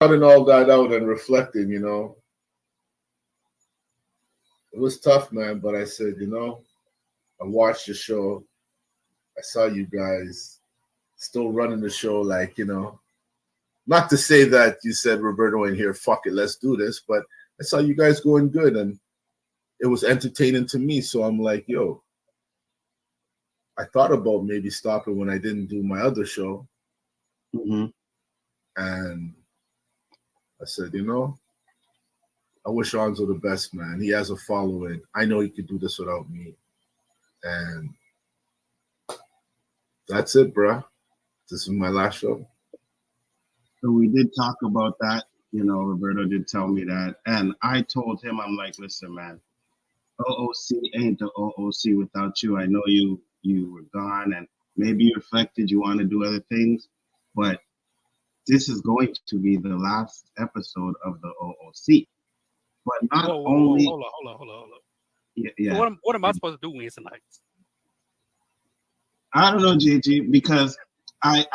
Cutting all that out and reflecting, it was tough, man. But I said, I watched the show. I saw you guys still running the show, like, not to say that you said Roberto in here, fuck it, let's do this, but I saw you guys going good and it was entertaining to me. So I'm like, yo, I thought about maybe stopping when I didn't do my other show. Mm-hmm. And I said, I wish Nzo the best, man. He has a following. I know he could do this without me. And that's it, bruh. This is my last show. So we did talk about that. Roberto did tell me that. And I told him, I'm like, listen, man, OOC ain't the OOC without you. I know you were gone and maybe you reflected, you want to do other things, but this is going to be the last episode of the OOC. But not only... Hold on. Yeah. So what am I supposed to do Wednesday nights? I don't know, JG, because I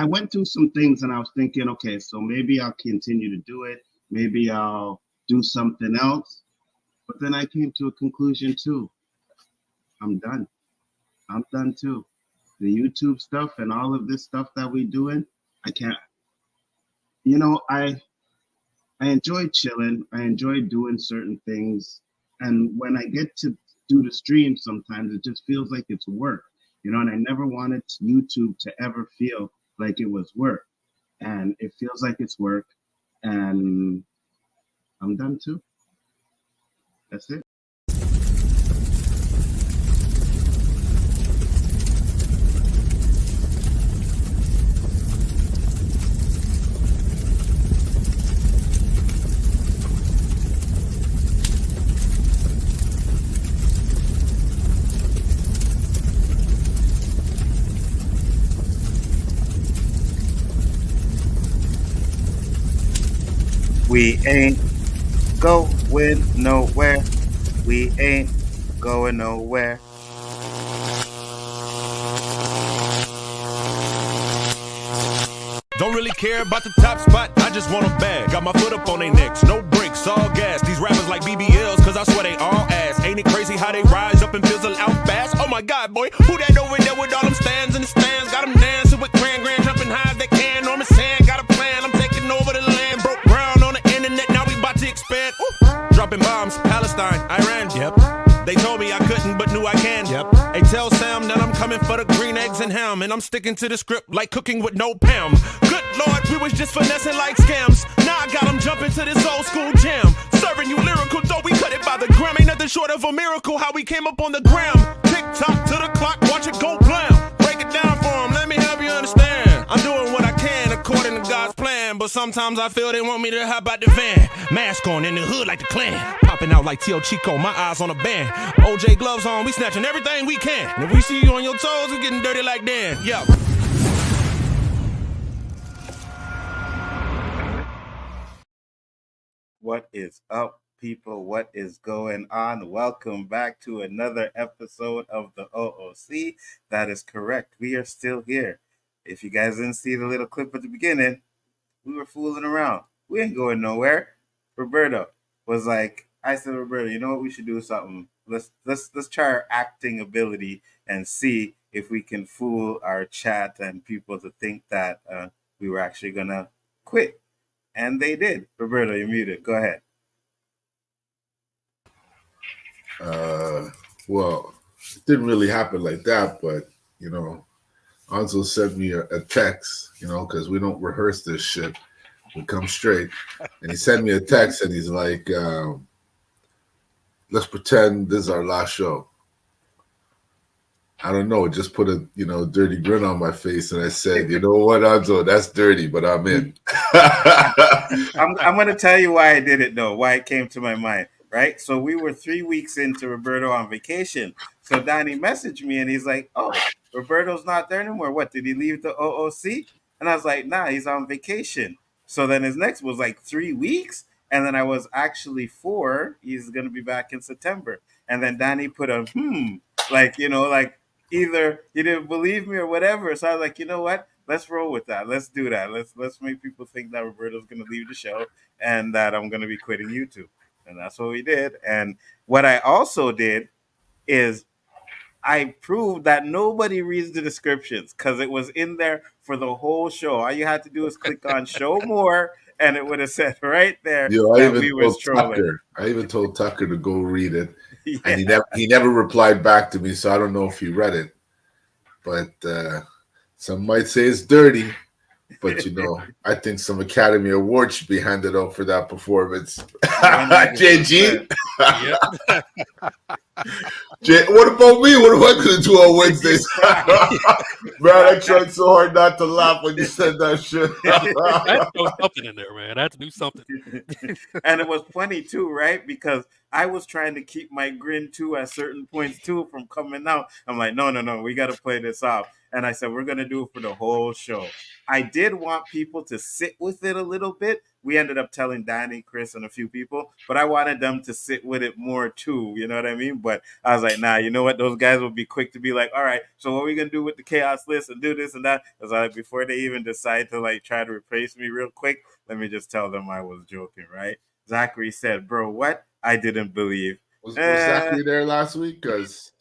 went through some things and I was thinking, okay, so maybe I'll continue to do it. Maybe I'll do something else. But then I came to a conclusion too. I'm done. I'm done too. The YouTube stuff and all of this stuff that we're doing, I can't. I enjoy chilling. I enjoy doing certain things. And when I get to do the stream, sometimes it just feels like it's work. And I never wanted YouTube to ever feel like it was work. And it feels like it's work. And I'm done too. That's it. We ain't going nowhere. We ain't going nowhere. Don't really care about the top spot, I just want a bag. Got my foot up on they necks, no brakes, all gas. These rappers like BBLs, cause I swear they all ass. Ain't it crazy how they rise up and fizzle out fast? Oh my god, boy, who that over there with all them stands in the stands? Got them dancing with grand jumping high as they can. Norman Sand got a plan, I'm taking over the land. Broke ground on the internet, now we about to expand. Ooh. Dropping bombs, Palestine, Iran, yep. They told me I couldn't, but knew I can. Yep. Hey, tell Sam that I'm coming for the green eggs and ham, and I'm sticking to the script like cooking with no Pam. Good Lord, we was just finessing like scams. Now I got them jumping to this old school jam. Serving you lyrical, though we cut it by the gram. Ain't nothing short of a miracle how we came up on the gram. Tick tock to the clock, watch it go blam. Break it down for them, let me help you understand. I'm doing what I can according to God's plan, but sometimes I feel they want me to hop out the van. Mask on in the hood like the Klan. Popping out like Tio Chico, my eyes on a band. OJ gloves on, we snatching everything we can. And if we see you on your toes, we getting dirty like Dan. Yo. What is up, people? What is going on? Welcome back to another episode of the OOC. That is correct. We are still here. If you guys didn't see the little clip at the beginning, we were fooling around. We ain't going nowhere. Roberto was like, I said, Roberto, you know what? We should do something. Let's try our acting ability and see if we can fool our chat and people to think that we were actually gonna quit. And they did. Roberto, you're muted. Go ahead. Well, it didn't really happen like that, but, Nzo sent me a text, because we don't rehearse this shit. We come straight. And he sent me a text and he's like, let's pretend this is our last show. I don't know. It just put a, dirty grin on my face. And I said, you know what, Nzo, that's dirty, but I'm in. I'm going to tell you why I did it, though, why it came to my mind, right? So we were 3 weeks into Roberto on vacation. So Donnie messaged me and he's like, oh, Roberto's not there anymore. What, did he leave the OOC? And I was like, nah, he's on vacation. So then his next was like 3 weeks. And then I was actually 4. He's going to be back in September. And then Donnie put a, like either he didn't believe me or whatever. So I was like, you know what? let's roll with that. Let's do that. Let's make people think that Roberto's gonna leave the show and that I'm gonna be quitting YouTube. And that's what we did. And what I also did is I proved that nobody reads the descriptions because it was in there for the whole show. All you had to do was click on show more, and it would have said right there that we was trolling. I even told Tucker to go read it, Yeah. and he never replied back to me, so I don't know if he read it. But some might say it's dirty. But I think some Academy Awards should be handed out for that performance. JG. What about me? What am I going to do on Wednesdays? Man, I tried so hard not to laugh when you said that shit. I had to throw something in there, man. I had to do something. And it was funny too, right? Because I was trying to keep my grin too at certain points too from coming out. I'm like, no, we got to play this off. And I said, we're going to do it for the whole show. I did want people to sit with it a little bit. We ended up telling Danny, Chris, and a few people, but I wanted them to sit with it more too. You know what I mean? But I was like, nah, you know what? Those guys will be quick to be like, all right, so what are we going to do with the chaos list and do this and that? I was like, before they even decide to like try to replace me real quick, let me just tell them I was joking, right? Zachary said, bro, what? I didn't believe. Was Zachary there last week? Because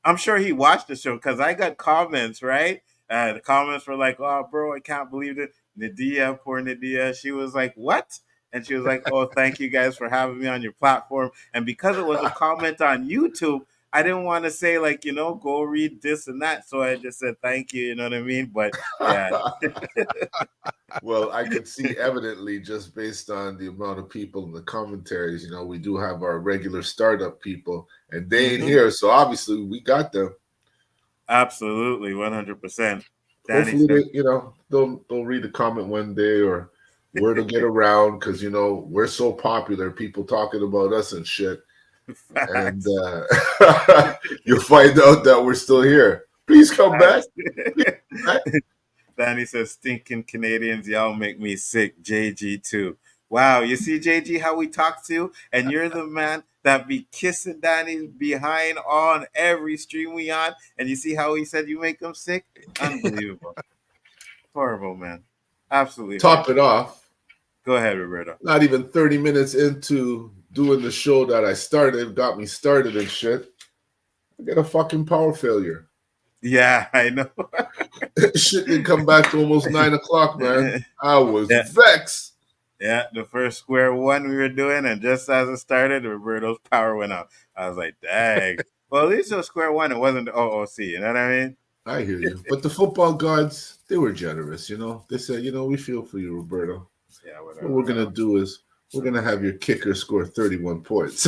I'm sure he watched the show because I got comments, right? The comments were like, oh, bro, I can't believe it. Nadia, poor Nadia, she was like, what? And she was like, oh, thank you guys for having me on your platform. And because it was a comment on YouTube, I didn't want to say, like, go read this and that. So I just said, thank you. You know what I mean? But yeah. Well, I could see evidently just based on the amount of people in the commentaries, we do have our regular startup people and they ain't here. So obviously we got them. Absolutely. 100%. Hopefully, they'll read the comment one day or word will get around because, we're so popular, people talking about us and shit. Facts. And you'll find out that we're still here. Please come back. Danny says, stinking Canadians, y'all make me sick. JG too. Wow, you see, JG, how we talk to you? And you're the man that be kissing Danny behind on every stream we on. And you see how he said you make him sick? Unbelievable. Horrible, man. Absolutely. Top it off. Go ahead, Roberto. Not even 30 minutes into doing the show that I got me started and shit. I get a fucking power failure. Yeah, I know. Shit didn't come back to almost 9 o'clock, man. I was vexed. Yeah, the first square one we were doing, and just as it started, Roberto's power went out. I was like, dang. Well, at least it was square one. It wasn't the OOC. You know what I mean? I hear you. But the football gods, they were generous, They said, we feel for you, Roberto. Yeah, whatever. What we're going to do is we're going to have your kicker score 31 points.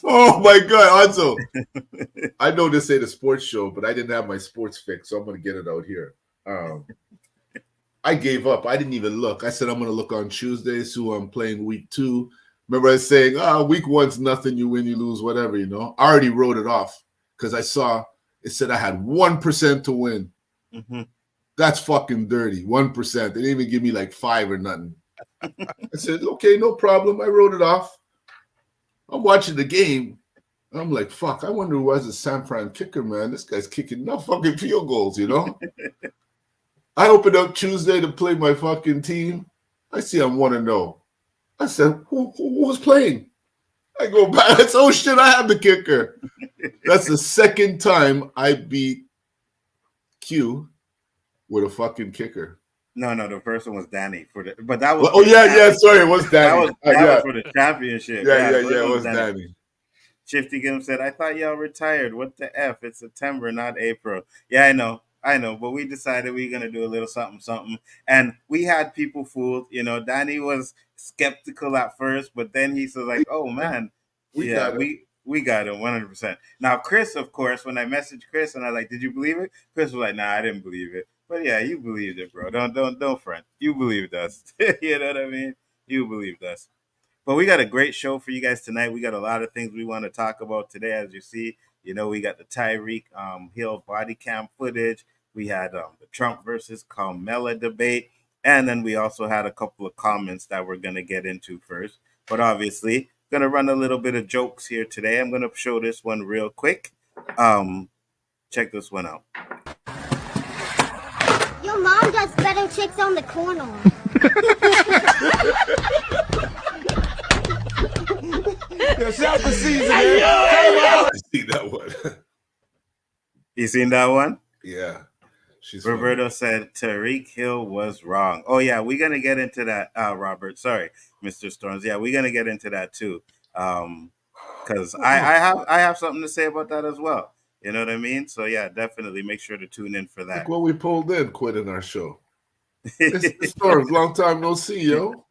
Oh, my God. Also, I know this ain't a sports show, but I didn't have my sports fix, so I'm going to get it out here. I gave up. I didn't even look. I said I'm going to look on Tuesday, so I'm playing week 2. Remember I was saying, week 1's nothing. You win, you lose, whatever, I already wrote it off because I saw it said I had 1% to win. Mm-hmm. That's fucking dirty. 1%. They didn't even give me like 5 or nothing. I said, okay, no problem. I wrote it off. I'm watching the game. I'm like, fuck, I wonder who has a San Fran kicker, man. This guy's kicking no fucking field goals, I opened up Tuesday to play my fucking team. I see I'm 1-0. I said, who was playing? I go back. I said, oh shit, I have the kicker. That's the second time I beat Q with a fucking kicker. No, the first one was Danny but that was. Sorry, it was Danny. That was for the championship. It was Danny. Shifty Gim said, I thought y'all retired. What the F? It's September, not April. Yeah, I know, but we decided we are going to do a little something. And we had people fooled. Danny was skeptical at first, but then he was like, oh, man. We got him 100%. Now, Chris, of course, when I messaged Chris and I was like, did you believe it? Chris was like, nah, I didn't believe it. But yeah, you believed it, bro. Don't front. You believed us. You know what I mean? You believed us. But we got a great show for you guys tonight. We got a lot of things we want to talk about today. As you see, we got the Tyreek Hill body cam footage. We had the Trump versus Kamala debate. And then we also had a couple of comments that we're going to get into first. But obviously, going to run a little bit of jokes here today. I'm going to show this one real quick. Check this one out. Your mom does better chicks on the corner. South the season. I see that one. You seen that one? Yeah. She's Roberto said Tyreek Hill was wrong. Oh yeah, we're gonna get into that, Robert. Sorry, Mr. Storms. Yeah, we're gonna get into that too. Because I have something to say about that as well. You know what I mean? So yeah, definitely make sure to tune in for that. Look what we pulled in, quitting our show. It's Storms, long time no see, yo.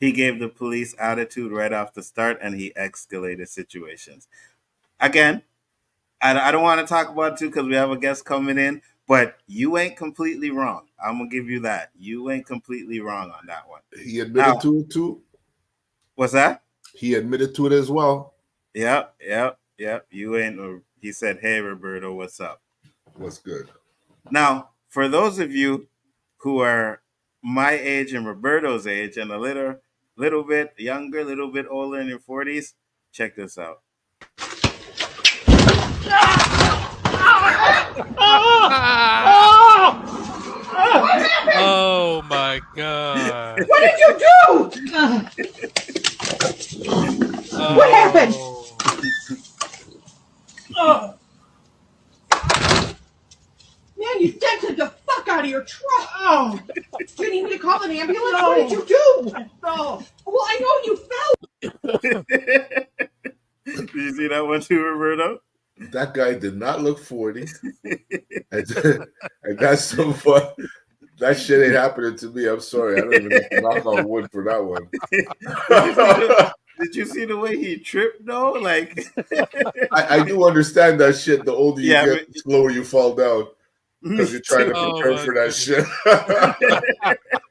He gave the police attitude right off the start, and he escalated situations. Again, I don't want to talk about it too because we have a guest coming in, but you ain't completely wrong. I'm gonna give you that. You ain't completely wrong on that one. He admitted to it too. What's that? He admitted to it as well. Yep. You ain't. He said, "Hey, Roberto, what's up? What's good?" Now, for those of you who are my age and Roberto's age and a little bit younger, a little bit older in your 40s, check this out. Oh my God! What did you do? What happened? Man, you dented the fuck out of your truck. Oh. Do you need me to call an ambulance? No. What did you do? I fell. Well, I know you fell. Did you see that one too, Roberto? That guy did not look 40. and that's so fun. That shit ain't happening to me. I'm sorry. I don't even have to knock on wood for that one. Did you see the way he tripped though? Like I do understand that shit. The older you get, the slower you fall down. Because you're trying to prepare for that shit.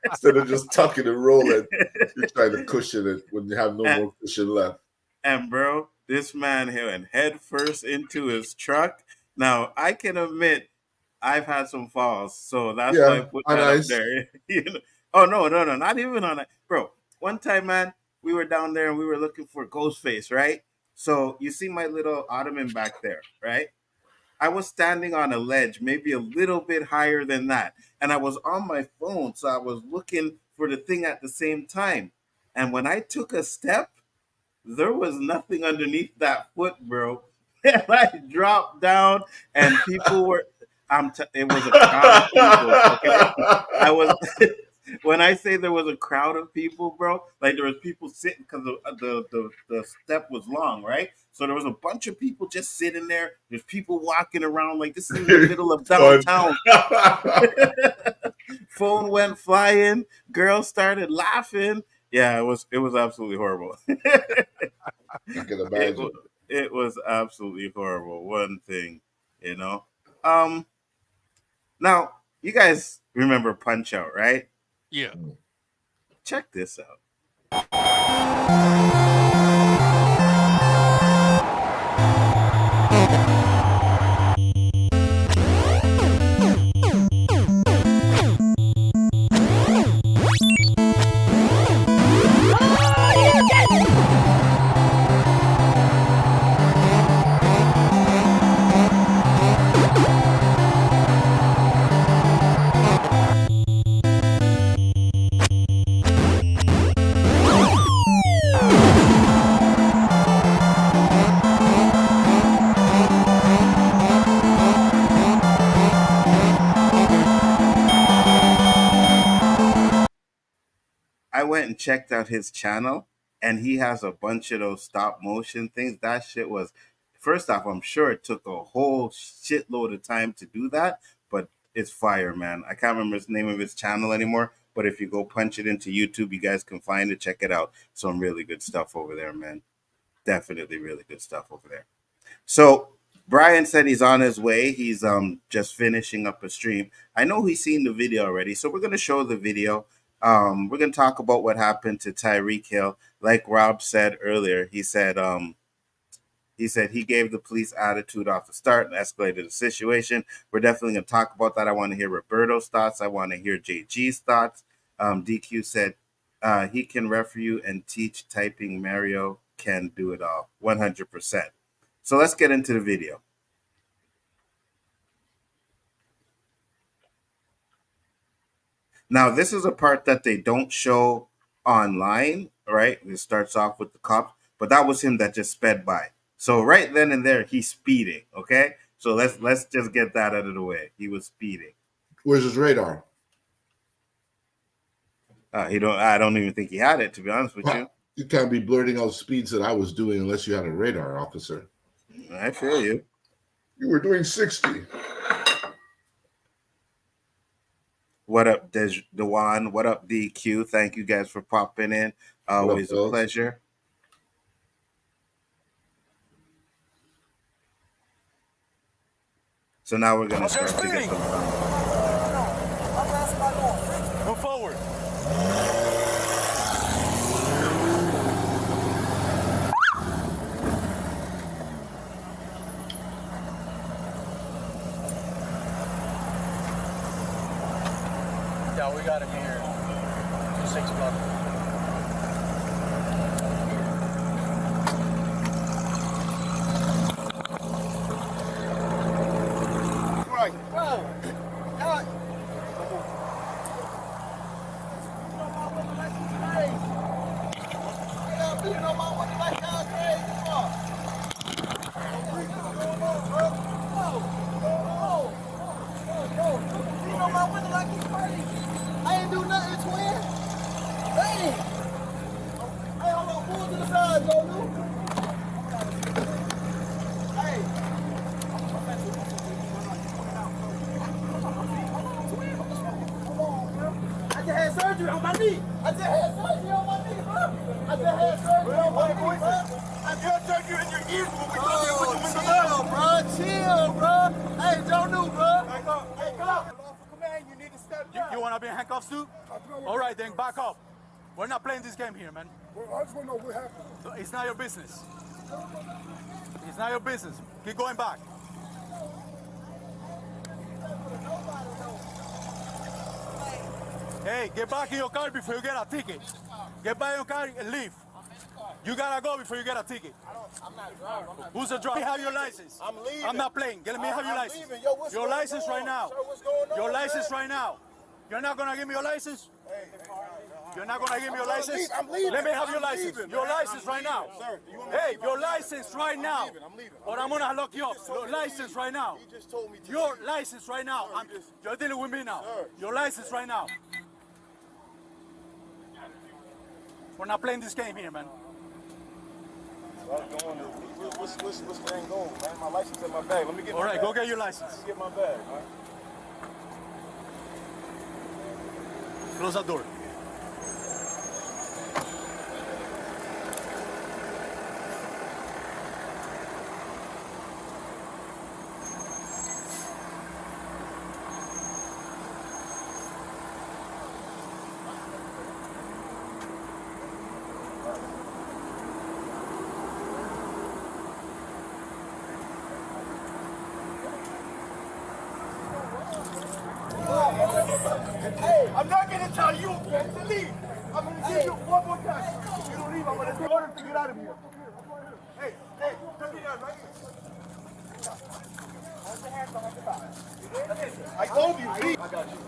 Instead of just tucking and rolling, you're trying to cushion it when you have no more cushion left. And bro, this man went head first into his truck. Now I can admit I've had some falls, so that's why I put that up there. You know? Oh no, not even on that, bro. One time, man, we were down there and we were looking for Ghostface, right? So you see my little ottoman back there, right? I was standing on a ledge, maybe a little bit higher than that, and I was on my phone, so I was looking for the thing at the same time. And when I took a step, there was nothing underneath that foot, bro. And I dropped down, and people were. It was a crowd of people. Okay, I was. When I say there was a crowd of people, bro, like there was people sitting because the step was long, right? So there was a bunch of people just sitting there. There's people walking around like this is in the middle of downtown. Phone went flying. Girls started laughing. Yeah, it was absolutely horrible. I can imagine. It was absolutely horrible. One thing, you know. Now you guys remember Punch Out, right? Yeah. Check this out. I went and checked out his channel, and he has a bunch of those stop motion things. That shit was, first off, I'm sure it took a whole shitload of time to do that, but it's fire, man. I can't remember the name of his channel anymore, but if you go punch it into YouTube, you guys can find it. Check it out. Some really good stuff over there, man. Definitely really good stuff over there. So Brian said he's on his way. He's just finishing up a stream. I know he's seen the video already, so we're going to show the video. We're going to talk about what happened to Tyreek Hill. Like Rob said earlier, he said he gave the police attitude off the start and escalated the situation. We're definitely going to talk about that. I want to hear Roberto's thoughts. I want to hear JG's thoughts. DQ said he can refer you and teach typing. Mario can do it all. 100%. So let's get into the video. Now, this is a part that they don't show online, right? It starts off with the cop, but that was him that just sped by. So right then and there, he's speeding. Okay, so let's just get that out of the way. He was speeding. Where's his radar? I don't even think he had it, to be honest with you. You can't be blurting out speeds that I was doing unless you had a radar, officer. I feel you. You were doing 60. What up, Dewan? What up, DQ? Thank you guys for popping in. Always a pleasure. So now we're gonna start to get some fun. Move forward. Yeah, we got him here. 6 o'clock. Right. Bro. I ain't do nothing, twin. Dang. Hey, hold on, pull to the side, Lou. Hey. I just had surgery on my knee. I just had surgery on my knee, bro. I just had surgery on my knee, bro. I just had surgery in your ears when we told you what you went to chill, bro. Chill, bro. Hey, don't do, bro. Hey, come on. You need to step down. You want to be in handcuffs too? All right, then back up. We're not playing this game here, man. Well, I just want to know what happened. It's not your business. It's not your business. Keep going back. Hey, get back in your car before you get a ticket. Get back in your car and leave. You gotta go before you get a ticket. I'm not driving. Who's the driver? Let me have your license. I'm leaving. I'm not playing. Let me have your license. Leaving. Yo, your license right now. Sir, what's going on, your license man? right now. You're not gonna give me your license? Hey, You're not gonna give me your license? I'm leaving. Let me have your I'm license. leaving, Your man. license right now. Sir, you want me to Hey, leave? your license right now. I'm leaving. Or I'm gonna lock you up. Your license right now. You just told me to Your leave. license right now. You're dealing with me now. Sir. Your license right now. We're not playing this game here, man. What's the end goal, man? My license in my bag. Let me get All my right, bag. go get your license. Let me get my bag, man. Close that door. Hey, I'm not going to tell you to leave. I'm going to give you one more time. If you don't leave, I'm going to order to get out of here. Hey, turn it down right here. I told you, leave. I got you.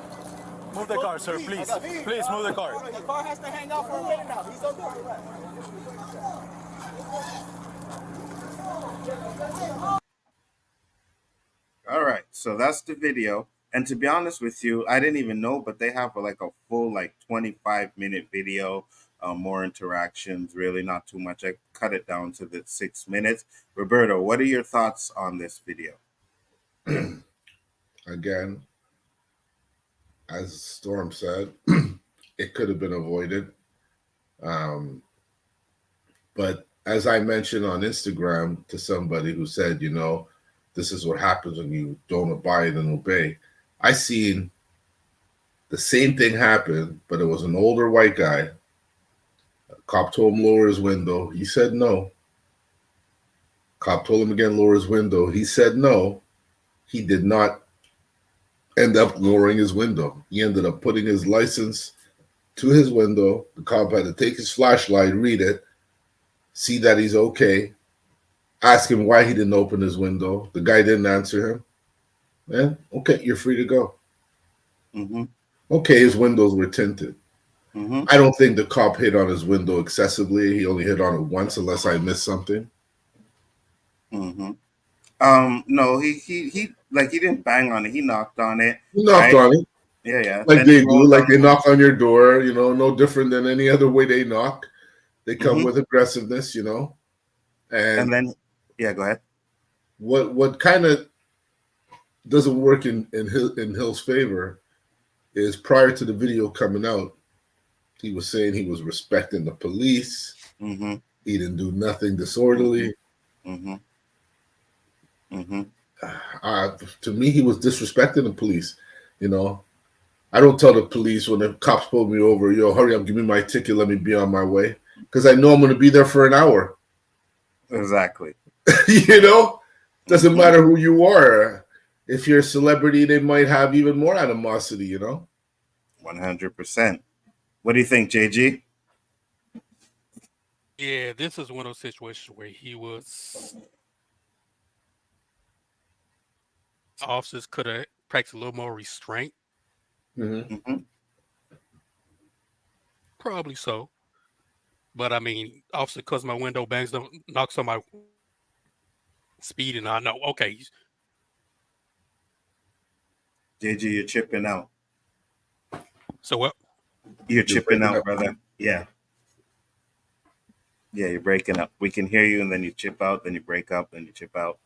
Move the car, sir, please. Please move the car. The car has to hang out for a minute now. He's okay. All right, so that's the video. And to be honest with you, I didn't even know, but they have like a full 25-minute video, more interactions, really not too much. I cut it down to the 6 minutes. Roberto, what are your thoughts on this video? Again, as Storm said, it could have been avoided. But as I mentioned on Instagram to somebody who said, this is what happens when you don't abide and obey. I seen the same thing happen, but it was an older white guy. A cop told him lower his window. He said no. Cop told him again lower his window. He said no. He did not end up lowering his window. He ended up putting his license to his window. The cop had to take his flashlight, read it, see that he's okay, ask him why he didn't open his window. The guy didn't answer him. Man, okay, you're free to go. Mm-hmm. Okay, his windows were tinted. Mm-hmm. I don't think the cop hit on his window excessively. He only hit on it once, unless I missed something. Mm-hmm. No, he like he didn't bang on it. He knocked on it, He knocked right? on it, Yeah. like Then he they do, rolled like down they the window. knock on your door. No different than any other way they knock. They come Mm-hmm. with aggressiveness, And And then, yeah, go ahead. what kind of doesn't work in Hill's favor is prior to the video coming out, he was saying he was respecting the police. Mm-hmm. He didn't do nothing disorderly. Mm-hmm. Mm-hmm. To me, he was disrespecting the police. I don't tell the police when the cops pull me over, yo, hurry up, give me my ticket, let me be on my way, because I know I'm going to be there for an hour. Exactly. Doesn't matter who you are. If you're a celebrity, they might have even more animosity. 100%. What do you think, JG? Yeah, this is one of those situations where officers could have practiced a little more restraint. Mm-hmm. Probably so. But I mean, officer cuts my window, bangs them, knocks on my speed, and I know, okay. JG, you're chipping out. So what? You're chipping out, brother. Yeah. Yeah, you're breaking up. We can hear you, and then you chip out, then you break up, then you chip out.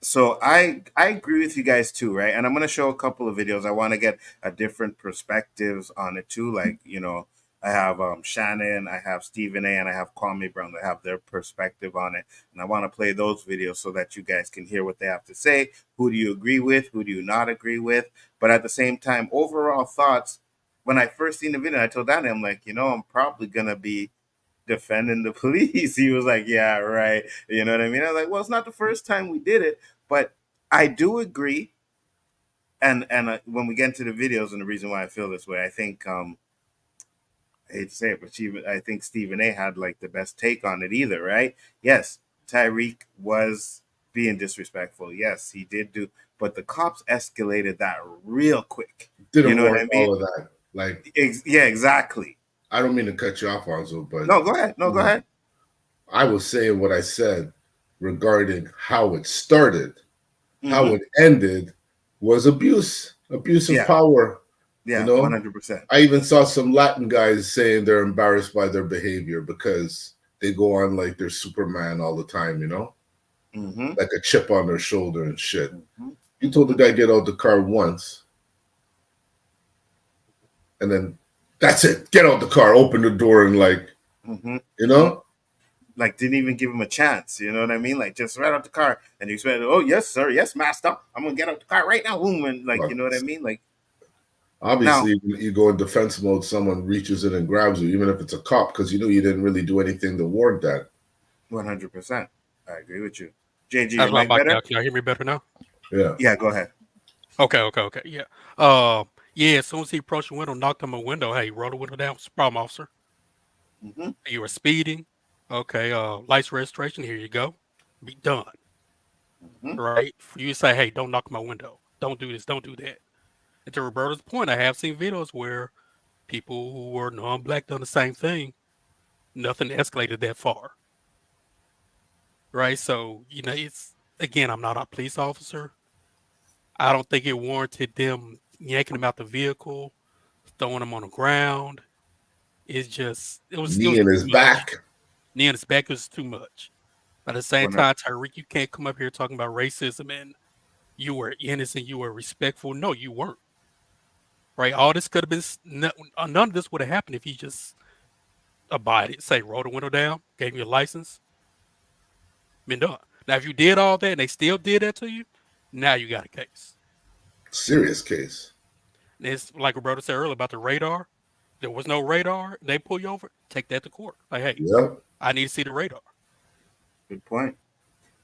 So I agree with you guys too, right? And I'm going to show a couple of videos. I want to get a different perspectives on it too. Like, I have Shannon, I have Stephen A, and I have Kwame Brown that have their perspective on it. And I want to play those videos so that you guys can hear what they have to say. Who do you agree with? Who do you not agree with? But at the same time, overall thoughts. When I first seen the video, I told Danny, I'm like, I'm probably going to be defending the police. He was like, yeah, right. You know what I mean? I was like, well, it's not the first time we did it, but I do agree. And when we get into the videos and the reason why I feel this way, I think, I hate to say it, but I think Stephen A had like the best take on it either, right? Yes, Tyreek was being disrespectful. Yes, he did do, but the cops escalated that real quick. Didn't You know what warrant I mean? all of that. Like, yeah, exactly. I don't mean to cut you off, Alonzo, but No, go ahead. No, go ahead. I was saying what I said regarding how it started. Mm-hmm. How it ended was abuse of power. Yeah, 100%. I even saw some Latin guys saying they're embarrassed by their behavior because they go on like they're Superman all the time, Mm-hmm. like a chip on their shoulder and shit. Mm-hmm. You told the guy get out the car once, and then that's it. Get out the car, open the door, and like didn't even give him a chance. You know what I mean? Like just right out the car, and you expect, oh yes, sir, yes, master, I'm gonna get out the car right now, boom, and you know what I mean? Like obviously, you go in defense mode. Someone reaches in and grabs you, even if it's a cop, because you didn't really do anything to warrant that. 100%. I agree with you, JG. That's your mic better? Can y'all hear me better now? Yeah. Go ahead. Okay. Yeah. Yeah. As soon as he approached the window, knocked on my window. Hey, roll the window down. What's the problem, officer? Mm-hmm. You were speeding. Okay. License registration. Here you go. Be done. Mm-hmm. Right. For you to say, hey, don't knock my window. Don't do this. Don't do that. And to Roberto's point, I have seen videos where people who were non-black done the same thing. Nothing escalated that far. Right. So, it's, again, I'm not a police officer. I don't think it warranted them yanking him out the vehicle, throwing him on the ground. It was Knee in his back. Knee in his back was too much. At the same time, Tyreek, you can't come up here talking about racism and you were innocent, you were respectful. No, you weren't. Right? All this could have been, none of this would have happened if you just abided. Say, roll the window down, gave you a license, been done. Now, if you did all that and they still did that to you, now you got a case. Serious case. And it's like Roberto said earlier about the radar. There was no radar. They pull you over, take that to court. Like, hey, I need to see the radar. Good point.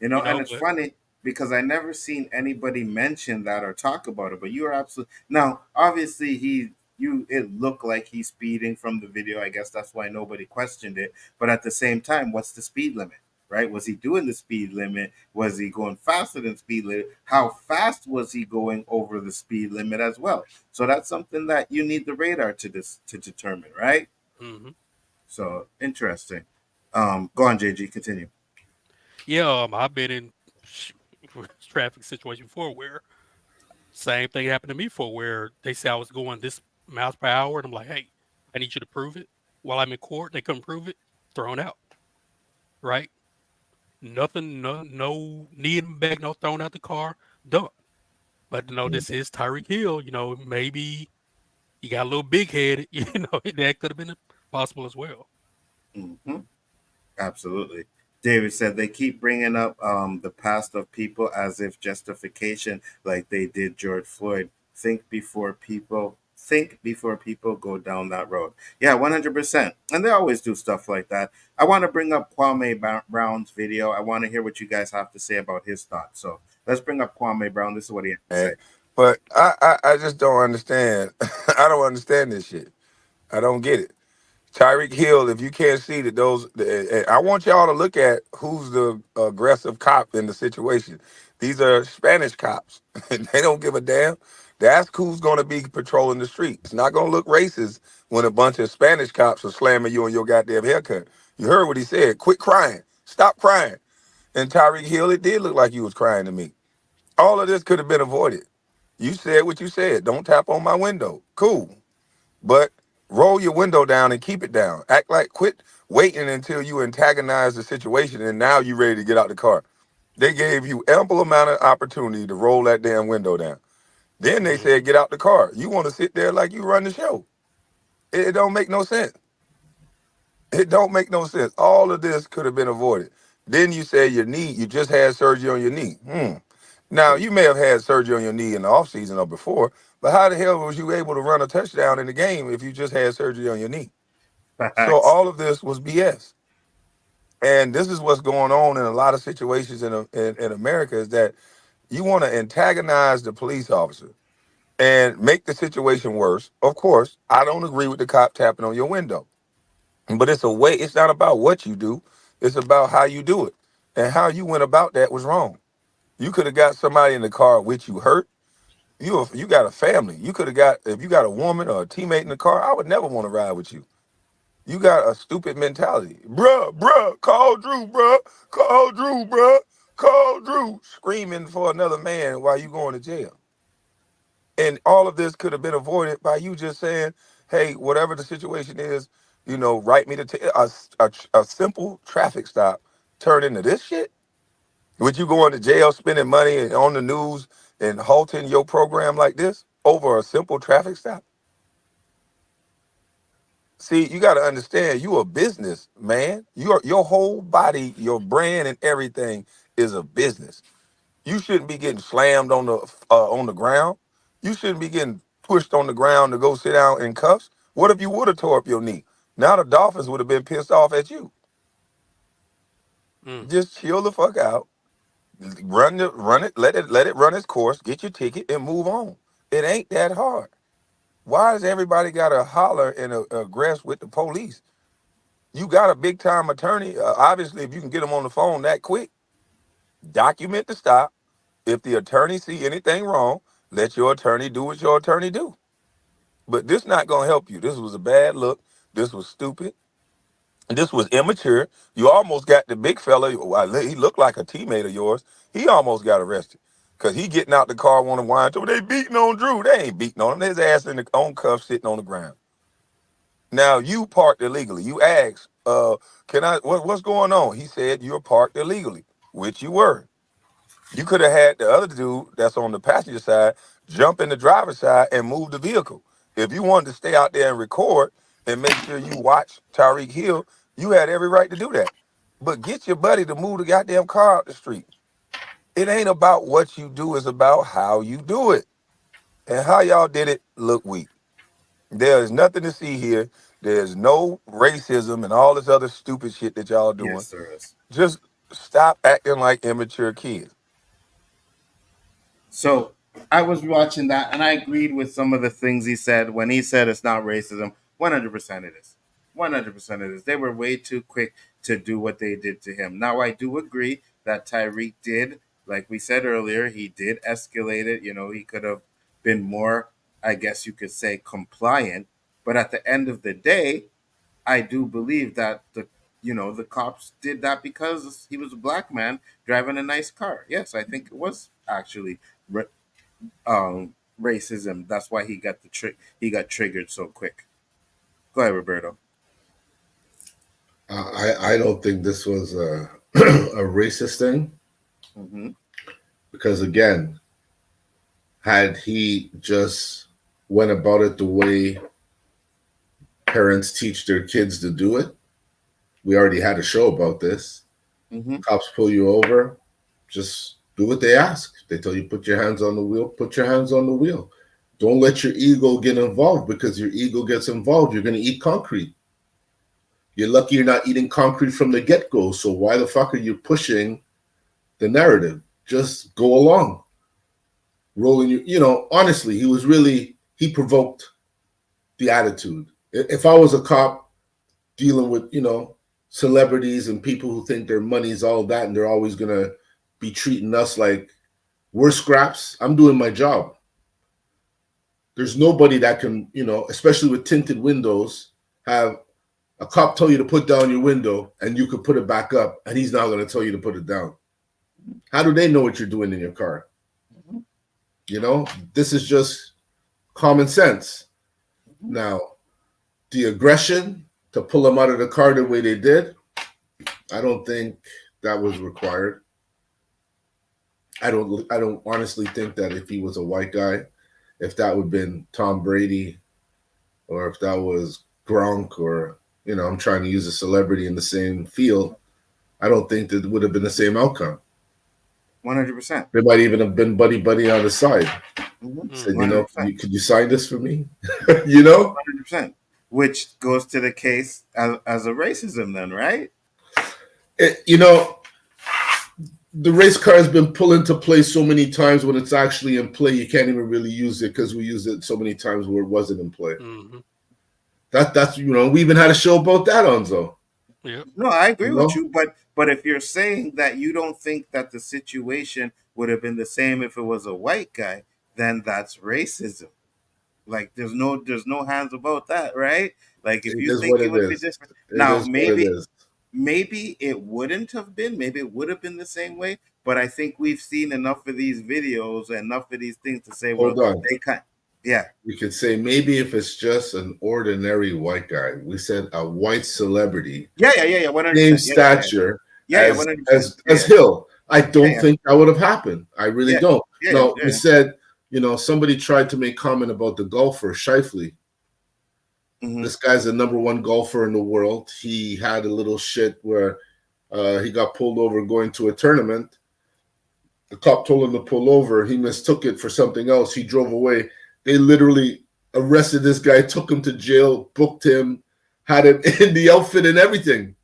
And it's funny because I never seen anybody mention that or talk about it, but you are absolutely. Now, obviously, it looked like he's speeding from the video. I guess that's why nobody questioned it. But at the same time, what's the speed limit? right? Was he doing the speed limit? Was he going faster than speed limit? How fast was he going over the speed limit as well? So that's something that you need the radar to determine, right? Hmm. So interesting. Go on, JG, continue. Yeah, I've been in traffic situation before where same thing happened to me for where they say I was going this miles per hour, and I'm like, hey, I need you to prove it. While I'm in court, they couldn't prove it, thrown out, right? Nothing, no knee in the back, no thrown out the car, done. But no, this is Tyreek Hill. Maybe he got a little big headed. That could have been possible as well. Mm-hmm. Absolutely. David said they keep bringing up the past of people as if justification, like they did George Floyd. Think before people go down that road. Yeah, 100%. And they always do stuff like that. I want to bring up Kwame Brown's video. I want to hear what you guys have to say about his thoughts. So let's bring up Kwame Brown. This is what he had to say. But I just don't understand. I don't understand this shit. I don't get it. Tyreek Hill, if you can't see that I want y'all to look at who's the aggressive cop in the situation. These are Spanish cops. They don't give a damn. That's who's going to be patrolling the street. It's not going to look racist when a bunch of Spanish cops are slamming you on your goddamn haircut. You heard what he said. Quit crying. Stop crying. And Tyreek Hill, it did look like you was crying to me. All of this could have been avoided. You said what you said. Don't tap on my window. Cool. But roll your window down and keep it down. Act like quit waiting until you antagonize the situation and now you ready to get out the car. They gave you ample amount of opportunity to roll that damn window down. Then they said, get out the car. You want to sit there like you run the show. It don't make no sense. It don't make no sense. All of this could have been avoided. Then you say your knee, you just had surgery on your knee. Now, you may have had surgery on your knee in the offseason or before, but how the hell was you able to run a touchdown in the game if you just had surgery on your knee? So all of this was BS. And this is what's going on in a lot of situations in America is that you want to antagonize the police officer and make the situation worse. Of course, I don't agree with the cop tapping on your window. But it's a way, it's not about what you do, it's about how you do it. And how you went about that was wrong. You could have got somebody in the car with you hurt. You got a family. You could have got, if you got a woman or a teammate in the car, I would never want to ride with you. You got a stupid mentality. Bruh, call Drew, bruh. Call Drew, bruh. Call Drew. Screaming for another man while you going to jail. And all of this could have been avoided by you just saying, hey, whatever the situation is, write me a simple traffic stop turn into this shit? Would you go into jail spending money and on the news and halting your program like this over a simple traffic stop? See, you got to understand, you a business, man. Your whole body, your brand and everything is a business. You shouldn't be getting slammed on the ground. You shouldn't be getting pushed on the ground to go sit down in cuffs. What if you would have tore up your knee? Now the Dolphins would have been pissed off at you. Just chill the fuck out. Run it, let it run its course, get your ticket and move on. It ain't that hard. Why does everybody gotta holler and aggress with the police? You got a big time attorney. Obviously, if you can get them on the phone that quick, document the stop. If the attorney see anything wrong, let your attorney do what your attorney do. But this not gonna help you. This was a bad look. This was stupid. This was immature. You almost got the big fella. He looked like a teammate of yours. He almost got arrested because he getting out the car, want to whine to. They beating on Drew. They ain't beating on him. His ass in the on cuff, sitting on the ground. Now you parked illegally. You asked, "Can I? What's going on?" He said you're parked illegally, which you were. You could have had the other dude that's on the passenger side jump in the driver's side and move the vehicle. If you wanted to stay out there and record and make sure you watch Tyreek Hill, you had every right to do that. But get your buddy to move the goddamn car out the street. It ain't about what you do, it's about how you do it. And how y'all did it look weak. There is nothing to see here. There's no racism and all this other stupid shit that y'all doing. Yes, there is. Just stop acting like immature kids. So I was watching that and I agreed with some of the things he said when he said it's not racism. 100% it is. 100% it is. They were way too quick to do what they did to him. Now, I do agree that Tyreek did, like we said earlier, he did escalate it. He could have been more, I guess you could say, compliant. But at the end of the day, I do believe that the cops did that because he was a black man driving a nice car. Yes, I think it was actually racism. That's why he got triggered so quick. Go ahead, Roberto. I don't think this was a a racist thing Mm-hmm. because again, had he just went about it the way parents teach their kids to do it, we already had a show about this. Mm-hmm. Cops pull you over, just do what they ask. They tell you put your hands on the wheel, put your hands on the wheel. Don't let your ego get involved, because your ego gets involved, you're going to eat concrete. You're lucky you're not eating concrete from the get-go. So why the fuck are you pushing the narrative? Just go along. Rolling honestly, he provoked the attitude. If I was a cop dealing with, celebrities and people who think their money's all that and they're always going to be treating us like we're scraps, I'm doing my job. There's nobody that can, especially with tinted windows, have a cop tell you to put down your window and you could put it back up and he's not going to tell you to put it down. How do they know what you're doing in your car? This is just common sense. Now, the aggression to pull them out of the car the way they did, I don't think that was required. I don't honestly think that if he was a white guy, if that would have been Tom Brady, or if that was Gronk, or I'm trying to use a celebrity in the same field, I don't think that it would have been the same outcome. 100%. They might even have been buddy on the side. Mm-hmm. Said, could you sign this for me? 100%. Which goes to the case as a racism then, right? The race car has been pulled into play so many times. When it's actually in play, you can't even really use it because we used it so many times where it wasn't in play. Mm-hmm. That's we even had a show about that, Nzo. Yeah. No, I agree with you, but if you're saying that you don't think that the situation would have been the same if it was a white guy, then that's racism. Like there's no hands about that, right? Like if you think it would be different. Now maybe it wouldn't have been. Maybe it would have been the same way. But I think we've seen enough of these videos, enough of these things to say, hold on. Yeah. We could say maybe if it's just an ordinary white guy. We said a white celebrity. Yeah. 100%. Same stature. Yeah. As Hill. I don't think that would have happened. I really don't. You said, somebody tried to make comment about the golfer, Shifley. Mm-hmm. This guy's the number one golfer in the world. He had a little shit where he got pulled over going to a tournament. The cop told him to pull over. He mistook it for something else. He drove away. They literally arrested this guy, took him to jail, booked him, had him in the outfit and everything.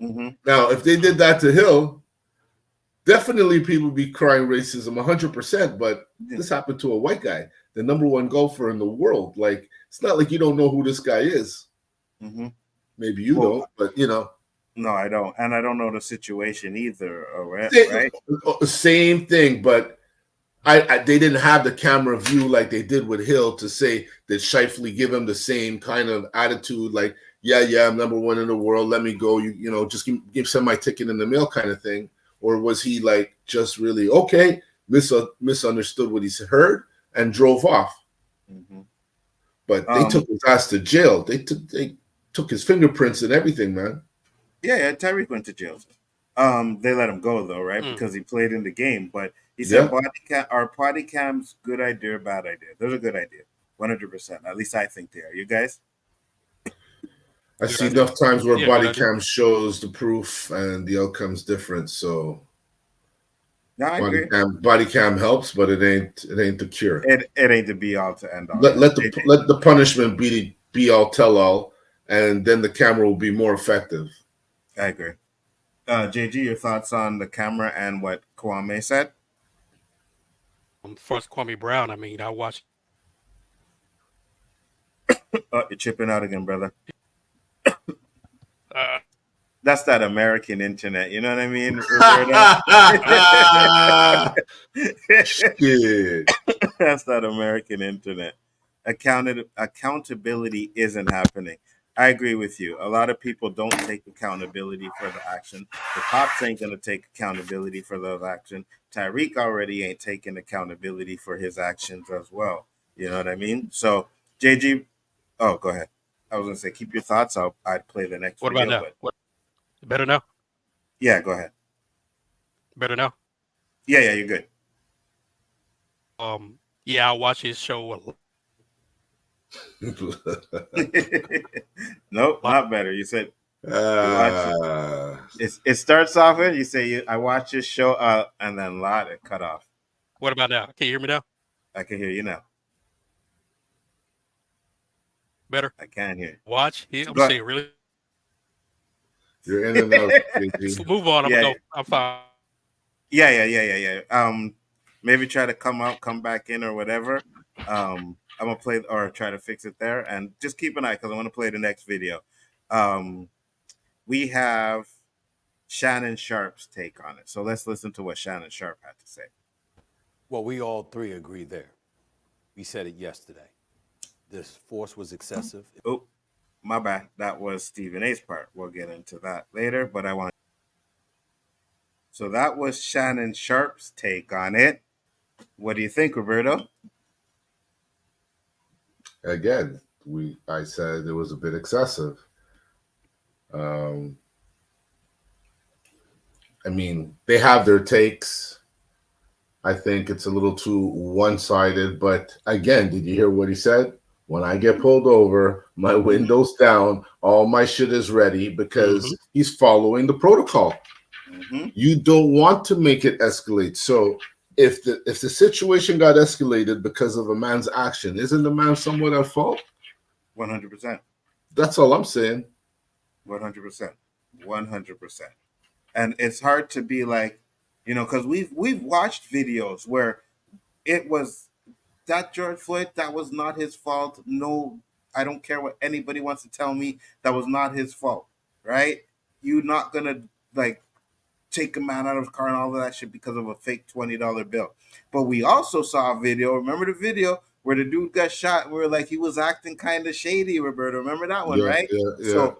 Mm-hmm. Now, if they did that to Hill, definitely people would be crying racism 100%. But this happened to a white guy, the number one golfer in the world. Like, it's not like you don't know who this guy is. Mm-hmm. Maybe you don't, but No, I don't. And I don't know the situation either. Right? Same thing, but they didn't have the camera view like they did with Hill to say that Shifley give him the same kind of attitude, like, yeah, I'm number one in the world. Let me go. Just send my ticket in the mail kind of thing. Or was he like just really misunderstood what he heard and drove off? Mm-hmm. But they took his ass to jail. They took his fingerprints and everything, man. Yeah, Tyreek went to jail. They let him go though, right? Because he played in the game. But he said, "Are body cams good idea or bad idea?" They're a good idea, 100%. At least I think they are. You guys? I see enough times where body cam shows the proof and the outcome's different. So body cam helps, but it ain't the cure. It ain't the be all to end all. Let the punishment be all tell all, and then the camera will be more effective. I agree. JG, your thoughts on the camera and what Kwame said? First, Kwame Brown. I mean, I watched. You're chipping out again, brother. That's that American internet. You know what I mean, Roberto? Shit. That's that American internet. Accountability isn't happening. I agree with you. A lot of people don't take accountability for the action. The cops ain't gonna take accountability for those action. Tyreek already ain't taking accountability for his actions as well. You know what I mean? So JG, oh, go ahead. I was gonna say keep your thoughts. I'd play the next What video. about now? But What? Better now? yeah, go ahead. Better now? Yeah, you're good. Yeah, I watch his show a lot. Nope, not better. You said you watch it. It starts off with you say I watch this show and then lot it cut off. What about now? Can you hear me now? I can hear you now. Better? I can hear. Watch him. I'm Go saying really. You're in and out. So move on. I'm gonna go. I'm fine. Yeah. Maybe try to come back in or whatever. I'm gonna play or try to fix it there, and just keep an eye because I want to play the next video. We have Shannon Sharp's take on it, so let's listen to what Shannon Sharp had to say. Well, we all three agree there. We said it yesterday. This force was excessive. Oh, my bad. That was Stephen A's part. We'll get into that later, but I want. So that was Shannon Sharp's take on it. What do you think, Roberto? Again, I said it was a bit excessive. I mean, they have their takes. I think it's a little too one-sided, but again, did you hear what he said? When I get pulled over, my window's down, all my shit is ready because he's following the protocol. You don't want to make it escalate. So if the situation got escalated because of a man's action, isn't the man somewhat at fault? 100%. That's all I'm saying. 100%. 100%. And it's hard to be like, you know, because we've watched videos where it was that George Floyd, that was not his fault. No, I don't care what anybody wants to tell me, that was not his fault, right? You're not gonna like take a man out of the car and all of that shit because of a fake $20 bill. But we also saw a video. Remember the video where the dude got shot? And we were like, he was acting kind of shady, Roberto. Remember that one, right? Yeah.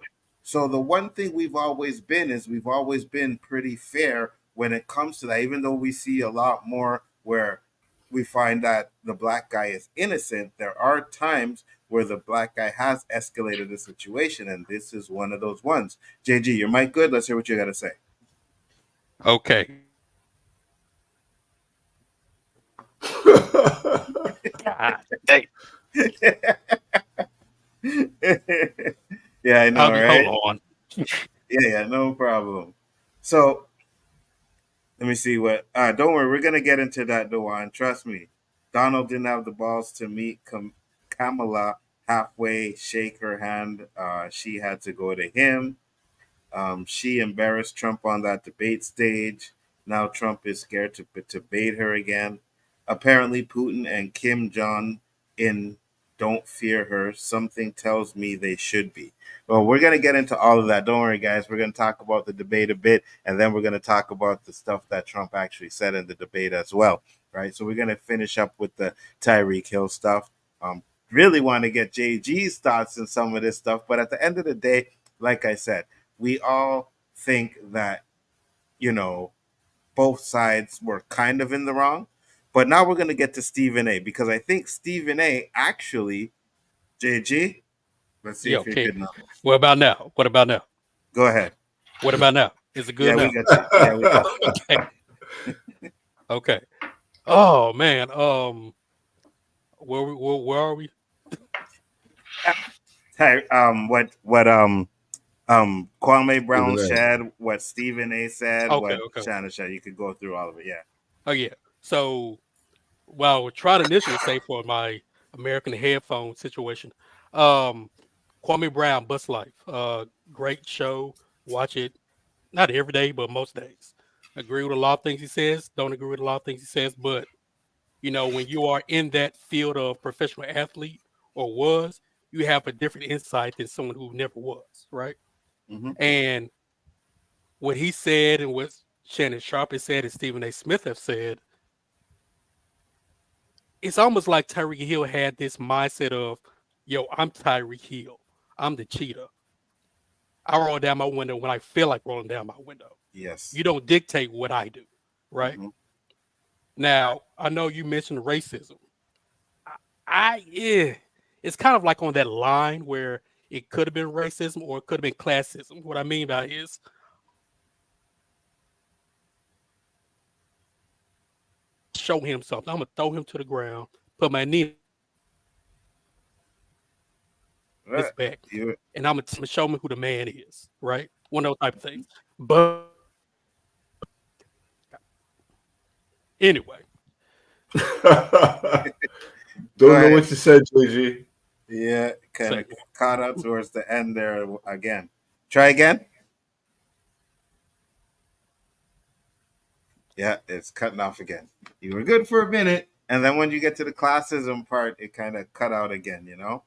So the one thing we've always been pretty fair when it comes to that, even though we see a lot more where we find that the black guy is innocent. There are times where the black guy has escalated the situation, and this is one of those ones. JG, your mic good? Let's hear what you got to say. Okay. God dang. Yeah, I know, right? Hold on. Yeah, no problem. So let me see what. Don't worry, we're gonna get into that, Dewan. Trust me. Donald didn't have the balls to meet Kamala halfway, shake her hand. She had to go to him. She embarrassed Trump on that debate stage. Now Trump is scared to debate her again. Apparently, Putin and Kim Jong-un don't fear her. Something tells me they should be. Well, we're going to get into all of that. Don't worry, guys. We're going to talk about the debate a bit, and then we're going to talk about the stuff that Trump actually said in the debate as well, right? So we're going to finish up with the Tyreek Hill stuff. Really want to get JG's thoughts on some of this stuff, but at the end of the day, like I said, we all think that, you know, both sides were kind of in the wrong. But now we're going to get to Stephen A, because I think Stephen A actually, JG, let's see if you're good enough. What about now? Go ahead. What about now? Is it good now? We got you. Yeah, we got you. Okay. Oh, man. Where are we? Hey, Kwame Brown said, what Stephen A said, what Shannon said. You could go through all of it, yeah. Oh, yeah. So, well, try to initially say for my American headphone situation, Kwame Brown, Bus Life, great show. Watch it, not every day, but most days. Agree with a lot of things he says. Don't agree with a lot of things he says, but you know, when you are in that field of professional athlete or was, you have a different insight than someone who never was, right? Mm-hmm. And what he said and what Shannon Sharp has said and Stephen A. Smith have said, it's almost like Tyreek Hill had this mindset of, yo, I'm Tyreek Hill. I'm the cheater. I roll down my window when I feel like rolling down my window. Yes. You don't dictate what I do, right? Mm-hmm. Now, I know you mentioned racism. It's kind of like on that line where it could have been racism or it could have been classism. What I mean by is, show him something. I'm going to throw him to the ground, put my knee on his back, and I'm going to show him who the man is, right? One of those type of things. But anyway. Don't know what you said, JG. Yeah, kind of caught up towards the end there again. Try again. Yeah, it's cutting off again. You were good for a minute, and then when you get to the classism part, it kind of cut out again, you know?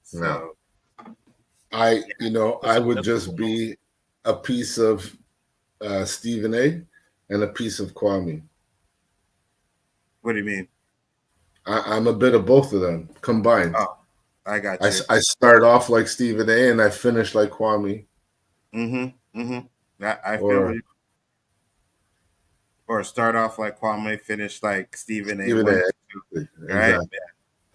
So I would just be a piece of Stephen A. and a piece of Kwame. What do you mean? I'm a bit of both of them combined. Oh, I got you. I start off like Stephen A. and I finish like Kwame. I feel you. Or start off like Kwame, finish like Stephen A. Exactly. Right?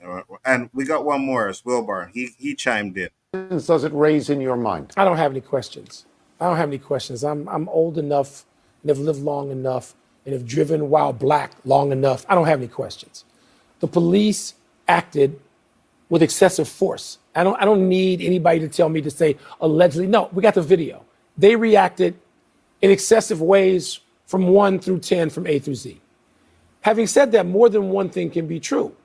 Yeah. And we got one more. It's Wilbar. He chimed in. Does it raise in your mind? I don't have any questions. I'm old enough and have lived long enough and have driven while black long enough. I don't have any questions. The police acted with excessive force. I don't need anybody to tell me to say allegedly. No, we got the video. They reacted in excessive ways from 1 through 10, from A through Z. Having said that, more than one thing can be true.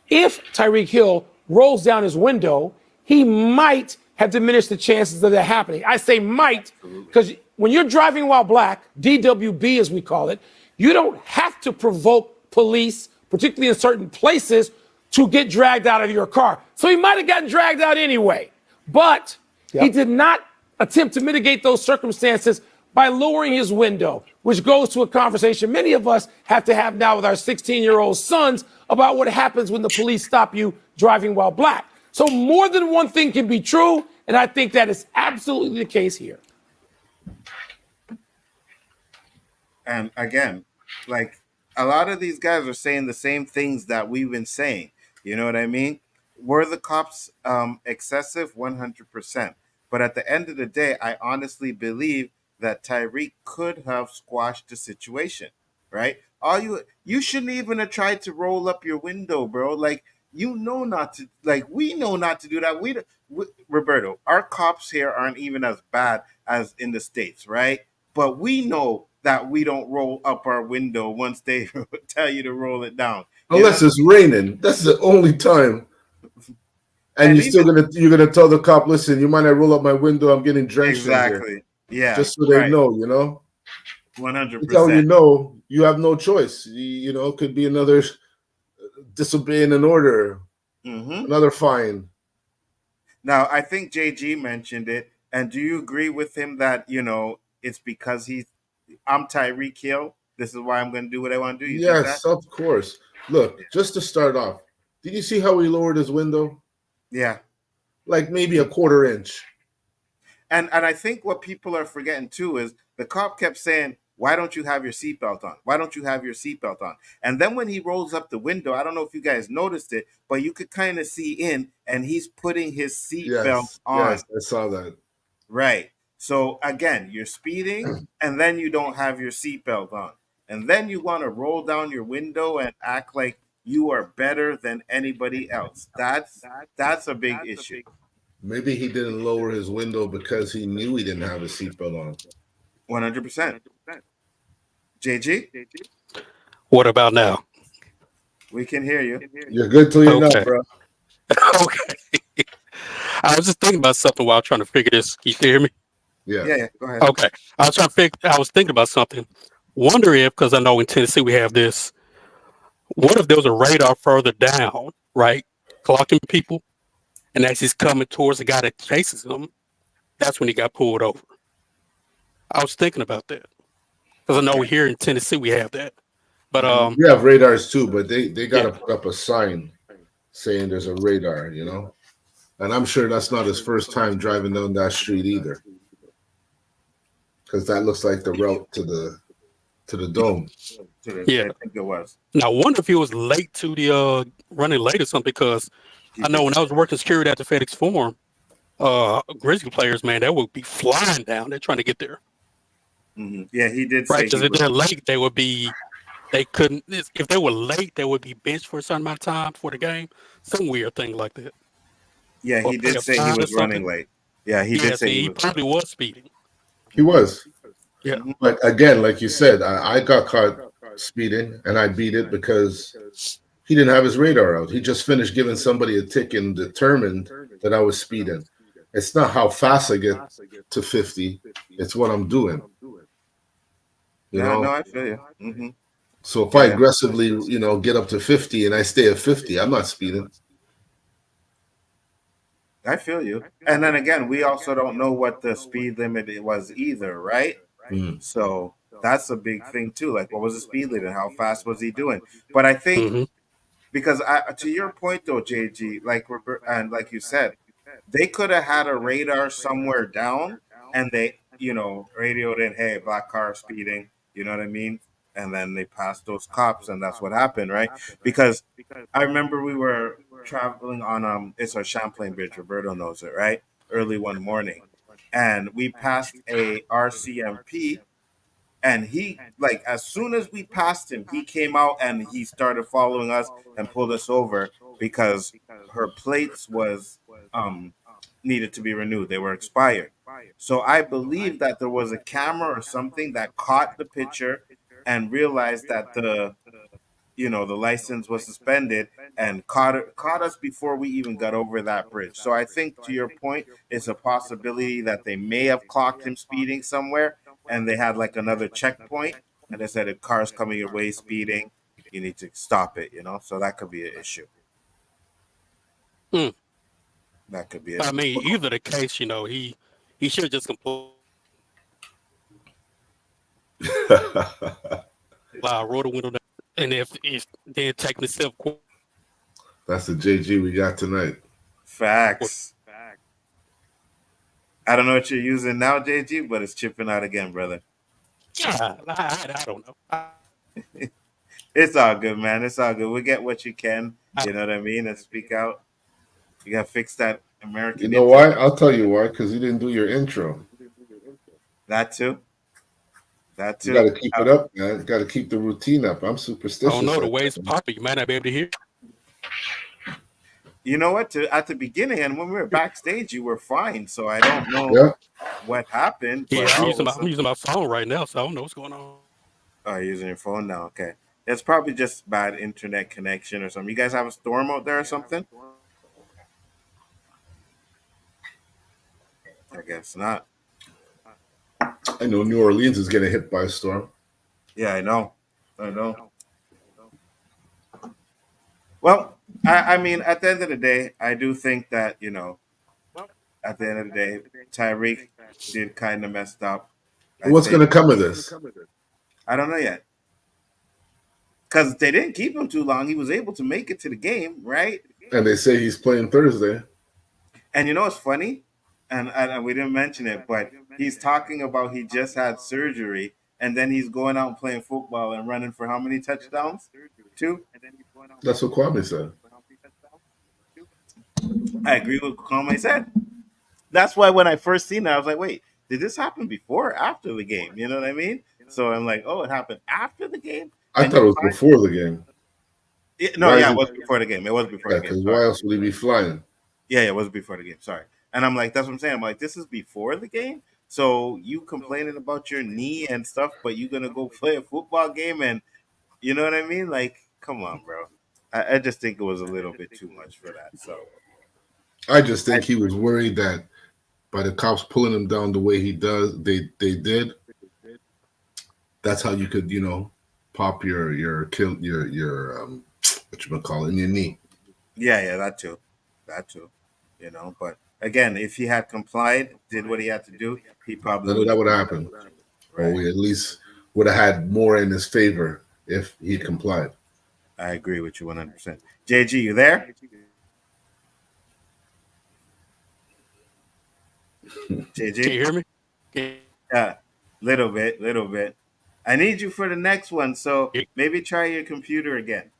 If Tyreek Hill rolls down his window, he might have diminished the chances of that happening. I say might, because when you're driving while black, DWB as we call it, you don't have to provoke police, particularly in certain places, to get dragged out of your car. So he might have gotten dragged out anyway. But he did not attempt to mitigate those circumstances by lowering his window, which goes to a conversation many of us have to have now with our 16-year-old sons about what happens when the police stop you driving while black. So more than one thing can be true, and I think that is absolutely the case here. And again, like a lot of these guys are saying the same things that we've been saying. You know what I mean? Were the cops excessive? 100%. But at the end of the day, I honestly believe that Tyreek could have squashed the situation, right? You shouldn't even have tried to roll up your window, bro. Like, you know not to, like, we know not to do that. Roberto, our cops here aren't even as bad as in the States, right? But we know that we don't roll up our window once they tell you to roll it down. Unless it's raining. That's the only time. And you're gonna tell the cop, listen, you might not roll up my window, I'm getting drenched. Exactly. In here. Yeah. Just so they know, you know. 100%. That's how you know you have no choice. You know, it could be another disobeying an order, another fine. Now, I think JG mentioned it. And do you agree with him that, you know, it's because I'm Tyreek Hill. This is why I'm going to do what I want to do? Yes, of course. Look, just to start off, did you see how he lowered his window? Yeah. Like maybe a quarter inch. And I think what people are forgetting too is the cop kept saying, why don't you have your seatbelt on? Why don't you have your seatbelt on? And then when he rolls up the window, I don't know if you guys noticed it, but you could kind of see in, and he's putting his seatbelt on. Yes, I saw that. Right. So again, you're speeding, and then you don't have your seatbelt on. And then you want to roll down your window and act like you are better than anybody else. That's a big issue. Maybe he didn't lower his window because he knew he didn't have a seatbelt on. 100%. JG? What about now? We can hear you. You're good till you're not, bro. Okay. I was just thinking about something while trying to figure this. Can you hear me? Yeah. Go ahead. Okay. I was thinking about something. Wonder if, because I know in Tennessee we have this, what if there was a radar further down, right? Clocking people, and as he's coming towards the guy that chases him, that's when he got pulled over. I was thinking about that because I know here in Tennessee we have that, but We have radars too, but they got to yeah. put up a sign saying there's a radar, you know. And I'm sure that's not his first time driving down that street either, because that looks like the route to the dome. Yeah. I think it was. Now, I wonder if he was late to the running late or something because I know when I was working security at the FedEx Forum, Grizzly players, man, they would be flying down. They're trying to get there. Mm-hmm. Yeah, he did Right, say because he if was. they're late, they couldn't. If they were late, they would be benched for a certain amount of time for the game. Some weird thing like that. Yeah, Or he play did a say he fine or was running something. late. Yeah, he Yeah, did say see, he he was. probably was speeding. He was. Yeah. Mhm. But again, like you said, I got caught speeding and I beat it because he didn't have his radar out. He just finished giving somebody a ticket and determined that I was speeding. It's not how fast I get to 50, it's what I'm doing. You Yeah, no, know? I feel you. Mm-hmm. So if I Yeah, aggressively, get up to 50 and I stay at 50, I'm not speeding. I feel you. And then again, we also don't know what the speed limit it was either, right? Mm. So that's a big thing too. Like, what was the speed limit? How fast was he doing? But I think Mm-hmm. because to your point though, JG, like and like you said, they could have had a radar somewhere down, and they, radioed in, "Hey, black car speeding." You know what I mean? And then they passed those cops, and that's what happened, right? Because I remember we were traveling on it's our Champlain Bridge. Roberto knows it, right? Early one morning, and we passed a RCMP, and he, like, as soon as we passed him, he came out and he started following us and pulled us over because her plates was needed to be renewed. They were expired. So I believe that there was a camera or something that caught the picture and realized that the license was suspended and caught us before we even got over that bridge. So I think, to your point, it's a possibility that they may have clocked him speeding somewhere, and they had like another checkpoint, and they said, "If car's coming your way speeding, you need to stop it." So that could be an issue. Mm. That could be I it. mean, either the case, he should have just comply, roll the window down, and if then take himself. That's the JG we got tonight. Facts. I don't know what you're using now, JG, but it's chipping out again, brother. Yeah, I don't know. It's all good, man. It's all good. We get what you can, you know what I mean, and speak out. You gotta fix that American. You know why? I'll tell you why. Because you didn't do your intro. That too. That You too. got to keep it up, man. Got to keep the routine up. I'm superstitious. I don't know the like way it's that. popping. You might not be able to hear. You know what? At the beginning and when we were backstage, you were fine. So I don't know Yeah. what happened. Yeah, But I'm using my phone right now, so I don't know what's going on. Oh, you're using your phone now. Okay. It's probably just bad internet connection or something. You guys have a storm out there or something? I guess not. I know New Orleans is getting hit by a storm. Yeah, I know. Well, I mean, at the end of the day, I do think that, at the end of the day, Tyreek did kind of messed up. What's going to come of this? I don't know yet. Because they didn't keep him too long. He was able to make it to the game, right? And they say he's playing Thursday. And you know what's funny? And we didn't mention it, but he's talking about he just had surgery, and then he's going out and playing football and running for how many touchdowns? 2? That's what Kwame said. I agree with what Kwame said. That's why when I first seen it, I was like, wait, did this happen before or after the game? You know what I mean? So I'm like, oh, it happened after the game? I thought it was before the game. It was before the game. It was before the game. Because why else would he be flying? Yeah, it was before the game. Sorry. And I'm like, that's what I'm saying. I'm like, this is before the game? So you complaining about your knee and stuff, but you're going to go play a football game and, you know what I mean? Like, come on, bro. I just think it was a little bit too much for that. So I just think he was worried that by the cops pulling him down the way they did, that's how you could, pop your what you call it, in your knee. Yeah, that too. But again, if he had complied, did what he had to do, he probably None of that would happen. or we at least would have had more in his favor if he complied. I agree with you 100%. JG, you there? JG? Can you hear me? Yeah, little bit. I need you for the next one, so maybe try your computer again.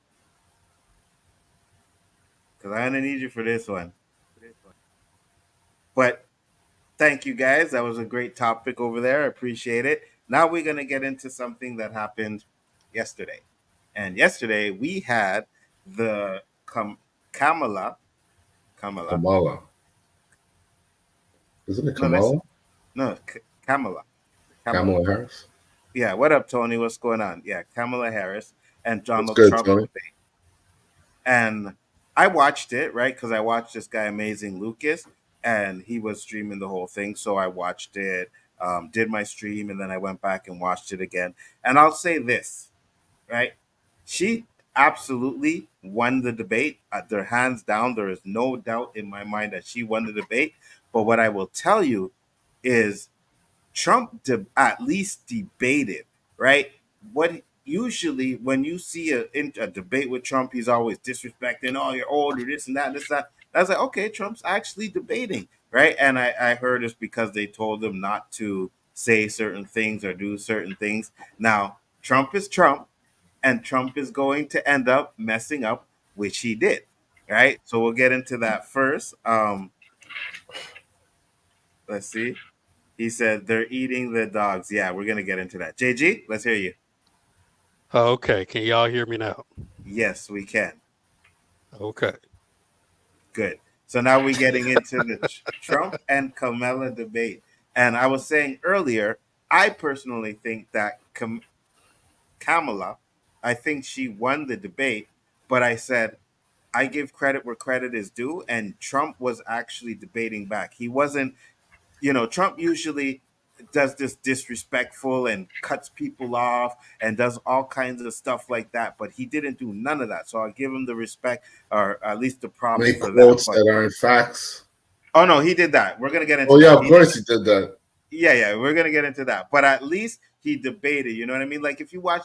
Because I'm going to need you for this one. But thank you guys. That was a great topic over there. I appreciate it. Now we're going to get into something that happened yesterday. And yesterday we had the Kamala. Kamala. Isn't it No, Kamala? No, Kamala. Kamala Harris? Yeah, what up, Tony? What's going on? Yeah, Kamala Harris and What's Donald good, Trump Tony? debate. And I watched it, right? Because I watched this guy, Amazing Lucas, and he was streaming the whole thing. So I watched it, did my stream, and then I went back and watched it again. And I'll say this, right? She absolutely won the debate. Their hands down. There is no doubt in my mind that she won the debate. But what I will tell you is Trump at least debated, right? What usually when you see a debate with Trump, he's always disrespecting, oh, you're older, this and that, this and that. I was like, okay, Trump's actually debating, right? And I heard it's because they told him not to say certain things or do certain things. Now, Trump is Trump, and Trump is going to end up messing up, which he did, right? So we'll get into that first. Let's see. He said they're eating the dogs. Yeah, we're gonna get into that. JG, let's hear you. Okay, can y'all hear me now? Yes, we can. Okay. Good. So now we're getting into the Trump and Kamala debate. And I was saying earlier, I personally think that Kamala, I think she won the debate, but I said I give credit where credit is due, and Trump was actually debating back. He wasn't, Trump usually does this disrespectful and cuts people off and does all kinds of stuff like that, but he didn't do none of that. So I'll give him the respect, or at least the props Make for quotes that. that aren't facts. Oh no, he did that. We're gonna get into. Oh yeah, that. of course he did that. Yeah, we're gonna get into that. But at least he debated. You know what I mean? Like if you watch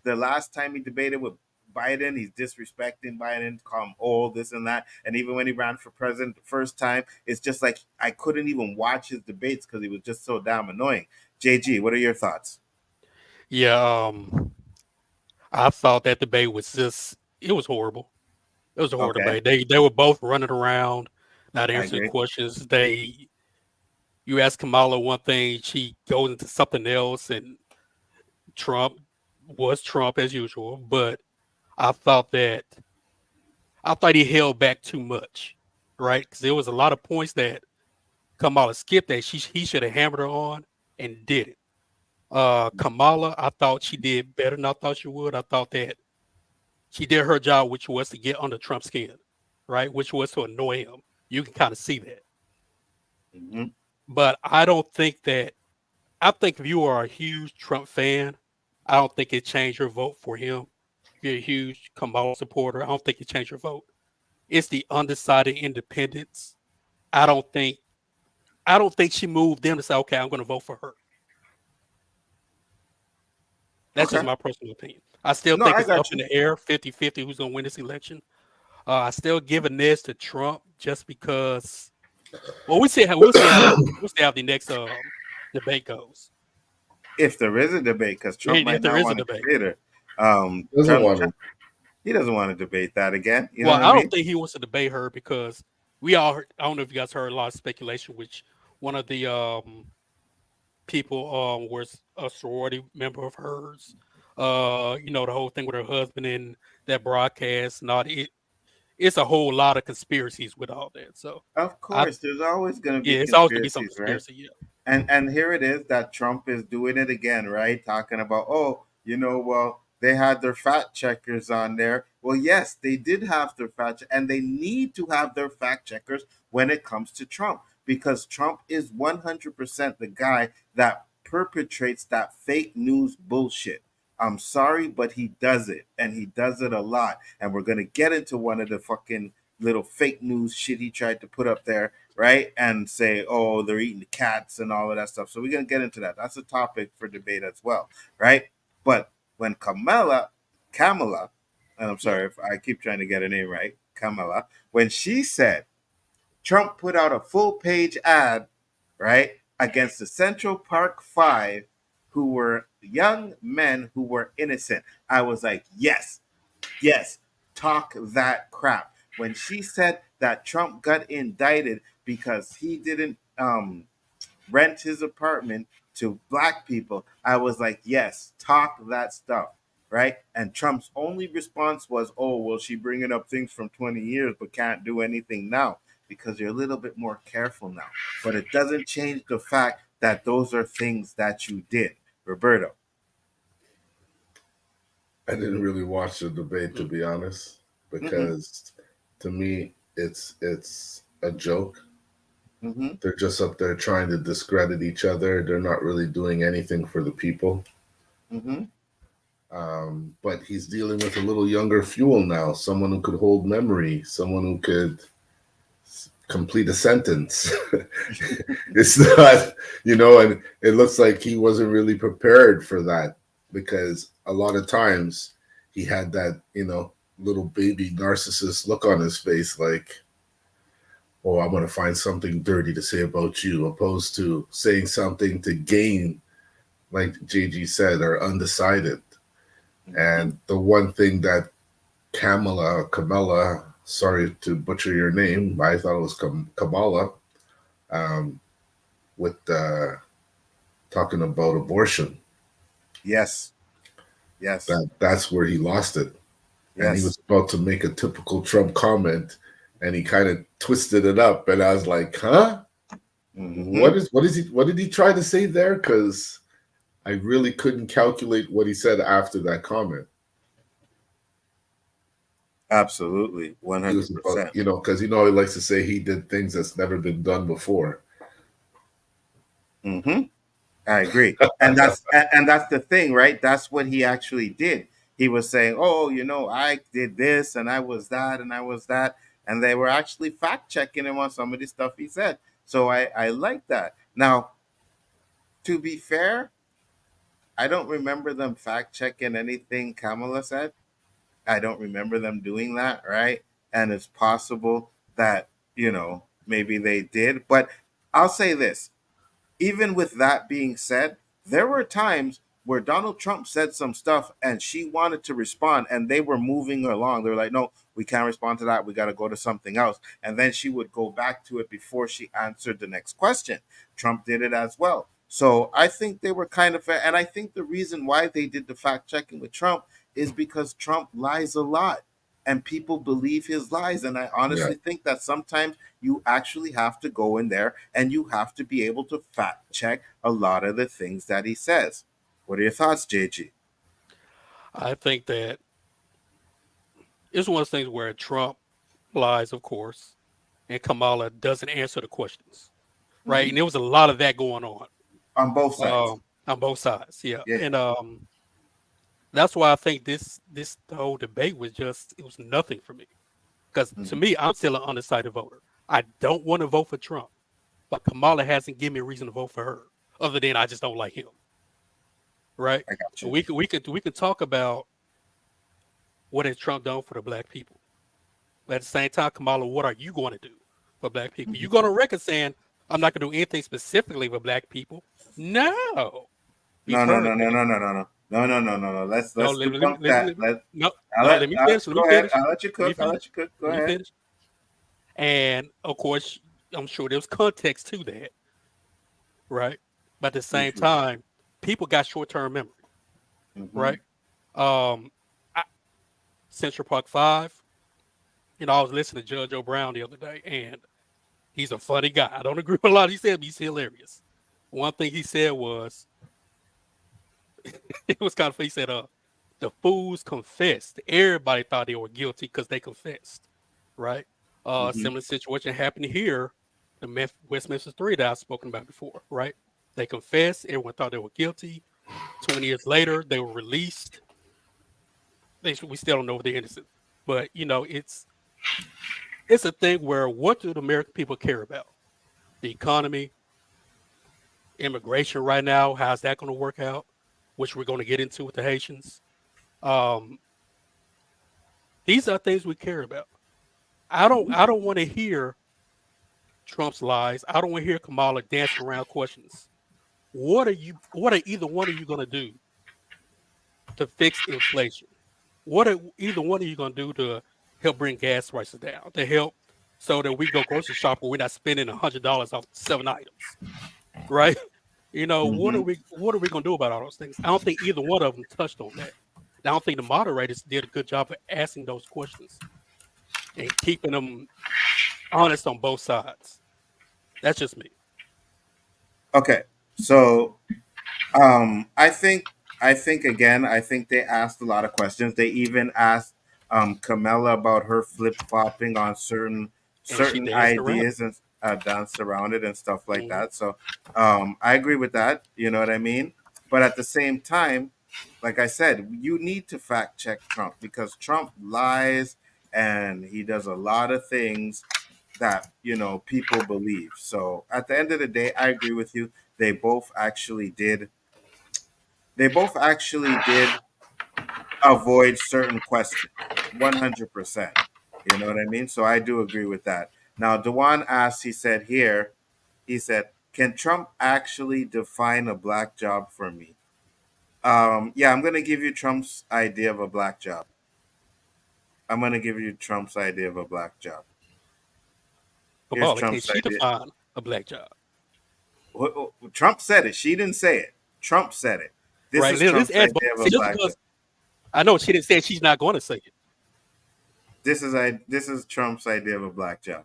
the last time he debated with Biden, he's disrespecting Biden, call him old, this and that. And even when he ran for president the first time, it's just like I couldn't even watch his debates because he was just so damn annoying. JG, what are your thoughts? Yeah, I thought that debate was it was horrible. It was a horrible debate. They were both running around, not answering questions. You ask Kamala one thing, she goes into something else, and Trump was Trump as usual, but I thought he held back too much, right? Because there was a lot of points that Kamala skipped that he should have hammered her on and didn't. Kamala, I thought she did better than I thought she would. I thought that she did her job, which was to get under Trump's skin, right? Which was to annoy him. You can kind of see that. Mm-hmm. But I think if you are a huge Trump fan, I don't think it changed your vote for him. If you're a huge Kamala supporter, I don't think it changed your vote. It's the undecided independents. I don't think she moved them to say, okay, I'm going to vote for her. That's just my personal opinion. I still think it's up in the air, 50-50 who's going to win this election. I still give a nez to Trump just because. Well, we'll see how the next debate goes. If there is a debate, because Trump might not want to debate her. He doesn't want to debate that again. You know what I don't think he wants to debate her because we all heard, I don't know if you guys heard a lot of speculation, which one of the people was a sorority member of hers. The whole thing with her husband in that broadcast, it's a whole lot of conspiracies with all that. So of course, there's always going to be it's always going to be some conspiracy, right? Yeah. And here it is that Trump is doing it again, right? Talking about, they had their fact checkers on there. Well, yes, they did have their and they need to have their fact checkers when it comes to Trump, because Trump is 100% the guy that perpetrates that fake news bullshit. I'm sorry, but he does it, and he does it a lot. And we're going to get into one of the fucking little fake news shit he tried to put up there right? And say, oh, they're eating the cats and all of that stuff. So we're going to get into that. That's a topic for debate as well, right? But when Kamala, and I'm sorry if I keep trying to get her name right, Kamala, when she said Trump put out a full page ad, right, against the Central Park Five, who were young men who were innocent, I was like, yes, talk that crap. When she said that Trump got indicted because he didn't rent his apartment to black people, I was like, yes, talk that stuff, right? And Trump's only response was, oh, well, she bringing up things from 20 years but can't do anything now because you're a little bit more careful now. But it doesn't change the fact that those are things that you did. Roberto. I didn't really watch the debate, to be honest, because to me, it's a joke. They're just up there trying to discredit each other. They're not really doing anything for the people. But he's dealing with a little younger fuel now, someone who could hold memory, someone who could complete a sentence. It's not, and it looks like he wasn't really prepared for that, because a lot of times he had that, little baby narcissist look on his face, like, oh, I'm going to find something dirty to say about you, opposed to saying something to gain, like JG said, are undecided. And the one thing that Kamala, sorry to butcher your name, I thought it was Kamala, with talking about abortion. Yes. That's where he lost it. Yes. And he was about to make a typical Trump comment, and he kind of twisted it up, and I was like, huh? What did he try to say there? Because I really couldn't calculate what he said after that comment. Absolutely, 100%. Because he likes to say he did things that's never been done before. I agree, and that's the thing, right? That's what he actually did. He was saying, "Oh, I did this, and I was that, and I was that," and they were actually fact checking him on some of the stuff he said. So I like that. Now, to be fair, I don't remember them fact checking anything Kamala said. I don't remember them doing that, right? And it's possible that, maybe they did. But I'll say this. Even with that being said, there were times where Donald Trump said some stuff and she wanted to respond, and they were moving along. They were like, no, we can't respond to that. We got to go to something else. And then she would go back to it before she answered the next question. Trump did it as well. So I think they were kind of fair. And I think the reason why they did the fact checking with Trump is because Trump lies a lot and people believe his lies. And I honestly think that sometimes you actually have to go in there and you have to be able to fact check a lot of the things that he says. What are your thoughts, JG? I think that it's one of those things where Trump lies, of course, and Kamala doesn't answer the questions, right? And there was a lot of that going on both sides. On both sides, yeah. And that's why I think this whole debate was it was nothing for me. Because to me, I'm still an undecided voter. I don't want to vote for Trump, but Kamala hasn't given me a reason to vote for her, other than I just don't like him. Right? I got you. So we could talk about what has Trump done for the black people. But at the same time, Kamala, what are you going to do for black people? You're going to reckon saying, I'm not going to do anything specifically for black people? No. No. Let's debunk that. Let me finish. I'll let you cook. Go ahead. Finish. And of course, I'm sure there's context to that, right? But at the same time, people got short-term memory, right? Central Park 5. I was listening to Judge O'Brien the other day, and he's a funny guy. I don't agree with a lot he said, but he's hilarious. One thing he said was, it was kind of funny. He said, the fools confessed. Everybody thought they were guilty because they confessed, right? Similar situation happened here, the Westminster 3 that I've spoken about before, right? They confessed. Everyone thought they were guilty. 20 years later, they were released. We still don't know if they're innocent. But, it's a thing where what do the American people care about? the economy, immigration right now, how's that going to work out, which we're going to get into with the Haitians. Um, these are things we care about. I don't want to hear Trump's lies. I don't want to hear Kamala dancing around questions. What are either one of you going to do to fix inflation? What are either one of you going to do to help bring gas prices down, to help so that we go grocery shopping, we're not spending $100 off 7 items, right? What are we going to do about all those things? I don't think either one of them touched on that. I don't think the moderators did a good job of asking those questions and keeping them honest on both sides. That's just me. Okay, so I think again, I think they asked a lot of questions. They even asked Kamala about her flip flopping on certain ideas and danced around it and stuff like that. So I agree with that. You know what I mean? But at the same time, like I said, you need to fact check Trump because Trump lies and he does a lot of things that people believe. So at the end of the day, I agree with you. They both actually did avoid certain questions 100%. You know what I mean? So I do agree with that. Now Dewan asked, he said, can Trump actually define a black job for me? Yeah, I'm gonna give you Trump's idea of a black job. Here's Trump's Can she define a black job? Trump said it. She didn't say it. Trump said it. This is Trump's idea of a black job. I know she didn't say it, she's not going to say it. This is Trump's idea of a black job.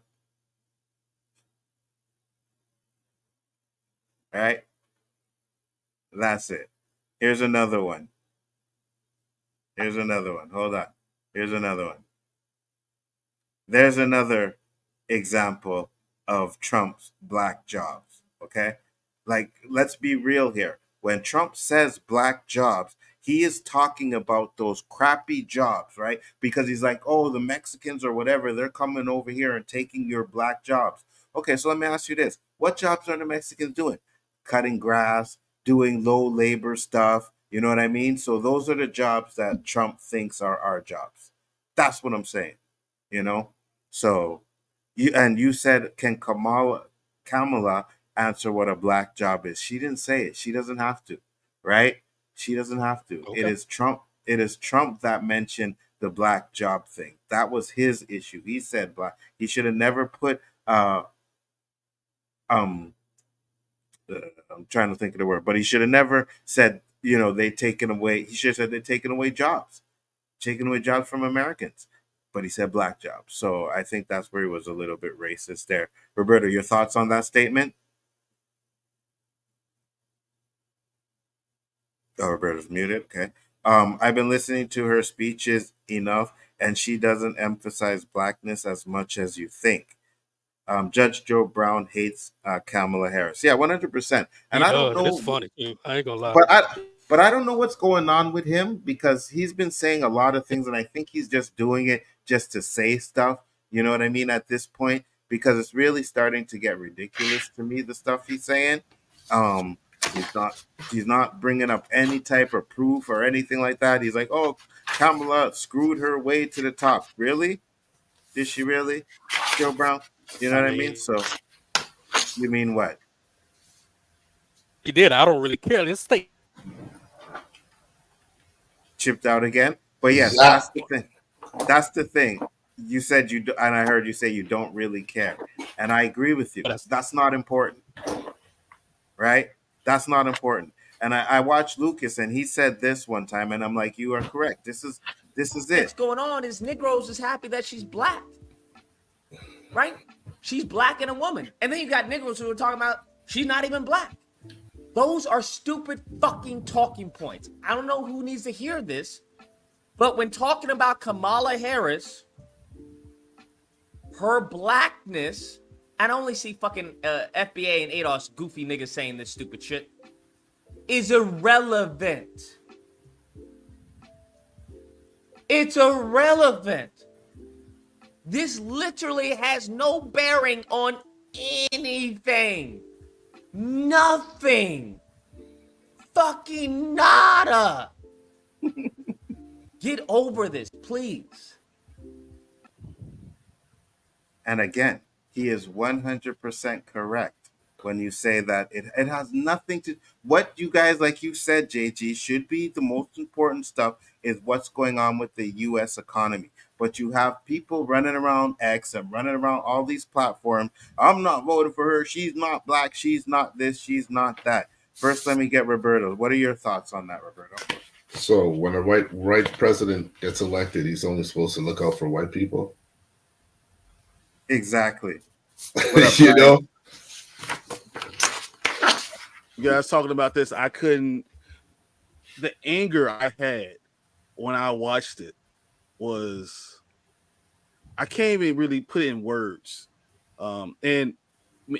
All right? That's it. Here's another one. Hold on. Here's another one. There's another example of Trump's black jobs, okay? Like, let's be real here. When Trump says black jobs, he is talking about those crappy jobs, right? Because he's like, oh, the Mexicans or whatever, they're coming over here and taking your black jobs. Okay, so let me ask you this. What jobs are the Mexicans doing? Cutting grass, doing low labor stuff. You know what I mean? So those are the jobs that Trump thinks are our jobs. That's what I'm saying, So you said, can Kamala answer what a black job is? She didn't say it. She doesn't have to, right? She doesn't have to. Okay. It is Trump that mentioned the black job thing. That was his issue. He said black. He should have never put I'm trying to think of the word, but he should have never said, they taken away. He should have said they're taking away jobs from Americans. But he said black jobs. So I think that's where he was a little bit racist there. Roberto, your thoughts on that statement? Oh, Roberto's muted. Okay. I've been listening to her speeches enough, and she doesn't emphasize blackness as much as you think. Judge Joe Brown hates Kamala Harris. Yeah, 100%. And I don't know. It's funny too. I ain't gonna lie. But I don't know what's going on with him because he's been saying a lot of things, and I think he's just doing it just to say stuff. You know what I mean? At this point, because it's really starting to get ridiculous to me, the stuff he's saying. He's not bringing up any type of proof or anything like that. He's like, oh, Kamala screwed her way to the top. Really? Did she really? Joe Brown? You know what I mean? So, you mean what? He did. I don't really care. Let's stay. Chipped out again? But yes, that's the thing. That's the thing. You said you do, and I heard you say you don't really care. And I agree with you. That's not important. Right? That's not important. And I watched Lucas, and he said this one time, and I'm like, you are correct. This is it. What's going on is Negroes is happy that she's black. Right? She's black and a woman. And then you got Negroes who are talking about she's not even black. Those are stupid fucking talking points. I don't know who needs to hear this, but when talking about Kamala Harris, her blackness, I only see fucking FBA and ADOS goofy niggas saying this stupid shit, is irrelevant. It's irrelevant. This literally has no bearing on anything. Nothing. Fucking nada. Get over this, please. And again, he is 100% correct when you say that it has nothing to what you guys, like you said, JG, should be the most important stuff is what's going on with the US economy. But you have people running around X and running around all these platforms. I'm not voting for her. She's not black. She's not this. She's not that. First, let me get Roberto. What are your thoughts on that, Roberto? So when a right president gets elected, he's only supposed to look out for white people. Exactly. You know. You guys talking about this, I couldn't. The anger I had when I watched it was, I can't even really put it in words. And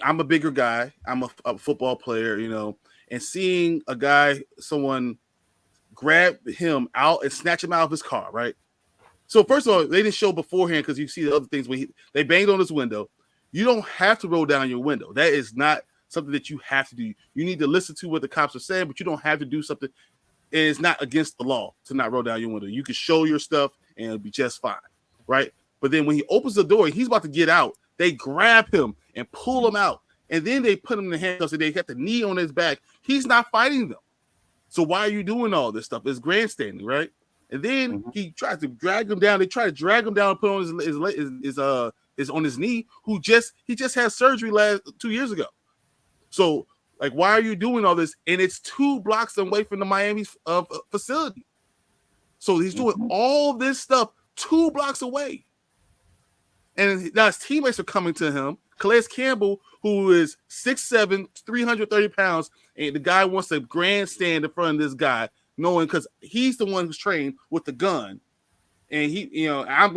I'm a bigger guy. I'm a football player, you know, and seeing a guy, someone grab him out and snatch him out of his car, right? So first of all, they didn't show beforehand because you see the other things when they banged on his window. You don't have to roll down your window. That is not something that you have to do. You need to listen to what the cops are saying, but you don't have to do something. And it's not against the law to not roll down your window. You can show your stuff and it'll be just fine, right? But then when he opens the door, he's about to get out. They grab him and pull him out. And then they put him in the handcuffs and they got the knee on his back. He's not fighting them. So why are you doing all this stuff? It's grandstanding, right? And then he tries to drag him down. They try to drag him down and put on his on his knee. He just had surgery 2 years ago. So like, why are you doing all this? And it's 2 blocks away from the Miami facility. So he's doing all this stuff 2 blocks away. And now his teammates are coming to him. Calais Campbell, who is 6'7", 330 pounds, and the guy wants to grandstand in front of this guy, knowing because he's the one who's trained with the gun. And he, you know, I'm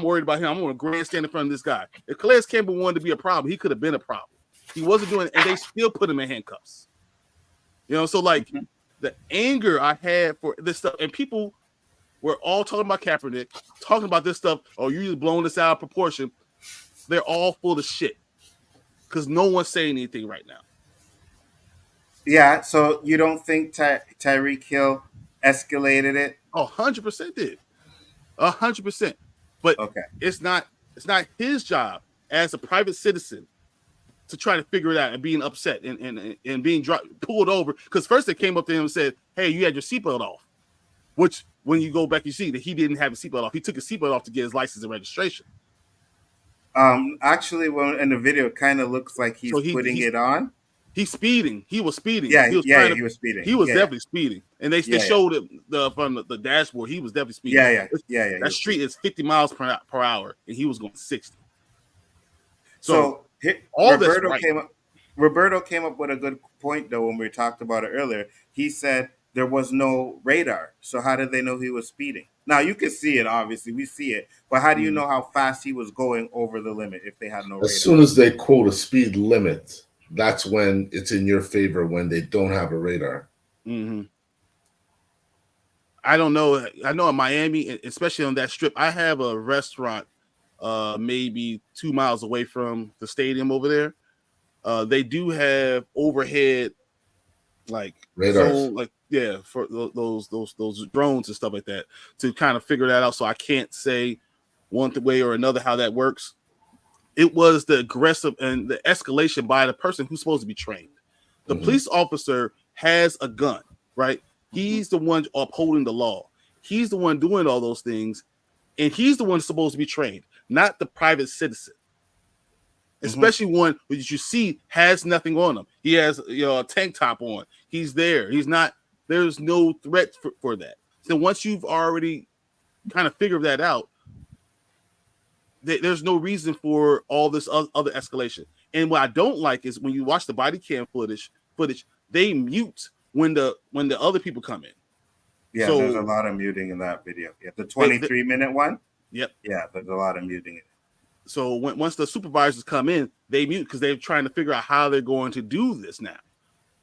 worried about him. I'm going to grandstand in front of this guy. If Calais Campbell wanted to be a problem, he could have been a problem. He wasn't doing it, and they still put him in handcuffs. You know, so like the anger I had for this stuff, and people were all talking about Kaepernick, talking about this stuff. Oh, you just blowing this out of proportion. They're all full of shit because no one's saying anything right now. Yeah, so you don't think Tyreek Hill escalated it? Oh, 100% did. 100%. But okay, it's not his job as a private citizen to try to figure it out and being upset and being pulled over. Because first they came up to him and said, hey, you had your seatbelt off. Which, when you go back, you see that he didn't have his seatbelt off. He took his seatbelt off to get his license and registration. Actually, when in the video, it kind of looks like he's putting it on. He's speeding. He was speeding. Yeah, he was speeding. He was definitely speeding. And they showed it from the dashboard. He was definitely speeding. Yeah. That street is 50 miles per hour, and he was going 60. So all Roberto came up with a good point, though, when we talked about it earlier. He said there was no radar. So how did they know he was speeding? Now, you can see it, obviously. We see it. But how do you know how fast he was going over the limit if they had no radar? As soon as they quote a speed limit, that's when it's in your favor when they don't have a radar. Mm-hmm. I don't know. I know in Miami, especially on that strip, I have a restaurant maybe 2 miles away from the stadium over there. They do have overhead like radars. For those drones and stuff like that to kind of figure that out. So I can't say one way or another how that works. It was the aggressive and the escalation by the person who's supposed to be trained. The police officer has a gun, right? He's the one upholding the law. He's the one doing all those things, and he's the one supposed to be trained, not the private citizen. Especially one which you see has nothing on him. He has a tank top on. He's there. He's not. There's no threat for that. So once you've already kind of figured that out, there's no reason for all this other escalation. And what I don't like is when you watch the body cam footage, they mute when the other people come in. Yeah, so, there's a lot of muting in that video. Yeah, the 23-minute one. Yep. Yeah, there's a lot of muting in it. So once the supervisors come in, they mute because they're trying to figure out how they're going to do this now.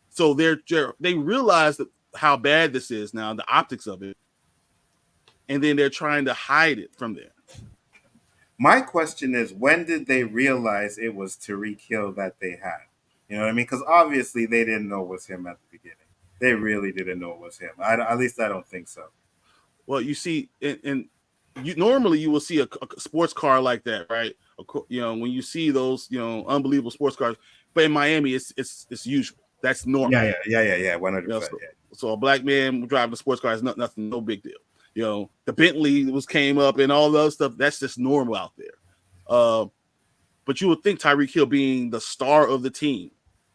So they realize how bad this is now, the optics of it, and then they're trying to hide it from there. My question is, when did they realize it was Tyreek Hill that they had? You know what I mean? Because obviously they didn't know it was him at the beginning. They really didn't know it was him. At least I don't think so. Well, you see, and you normally you will see a sports car like that, right? You know, when you see those, you know, unbelievable sports cars. But in Miami, it's usual. That's normal. Yeah, 100%. You know, so a black man driving a sports car is nothing, no big deal. You know, the Bentley came up and all the other stuff. That's just normal out there. But you would think Tyreek Hill being the star of the team,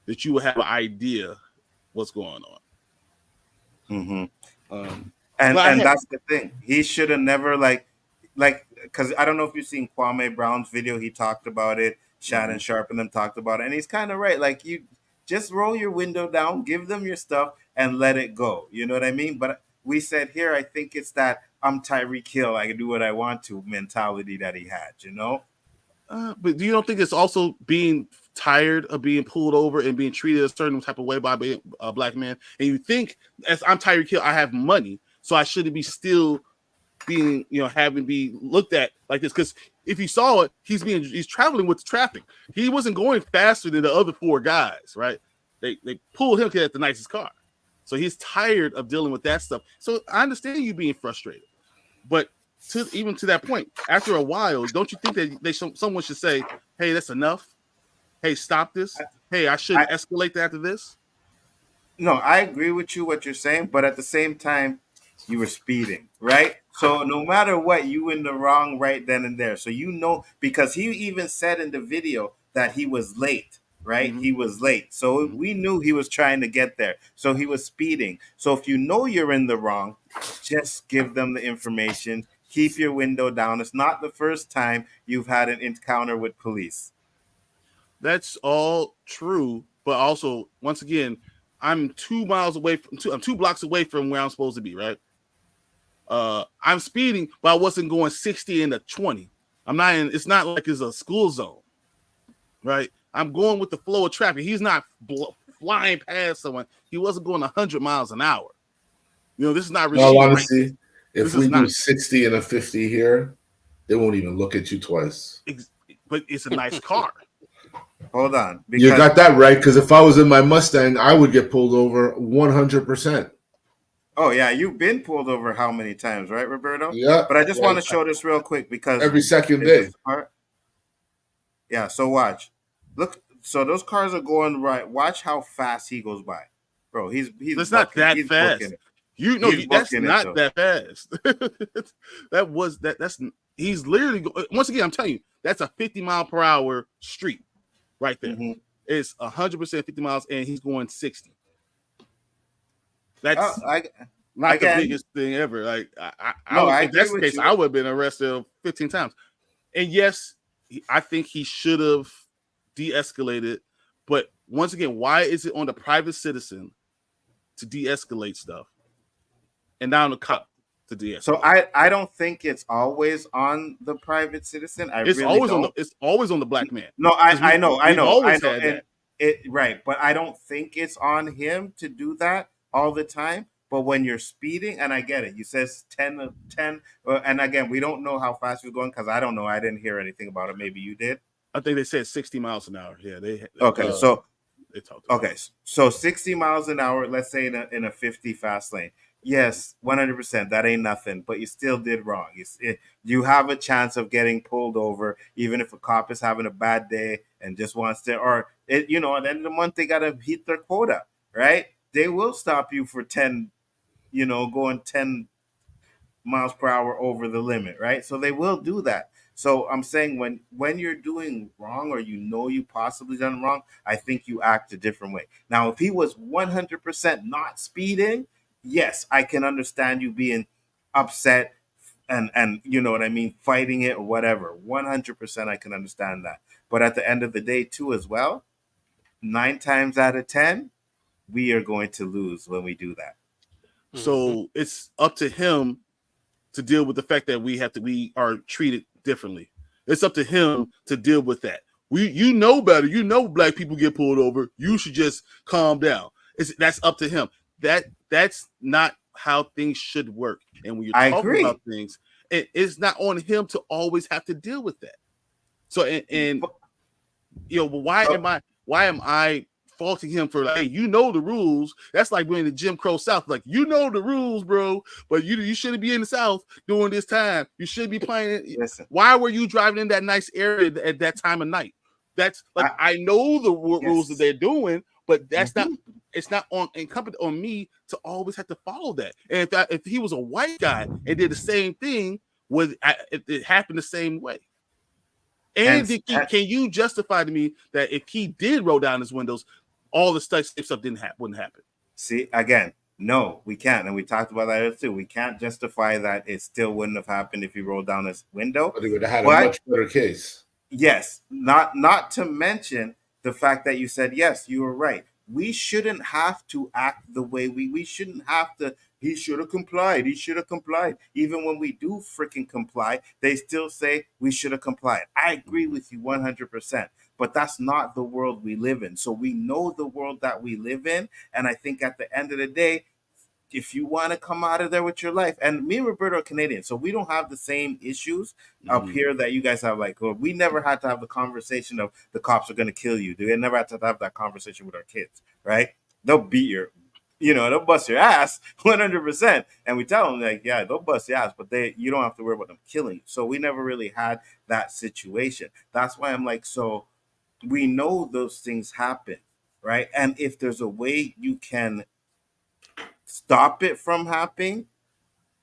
that you would have an idea what's going on. Mm-hmm. And that's the thing. He should have never because I don't know if you've seen Kwame Brown's video. He talked about it. Shannon Sharp and them talked about it, and he's kind of right. Like, you just roll your window down, give them your stuff, and let it go. You know what I mean? But we said here, I think it's that I'm Tyreek Hill, I can do what I want to mentality that he had. You know. But do you don't think it's also being tired of being pulled over and being treated a certain type of way by a black man? And you think, as I'm Tyreek Hill, I have money, so I shouldn't be still being, you know, having be looked at like this? Because if you saw it, he's traveling with the traffic. He wasn't going faster than the other four guys, right? They pulled him because he had the nicest car, so he's tired of dealing with that stuff. So I understand you being frustrated, but even to that point, after a while, don't you think that someone should say, "Hey, that's enough. Hey, stop this. Hey, I shouldn't escalate after this." No, I agree with you what you're saying, but at the same time, you were speeding, right? So no matter what, you in the wrong right then and there. So you know, because he even said in the video that he was late, right? He was late. So we knew he was trying to get there. So he was speeding. So if you know you're in the wrong, just give them the information. Keep your window down. It's not the first time you've had an encounter with police. That's all true, but also, once again, I'm 2 blocks away from where I'm supposed to be, right? I'm speeding, but I wasn't going 60 into 20. I'm not in. It's not like it's a school zone, right? I'm going with the flow of traffic. He's not flying past someone. He wasn't going 100 miles an hour. You know, this is not. Well, honestly, if we do 60 and a 50 here, they won't even look at you twice. But it's a nice car. Hold on. You got that right, because if I was in my Mustang, I would get pulled over 100%. Oh, yeah. You've been pulled over how many times, right, Roberto? Yeah. But I just want to show this real quick because every second day. Yeah, so watch. Look, so those cars are going right. Watch how fast he goes by. Bro, he's That's not that fast. You know, that's not that fast. He's literally, once again, I'm telling you, that's a 50-mile-per-hour street right there. It's 100% 50 miles, and he's going 60. That's not the biggest thing ever. Like, if that's the case, I would have been arrested 15 times. And yes, I think he should have de-escalated. But once again, why is it on the private citizen to de-escalate stuff and not on the cop to de-escalate? So I don't think it's always on the private citizen. It's always on the black man. No, I know. Right, but I don't think it's on him to do that all the time. But when you're speeding, and I get it, you says 10, and again, we don't know how fast you're going because I don't know. I didn't hear anything about it. Maybe you did. I think they said 60 miles an hour. Yeah, they so 60 miles an hour. Let's say in a 50 fast lane. Yes, 100%. That ain't nothing, but you still did wrong. You have a chance of getting pulled over, even if a cop is having a bad day and just wants to, at the end of the month they gotta hit their quota, right? They will stop you for 10, going 10 miles per hour over the limit, right? So they will do that. So I'm saying when you're doing wrong or you possibly done wrong, I think you act a different way. Now, if he was 100% not speeding, yes, I can understand you being upset and you know what I mean, fighting it or whatever. 100% I can understand that. But at the end of the day, too, as well, 9 times out of 10, we are going to lose when we do that. So it's up to him to deal with the fact that we are treated differently. It's up to him to deal with that. You know better. You know black people get pulled over. You should just calm down. That's up to him. That's not how things should work. And when you're talking about things, it's not on him to always have to deal with that. So and why am I faulting him for, like, hey, you know the rules? That's like being in the Jim Crow South. Like, you know the rules, bro, but you shouldn't be in the South during this time. You should be playing. Listen. Why were you driving in that nice area at that time of night? That's like, I know the rules that they're doing, but that's not. It's not incumbent on me to always have to follow that. And if he was a white guy and did the same thing, it happened the same way. And can you justify to me that if he did roll down his windows, all the stuff wouldn't happen? See, again, no, we can't. And we talked about that too. We can't justify that it still wouldn't have happened if he rolled down his window. But he would have had a much better case. Yes, not to mention the fact that you said, yes, you were right. We shouldn't have to act the way we shouldn't have to. He should have complied. He should have complied. Even when we do freaking comply, they still say we should have complied. I agree with you 100%, but that's not the world we live in. So we know the world that we live in. And I think at the end of the day, if you want to come out of there with your life, and me and Roberto are Canadian, so we don't have the same issues up here that you guys have. Like, we never had to have the conversation of the cops are going to kill you. We never had to have that conversation with our kids, right? They'll beat they'll bust your ass 100%. And we tell them, like, yeah, they'll bust your ass, but you don't have to worry about them killing you. So we never really had that situation. That's why I'm like, so we know those things happen, right? And if there's a way you can stop it from happening,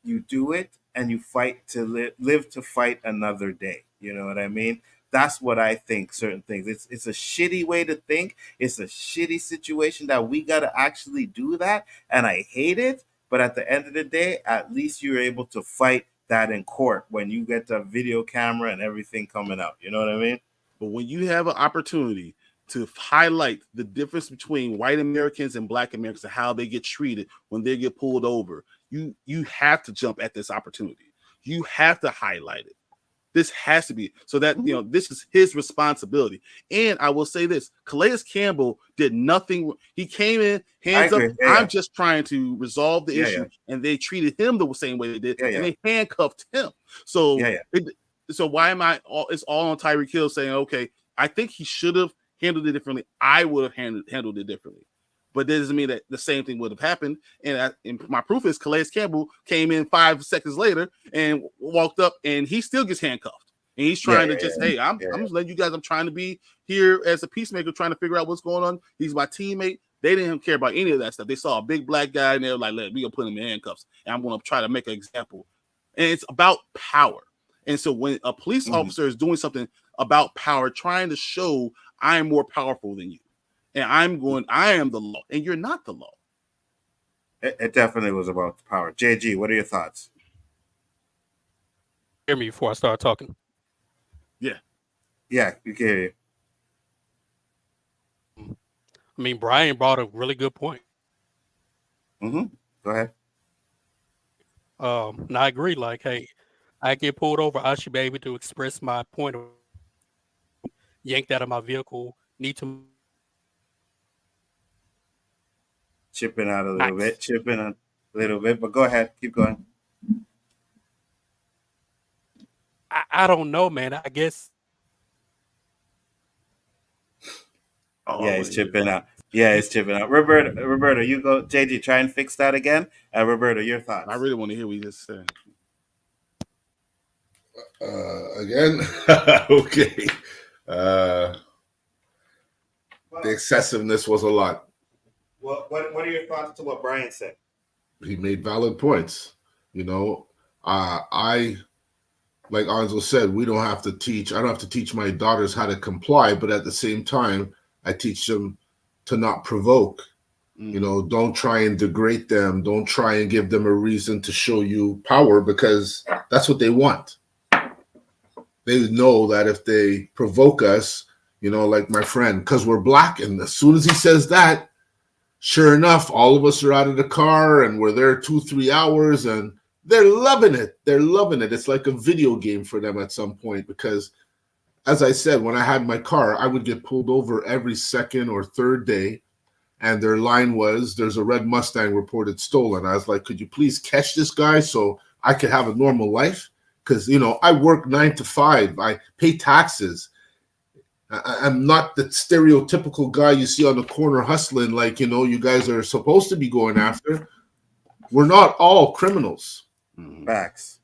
you do it, and you fight to live to fight another day. You know what I mean? That's what I think. Certain things. It's a shitty way to think. It's a shitty situation that we got to actually do that, and I hate it. But at the end of the day, at least you're able to fight that in court when you get the video camera and everything coming out. You know what I mean? But when you have an opportunity to highlight the difference between white Americans and black Americans and how they get treated when they get pulled over, you have to jump at this opportunity. You have to highlight it. This has to be so that this is his responsibility. And I will say this: Calais Campbell did nothing. He came in hands up. I'm just trying to resolve the issue, and they treated him the same way they did, and they handcuffed him. So, so why am I? It's all on Tyreek Hill saying, okay, I think he should have handled it differently. I would have handled it differently. But that doesn't mean that the same thing would have happened. And my proof is Calais Campbell came in 5 seconds later and walked up, and he still gets handcuffed. And he's trying to hey, I'm just letting you guys, I'm trying to be here as a peacemaker, trying to figure out what's going on. He's my teammate. They didn't care about any of that stuff. They saw a big black guy, and they were like, we're going to put him in handcuffs, and I'm going to try to make an example. And it's about power. And so when a police officer is doing something about power, trying to show I'm more powerful than you, and I am the law, and you're not the law. It definitely was about power. JG, what are your thoughts? Hear me before I start talking. Yeah, you can hear you. I mean, Brian brought a really good point. Go ahead. And I agree. Like, hey, I get pulled over, I should be able to express my point of yanked out of my vehicle, need to chipping out a little bit, but go ahead, keep going. I don't know, man. I guess. It's chipping out. Yeah, it's chipping out. Roberto, you go. JG, try and fix that again. Roberto, your thoughts. I really want to hear what you just said. Again, okay. The excessiveness was a lot. What are your thoughts to what Brian said? He made valid points. I like Nzo said, I don't have to teach my daughters how to comply, but at the same time, I teach them to not provoke. Don't try and degrade them. Don't try and give them a reason to show you power, because that's what they want. They know that if they provoke us, like my friend, because we're black, and as soon as he says that, sure enough, all of us are out of the car and we're there 2-3 hours, and they're loving it. They're loving it. It's like a video game for them at some point, because as I said, when I had my car, I would get pulled over every second or third day, and their line was, there's a red Mustang reported stolen. I was like, could you please catch this guy so I could have a normal life? because I work 9 to 5. I pay taxes. I'm not the stereotypical guy you see on the corner hustling like you guys are supposed to be going after. We're not all criminals. Facts.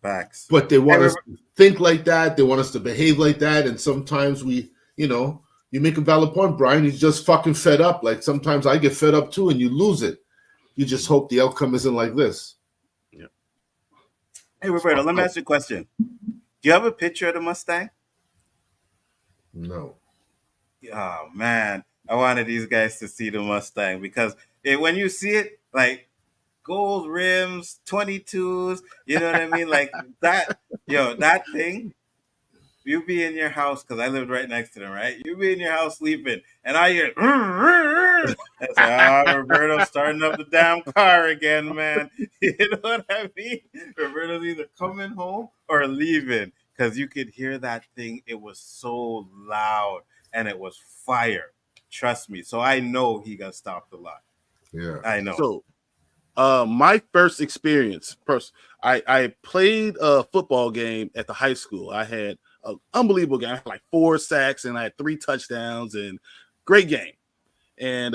But they want us to think like that. They want us to behave like that. And sometimes we, you make a valid point, Brian. He's just fucking fed up. Like sometimes I get fed up too, and you lose it. You just hope the outcome isn't like this. Yeah. Hey, Roberto, let me ask you a question. Do you have a picture of the Mustang? No. Oh, man. I wanted these guys to see the Mustang because when you see it, like, gold rims, 22s, you know what I mean? Like that, that thing, you be in your house, because I lived right next to them, right? You be in your house sleeping, and I hear, I say, Roberto's starting up the damn car again, man. You know what I mean? Roberto's either coming home or leaving, because you could hear that thing. It was so loud, and it was fire. Trust me. So I know he got stopped a lot. Yeah. I know. So, my first experience, I played a football game at the high school. I had an unbelievable game. I had like 4 sacks and I had 3 touchdowns and great game. And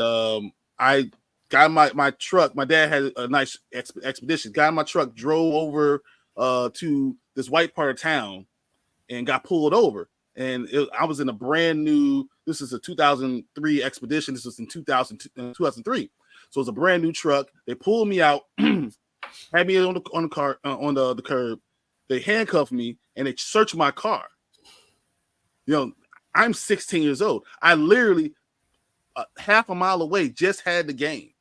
I got my truck. My dad had a nice expedition. Got in my truck, drove over to this white part of town and got pulled over. And I was in a brand new, this is a 2003 expedition. This was in 2003. So it's a brand new truck. They pulled me out, had me on the car on the curb. They handcuffed me and they searched my car. I'm 16 years old. I literally half a mile away just had the game.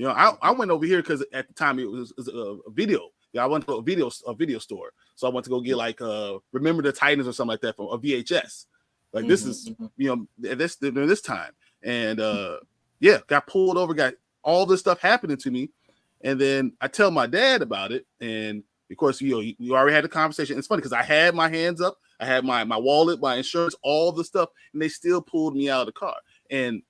I went over here because at the time it was a video. Yeah, I went to a video store. So I went to go get like Remember the Titans or something like that from a VHS. Like this is this time. And got pulled over, got all this stuff happening to me. And then I tell my dad about it. And of course, we already had a conversation. It's funny because I had my hands up, I had my wallet, my insurance, all the stuff, and they still pulled me out of the car. And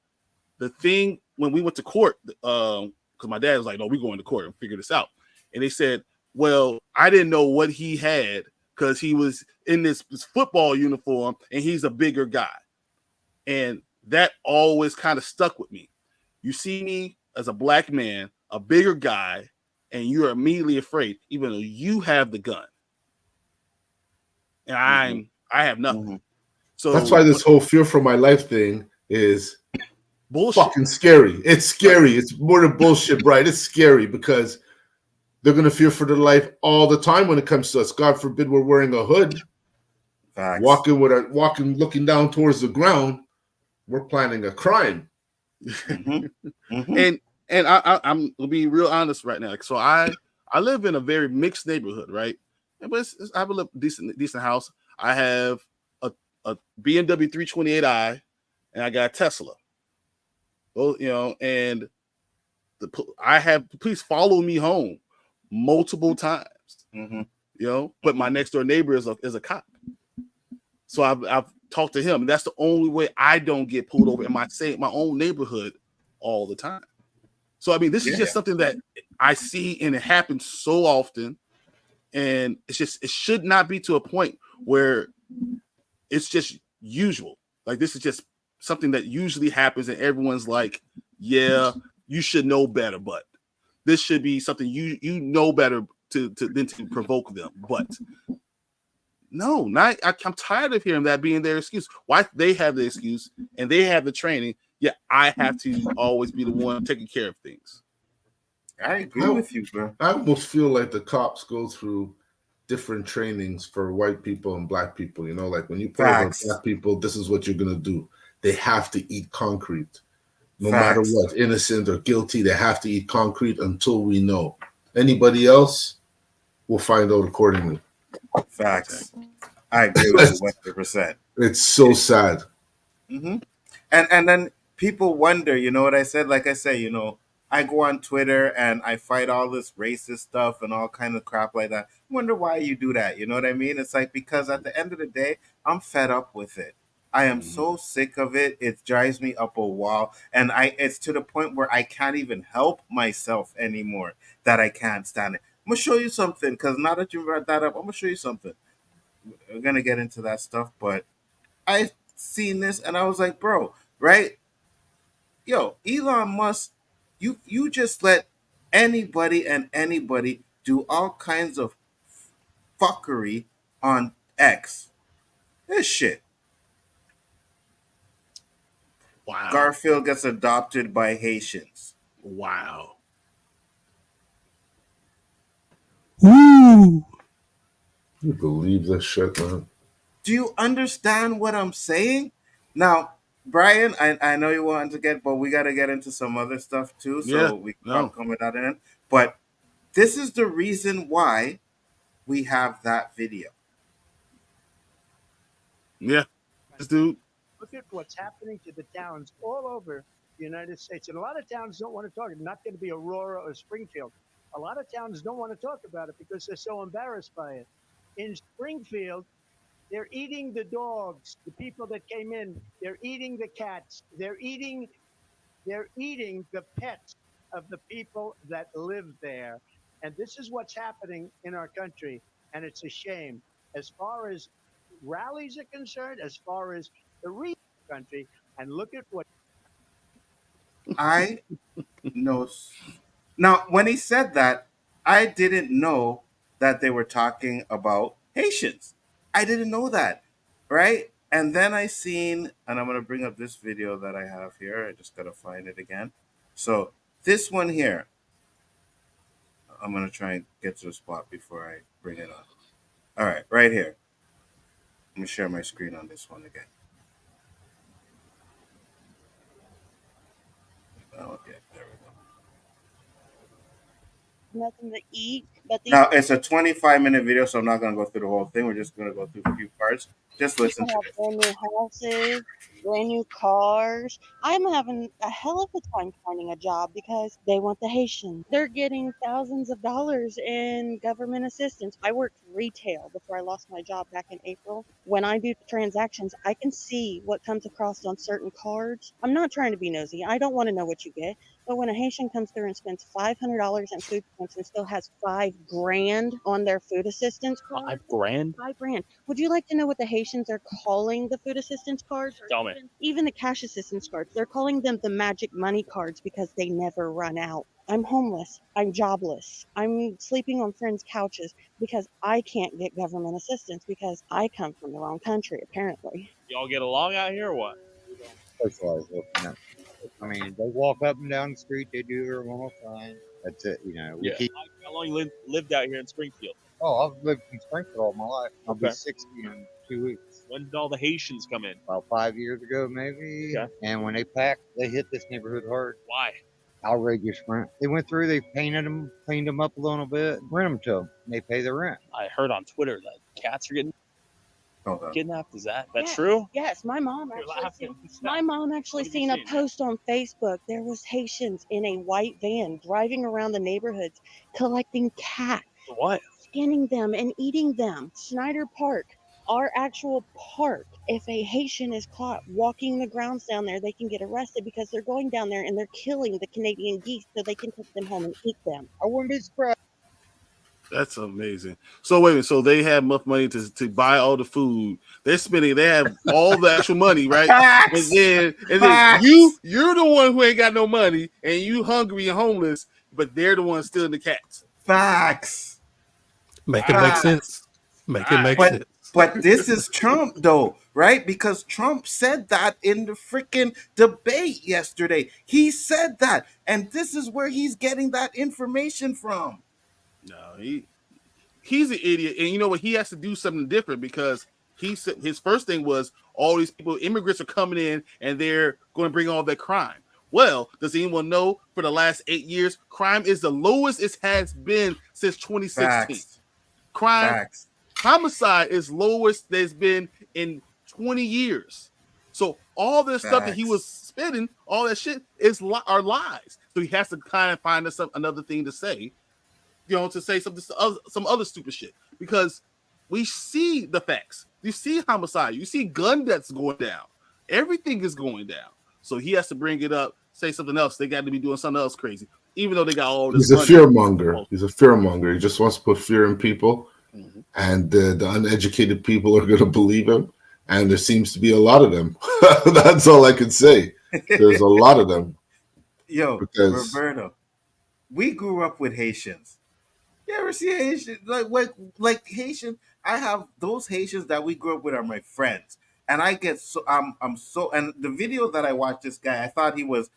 the thing when we went to court, because my dad was like, no, we're going to court and figure this out. And they said, well, I didn't know what he had because he was in this football uniform and he's a bigger guy. And that always kind of stuck with me. You see me as a black man, a bigger guy, and you're immediately afraid, even though you have the gun. And I have nothing. So that's why this whole fear for my life thing is bullshit. Fucking scary. It's scary. It's more than bullshit, right? It's scary because they're going to fear for their life all the time when it comes to us. God forbid we're wearing a hood, walking looking down towards the ground. We're planning a crime. And I'm gonna be real honest right now. So I live in a very mixed neighborhood, right? But I have a decent house. I have a BMW 328i, and I got a Tesla. Well, and I have police follow me home multiple times. But my next door neighbor is a cop. So I've talked to him, and that's the only way I don't get pulled over in my own neighborhood all the time. So I mean, this is just something that I see, and it happens so often, and it should not be to a point where it's just usual. Like this is just something that usually happens, and everyone's like, "Yeah, you should know better," but this should be something you know better than to provoke them. But no, I'm tired of hearing that being their excuse. Why they have the excuse and they have the training, yet I have to always be the one taking care of things. I agree with you, bro. I almost feel like the cops go through different trainings for white people and black people. Like when you put over black people, this is what you're gonna do. They have to eat concrete. No matter what, innocent or guilty, they have to eat concrete until we know. Anybody else, we'll find out accordingly. Facts. I agree with you 100%. It's so sad. And then people wonder, what I said? Like I say, I go on Twitter and I fight all this racist stuff and all kind of crap like that. I wonder why you do that. You know what I mean? It's like, because at the end of the day, I'm fed up with it. I am so sick of it. It drives me up a wall. And it's to the point where I can't even help myself anymore, that I can't stand it. gonna show you something because now that you brought that up, I'm gonna show you something. We're gonna get into that stuff, but I seen this and I was like, bro, right? Yo, Elon Musk, you just let anybody and anybody do all kinds of fuckery on X. This shit. Wow. Garfield gets adopted by Haitians. Wow. Woo! You believe this shit, man? Do you understand what I'm saying? Now, Brian, I know you wanted to get, but we got to get into some other stuff too, so Yeah, we can no. come with that in. But this is the reason why we have that video. Yeah, this dude. Look at what's happening to the towns all over the United States. And a lot of towns don't want to talk. It's not going to be Aurora or Springfield. A lot of towns don't want to talk about it because they're so embarrassed by it. In Springfield, they're eating the dogs, the people that came in. They're eating the cats. They're eating the pets of the people that live there. And this is what's happening in our country. And it's a shame. As far as rallies are concerned, as far as the rest of the country, and look at what I know. Now, when he said that, I didn't know that they were talking about Haitians. I didn't know that, right? And then I seen, and I'm gonna bring up this video that I have here. I just gotta find it again. So this one here, I'm gonna try and get to the spot before I bring it on. All right, right here. Let me share my screen on this one again. Okay, there we go. Nothing to eat, but these Now it's a 25-minute video, so I'm not gonna go through the whole thing. We're just gonna go through a few parts. Just listen people to have it. brand new houses, brand new cars. I'm having a hell of a time finding a job because they want the Haitian. They're getting thousands of dollars in government assistance. I worked retail before I lost my job back in April. When I do transactions, I can see what comes across on certain cards. I'm not trying to be nosy. I don't want to know what you get. But when a Haitian comes through and spends $500 in food stamps and still has $5,000 on their food assistance card, $5,000? $5,000. Would you like to know what the Haitians are calling the food assistance cards? Tell me. Even the cash assistance cards. They're calling them the magic money cards because they never run out. I'm homeless. I'm jobless. I'm sleeping on friends' couches because I can't get government assistance because I come from the wrong country, apparently. Y'all get along out here or what? Socialize with them. I mean, they walk up and down the street, they do their normal thing. That's it, you know. Yeah. How long you lived out here in Springfield? Oh, I've lived in Springfield all my life. I'll be Okay. 60 in 2 weeks. When did all the Haitians come in? About 5 years ago, maybe. Okay. And when they packed, they hit this neighborhood hard. Why? Outrageous rent. They went through, they painted them, cleaned them up a little bit, rent them to them. They pay the rent. I heard on Twitter that cats are getting kidnapped. Is that Yes, true? Yes, my mom actually seen a post on Facebook. There was Haitians in a white van driving around the neighborhoods collecting cats. What? Skinning them and eating them. Snyder Park, our actual park. If a Haitian is caught walking the grounds down there, they can get arrested because they're going down there and they're killing the Canadian geese so they can take them home and eat them. I wouldn't be surprised. That's amazing. So wait a minute. So they have enough money to buy all the food. They're spending. They have all the actual money, right? Facts. And then Facts. you're the one who ain't got no money, and you hungry and homeless, but they're the ones stealing the cats. Facts. Make it make sense. Make it make sense. But this is Trump, though, right? Because Trump said that in the freaking debate yesterday. He said that, and this is where he's getting that information from. No, he's an idiot, and you know what? He has to do something different because he said his first thing was all these people, immigrants, are coming in and they're going to bring all that crime. Well, does anyone know for the last 8 years, crime is the lowest it has been since 2016. Facts. Crime, Facts. homicide is lowest there's been in 20 years. So all this stuff that he was spitting, all that shit are lies. So he has to kind of find us another thing to say. You know, to say some other stupid shit because we see the facts. You see homicide. You see gun deaths going down. Everything is going down. So he has to bring it up, say something else. They got to be doing something else crazy. even though they got all this He's a money. fear monger. He's a fear monger. He just wants to put fear in people, and the uneducated people are going to believe him. And there seems to be a lot of them. That's all I can say. There's a lot of them. Yo, Because Roberto, we grew up with Haitians. You ever see Haitian like Haitian? I have those Haitians that we grew up with are my friends, and I get so I'm so and the video that I watched this guy, I thought he was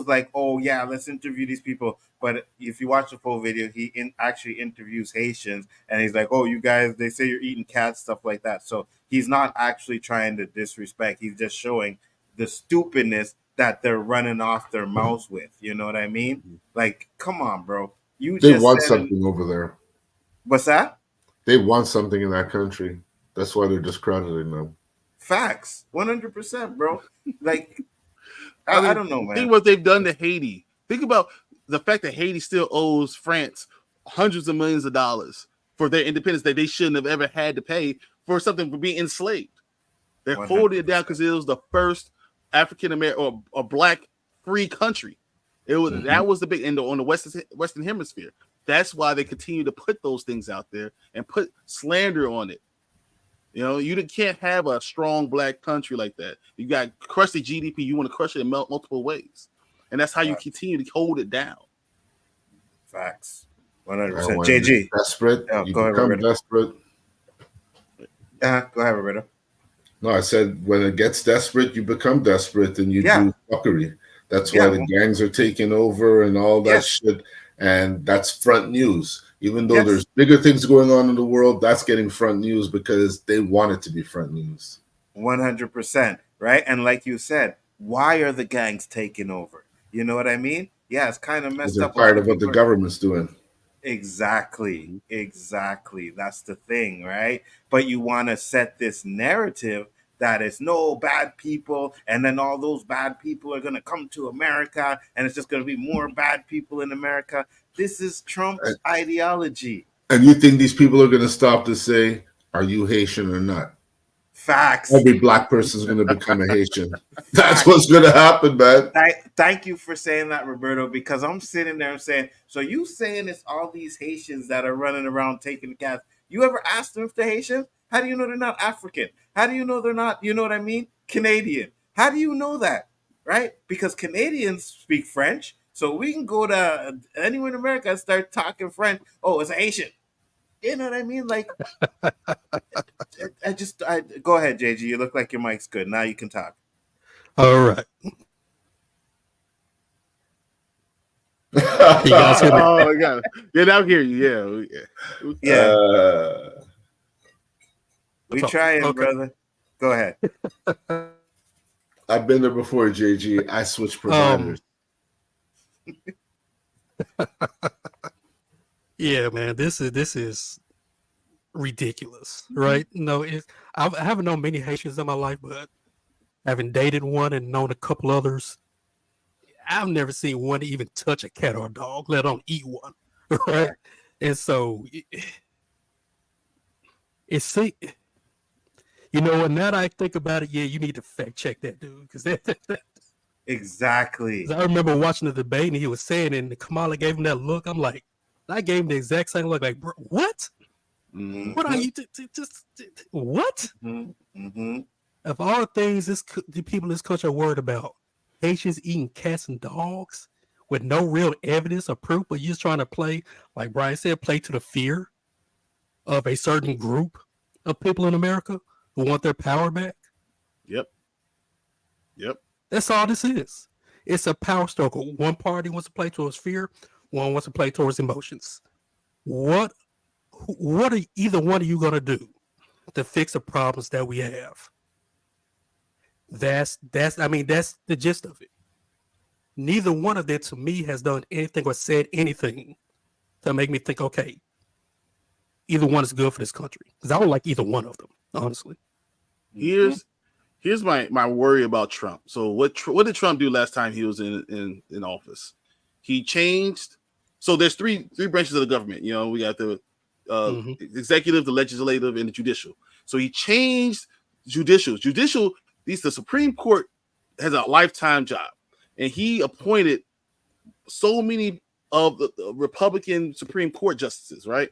like, oh yeah, let's interview these people. But if you watch the full video, he actually interviews Haitians, and he's like, oh, you guys, they say you're eating cats, stuff like that. So he's not actually trying to disrespect. He's just showing the stupidness that they're running off their mouths with. You know what I mean? Like, come on, bro. You they just want said something over there. What's that? They want something in that country. That's why they're discrediting them. Facts, 100%, bro. Like, I don't know, man. Think what they've done to Haiti. Think about the fact that Haiti still owes France hundreds of millions of dollars for their independence that they shouldn't have ever had to pay for something for being enslaved. They're 100%. Holding it down because it was the first African American or black free country. It was that was the big on the Western Hemisphere. That's why they continue to put those things out there and put slander on it. You know, you can't have a strong black country like that. You got crush the GDP. You want to crush it in multiple ways, and that's how you continue to hold it down. Facts, 100%. JG, desperate. You go become ahead, desperate. Go ahead, Roberto. No, I said when it gets desperate, you become desperate, and you do fuckery. That's why the gangs are taking over and all that shit, and that's front news. Even though there's bigger things going on in the world, that's getting front news because they want it to be front news. 100%, right? And like you said, why are the gangs taking over? You know what I mean? Yeah, it's kind of messed up. They're tired of what the government's doing. Exactly. That's the thing, right? But you want to set this narrative that it's no bad people, and then all those bad people are going to come to America, and it's just going to be more bad people in America. This is Trump's ideology. And you think these people are going to stop to say, are you Haitian or not? Facts. Every black person is going to become a Haitian. That's what's going to happen, man. Thank you for saying that, Roberto, because I'm sitting there and saying, so you saying it's all these Haitians that are running around taking the cats. You ever asked them if they're Haitian? How do you know they're not African? How do you know they're not, you know what I mean, Canadian? How do you know that, right? Because Canadians speak French, so we can go to anywhere in America and start talking French. Oh, it's a Haitian. You know what I mean? Like, I go ahead, JG. You look like your mic's good. Now you can talk. All right. You guys hear me? Oh my God! Yeah, now I hear you. Yeah. We trying, brother. Go ahead. I've been there before, JG. I switched providers. Yeah, man, this is ridiculous, right? No, I haven't known many Haitians in my life, but having dated one and known a couple others, I've never seen one even touch a cat or a dog, let alone eat one, right? And so it's you know what? Now that I think about it, yeah, you need to fact check that dude because exactly. I remember watching the debate and he was saying, and Kamala gave him that look. I'm like, I gave him the exact same look. Like, bro, what? Mm-hmm. What are you just what? Mm-hmm. Of all things, the people in this country are worried about Haitians eating cats and dogs with no real evidence or proof, but you're just trying to play, like Brian said, play to the fear of a certain group of people in America who want their power back. Yep. That's all this is. It's a power struggle. One party wants to play towards fear. One wants to play towards emotions. What are either one of you going to do to fix the problems that we have? That's the gist of it. Neither one of them to me has done anything or said anything to make me think, okay, either one is good for this country. Because I don't like either one of them, honestly. Here's my worry about Trump. So what did Trump do last time he was in office? He changed. So there's three branches of the government. You know, we got the executive, the legislative, and the judicial. So he changed judicial. The Supreme Court has a lifetime job, and he appointed so many of the Republican Supreme Court justices, right?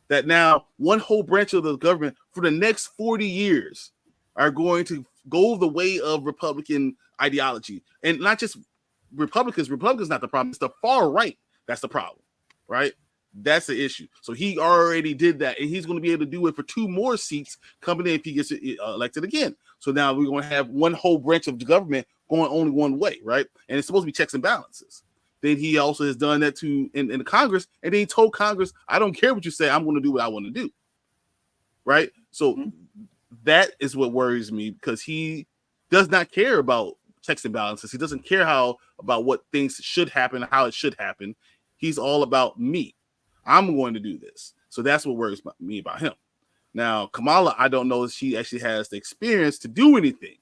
That now one whole branch of the government for the next 40 years are going to go the way of Republican ideology. And not just Republicans. Republicans not the problem. It's the far right that's the problem, right? That's the issue. So he already did that, and he's going to be able to do it for 2 more seats coming in if he gets elected again. So now we're going to have one whole branch of the government going only one way, right? And it's supposed to be checks and balances. Then he also has done that in the Congress, and then he told Congress, I don't care what you say, I'm going to do what I want to do, right? So that is what worries me, because he does not care about checks and balances. He doesn't care about what things should happen, how it should happen. He's all about me. I'm going to do this. So that's what worries me about him. Now, Kamala, I don't know if she actually has the experience to do anything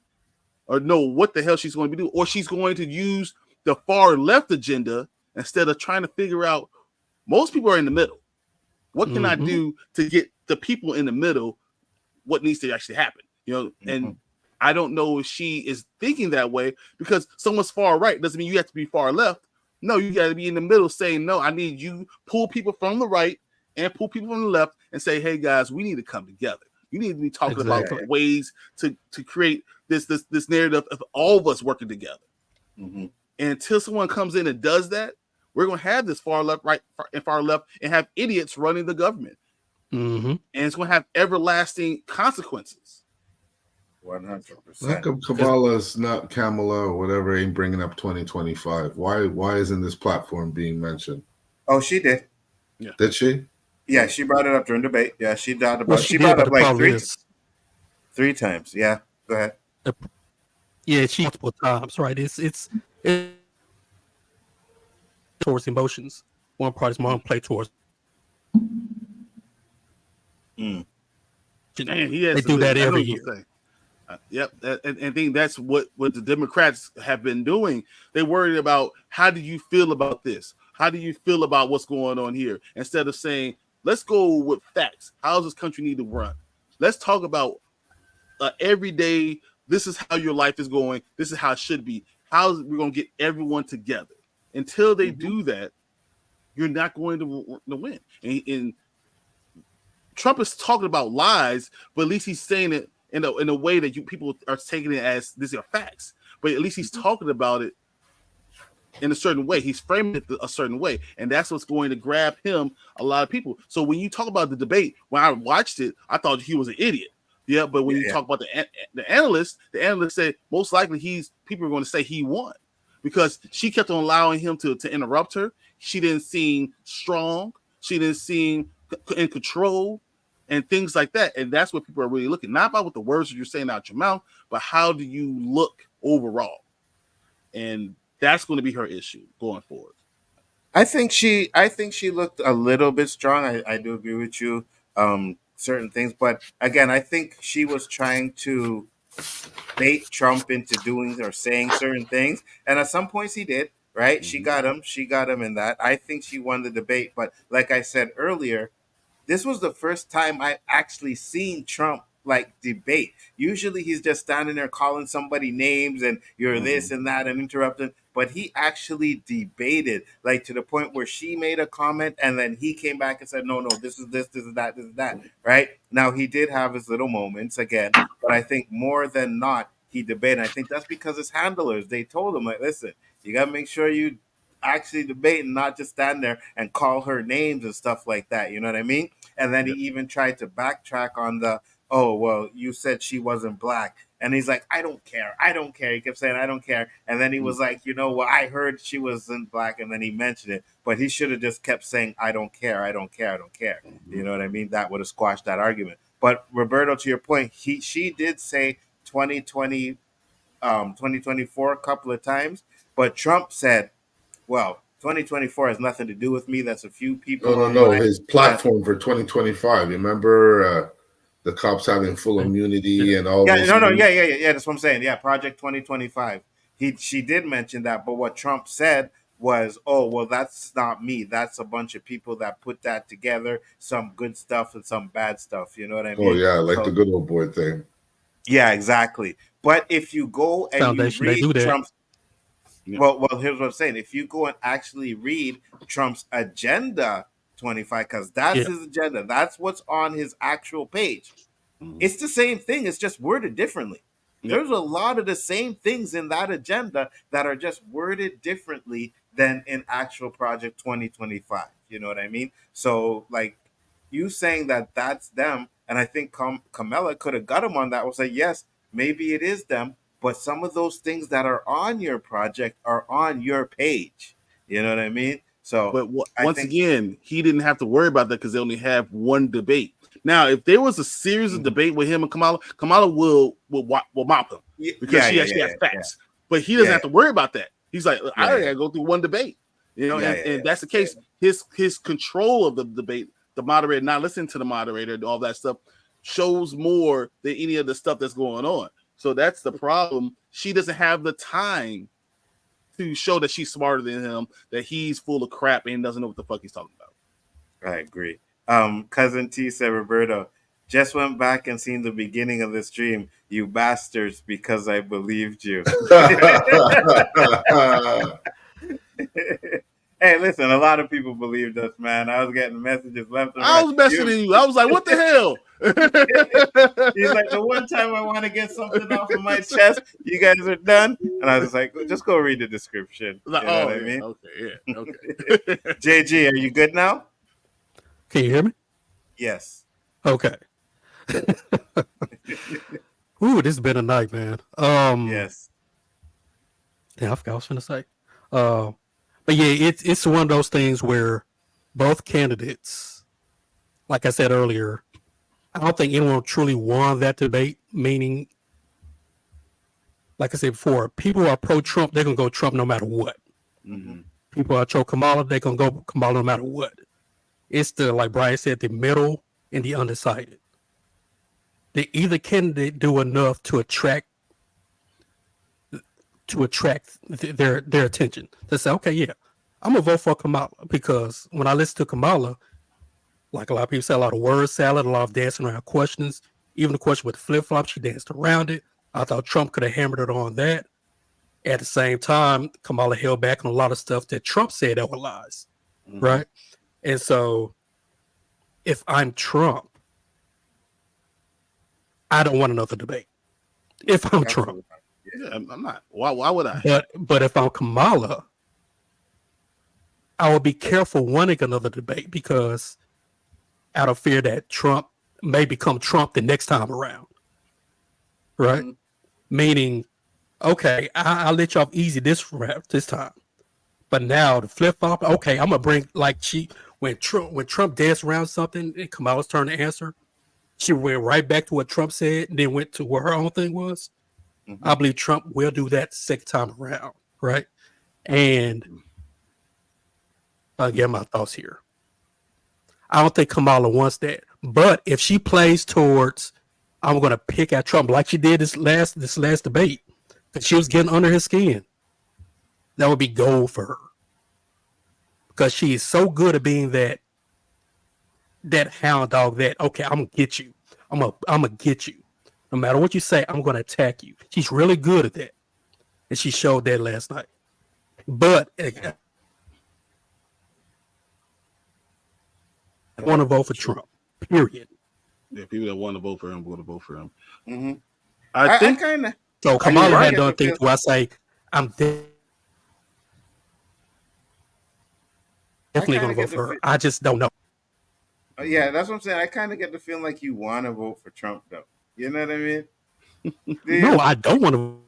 or know what the hell she's going to be doing, or she's going to use the far left agenda instead of trying to figure out. Most people are in the middle. What can I do to get the people in the middle? What needs to actually happen? And I don't know if she is thinking that way, because someone's far right doesn't mean you have to be far left. No, you got to be in the middle saying, no, I need you pull people from the right and pull people from the left and say, hey, guys, we need to come together. You need to be talking about ways to create this narrative of all of us working together. And until someone comes in and does that, we're going to have this far left, right, and far left, and have idiots running the government. And it's going to have everlasting consequences. 100%. How come Kamala's not Kamala or whatever ain't bringing up 2025? Why isn't this platform being mentioned? Oh, she did. Yeah. Did she? Yeah, she brought it up during debate. Yeah, she brought it Well, up. she Brought did, it but up the like problem three times. Yeah, go ahead. Yeah, she multiple times, right? It's towards emotions. One part is more play towards. And he has They do that every year. Yep, and I think that's what the Democrats have been doing. They're worried about, how do you feel about this? How do you feel about what's going on here? Instead of saying, let's go with facts. How does this country need to run? Let's talk about every day. This is how your life is going. This is how it should be. How we're going to get everyone together. Until they do that, you're not going to win. And Trump is talking about lies, but at least he's saying it in a way that people are taking it as these are facts. But at least he's talking about it in a certain way. He's framing it a certain way, and that's what's going to grab him, a lot of people. So when you talk about the debate, when I watched it, I thought he was an idiot. Yeah, but when you talk about the analyst said most likely people are going to say he won, because she kept on allowing him to interrupt her. She didn't seem strong. She didn't seem in control and things like that. And that's what people are really looking, not about what the words that you're saying out your mouth, but how do you look overall? And that's going to be her issue going forward. I think she looked a little bit strong. I do agree with you. Certain things, but again, I think she was trying to bait Trump into doing or saying certain things, and at some points he did. Right? She got him in that. I think she won the debate, but like I said earlier, this was the first time I've actually seen Trump debate. Usually he's just standing there calling somebody names and you're this and that and interrupting. But he actually debated, to the point where she made a comment and then he came back and said, no, this is this is that, this is that. Right? Now he did have his little moments again, but I think more than not, he debated. I think that's because his handlers, they told him, listen, you got to make sure you actually debate and not just stand there and call her names and stuff like that. You know what I mean? And then he even tried to backtrack on oh, well, you said she wasn't black. And he's like, I don't care. He kept saying, I don't care. And then he was like, I heard she wasn't black. And then he mentioned it. But he should have just kept saying, I don't care. You know what I mean? That would have squashed that argument. But Roberto, to your point, she did say 2024 a couple of times. But Trump said, well, 2024 has nothing to do with me. That's a few people. No. His platform for 2025. You remember the cops having full immunity and all. Yeah, yeah. That's what I'm saying. Yeah, Project 2025. She did mention that, but what Trump said was, oh, well, that's not me. That's a bunch of people that put that together. Some good stuff and some bad stuff. You know what I mean? Oh yeah, the good old boy thing. Yeah, exactly. But if you go and you read Trump's Yeah. Well, here's what I'm saying. If you go and actually read Trump's agenda 25, because that's his agenda, that's what's on his actual page. It's the same thing. It's just worded differently. Yep. There's a lot of the same things in that agenda that are just worded differently than in actual Project 2025. You know what I mean? So, like, you saying that that's them, and I think Kamala could have got him on that. Was like, yes, maybe it is them, but some of those things that are on your project are on your page. You know what I mean? So, But I once think again, he didn't have to worry about that because they only have one debate. Now, if there was a series of debate with him and Kamala will mop him because she actually has facts. But he doesn't have to worry about that. He's like, I only gotta go through one debate, you know. And that's the case. His control of the debate, the moderator not listening to the moderator, and all that stuff, shows more than any of the stuff that's going on. So that's the problem. She doesn't have the time to show that she's smarter than him, that he's full of crap and doesn't know what the fuck he's talking about. I agree. Cousin T said, Roberto, just went back and seen the beginning of the stream. You bastards, because I believed you. Hey, listen, a lot of people believed us, man. I was getting messages left and right. I was messing you. I was like, what the hell? He's like, the one time I want to get something off of my chest, you guys are done. And I was like, just go read the description. You know what I mean? Okay, yeah, okay. JG, are you good now? Can you hear me? Yes. Okay. Ooh, this has been a night, man. Yes. Yeah, I forgot what I was going to say. But yeah, it's one of those things where both candidates, like I said earlier, I don't think anyone truly won that debate. Meaning, like I said before, people who are pro-Trump, they're gonna go Trump no matter what. Mm-hmm. People who are pro-Kamala, they're gonna go Kamala no matter what. It's the, like Brian said, the middle and the undecided. Either candidate do enough to attract their attention. They say, okay, yeah, I'm gonna vote for Kamala because when I listen to Kamala, like a lot of people say, a lot of word salad, a lot of dancing around questions. Even the question with the flip flop, she danced around it. I thought Trump could have hammered it on that. At the same time, Kamala held back on a lot of stuff that Trump said that were lies, right? And so, if I'm Trump, I don't want another debate. If I'm Trump. Yeah, I'm not. Why would I? But if I'm Kamala, I would be careful wanting another debate because out of fear that Trump may become Trump the next time around, right? Meaning, okay, I'll let you off easy this time, but now the flip flop. Okay, I'm gonna bring like when Trump danced around something and Kamala's turn to answer, she went right back to what Trump said and then went to what her own thing was. I believe Trump will do that the second time around, right? And I'll get my thoughts here. I don't think Kamala wants that. But if she plays towards, I'm going to pick at Trump like she did this last debate, because she was getting under his skin, that would be gold for her. Because she is so good at being that hound dog that, okay, I'm going to get you. I'm gonna get you. No matter what you say, I'm going to attack you. She's really good at that. And she showed that last night. But I want to vote for Trump, period. Yeah, people that want to vote for him want to vote for him. Mm-hmm. I think kind of. So Kamala had done things where I say, I'm definitely going to vote for her. I just don't know. Yeah, that's what I'm saying. I kind of get the feeling like you want to vote for Trump, though. You know what I mean? No, I don't want to.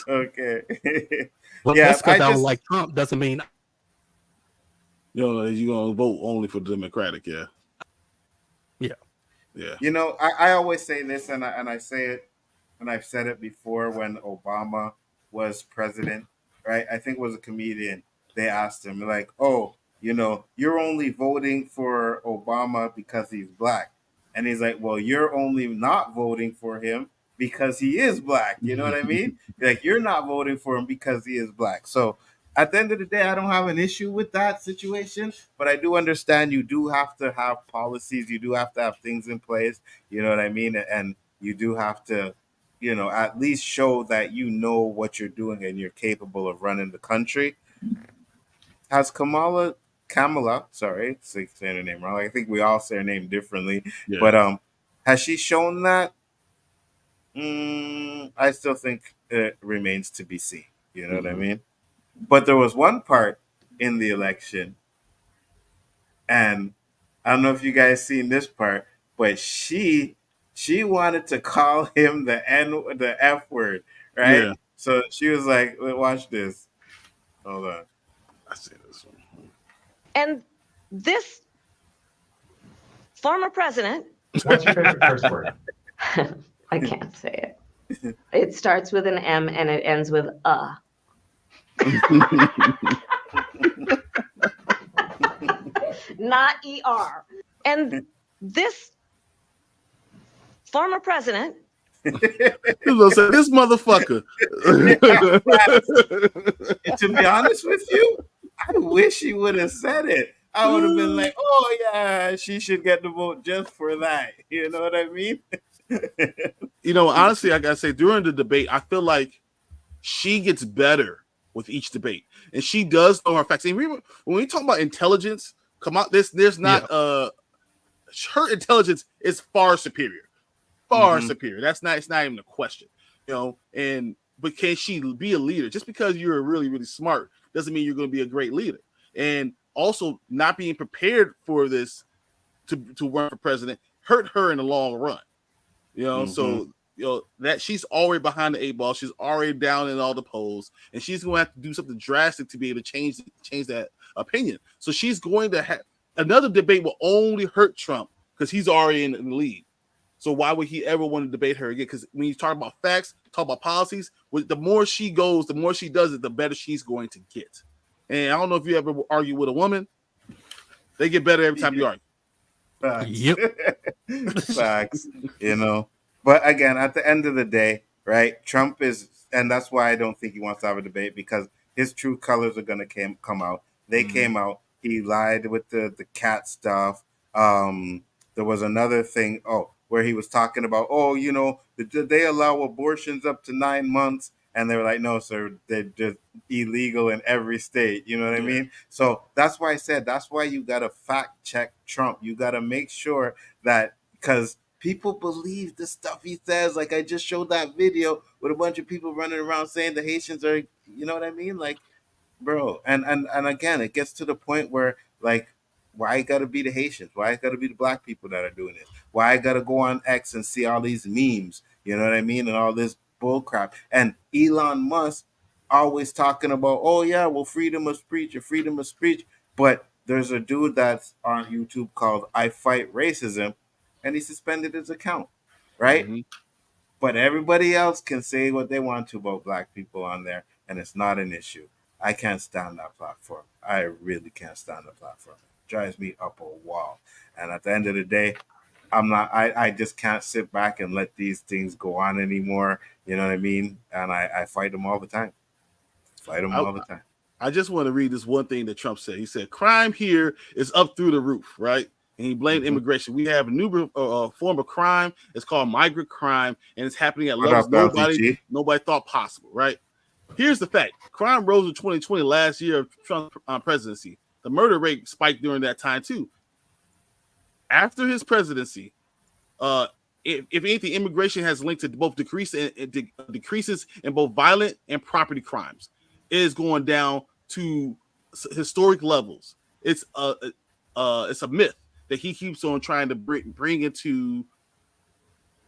Okay. Well, yeah, that's because I don't like Trump. Doesn't mean you're gonna vote only for the Democratic. Yeah. You know, I always say this, and I say it, and I've said it before when Obama was president, right? I think it was a comedian. They asked him like, "Oh, you know, you're only voting for Obama because he's black," and he's like, "Well, you're only not voting for him because he is black." You know what I mean? Like, you're not voting for him because he is black. So at the end of the day, I don't have an issue with that situation, but I do understand you do have to have policies. You do have to have things in place. You know what I mean? And you do have to at least show that you know what you're doing and you're capable of running the country. Has Kamala, sorry, saying her name wrong. I think we all say her name differently. Yeah. But has she shown that? I still think it remains to be seen. You know what I mean? But there was one part in the election, and I don't know if you guys seen this part, but she wanted to call him the F word, right? Yeah. So she was like, "Watch this. Hold on." I see this one. And this former president. What's your favorite curse word? I can't say it. It starts with an M and it ends with not ER. And this former president. This motherfucker. To be honest with you, I wish he would have said it. I would have been like, "Oh yeah, she should get the vote just for that." You know what I mean? Honestly, I gotta say, during the debate, I feel like she gets better with each debate, and she does know her facts. And when we talk about intelligence, there's not her intelligence is far superior, superior. It's not even a question, but can she be a leader? Just because you're really, really smart doesn't mean you're going to be a great leader. And also, not being prepared for this to run for president hurt her in the long run. So that she's already behind the 8 ball. She's already down in all the polls, and she's going to have to do something drastic to be able to change that opinion. So she's going to have another debate will only hurt Trump because he's already in the lead. So why would he ever want to debate her again? Because when you talk about facts, talk about policies, the more she goes, the more she does it, the better she's going to get. And I don't know if you ever argue with a woman, they get better every time you argue. Facts. Yep. Facts. But again, at the end of the day, right? Trump is, and that's why I don't think he wants to have a debate, because his true colors are going to come out. They came out. He lied with the cat stuff. There was another thing. Where he was talking about, they allow abortions up to 9 months. And they were like, no, sir, they're just illegal in every state. You know what I mean? So that's why I said, that's why you got to fact check Trump. You got to make sure that, because people believe the stuff he says. Like, I just showed that video with a bunch of people running around saying the Haitians are, you know what I mean? Like, bro. And again, it gets to the point where, like, why it gotta be the Haitians? Why it gotta be the black people that are doing this? Why I gotta go on X and see all these memes? You know what I mean? And all this bull crap. And Elon Musk always talking about, oh yeah, well, freedom of speech. But there's a dude that's on YouTube called I Fight Racism, and he suspended his account, right? But everybody else can say what they want to about black people on there, and it's not an issue. I can't stand that platform. I really can't stand the platform. Drives me up a wall. And at the end of the day, I just can't sit back and let these things go on anymore. You know what I mean? And I fight them all the time. I just want to read this one thing that Trump said. He said, crime here is up through the roof, right? And he blamed immigration. We have a new form of crime. It's called migrant crime, and it's happening at levels nobody thought possible, right? Here's the fact. Crime rose in 2020, last year of Trump's presidency. The murder rate spiked during that time, too. After his presidency, if anything, immigration has linked to both decreases in both violent and property crimes. It is going down to historic levels. It's a myth that he keeps on trying to bring into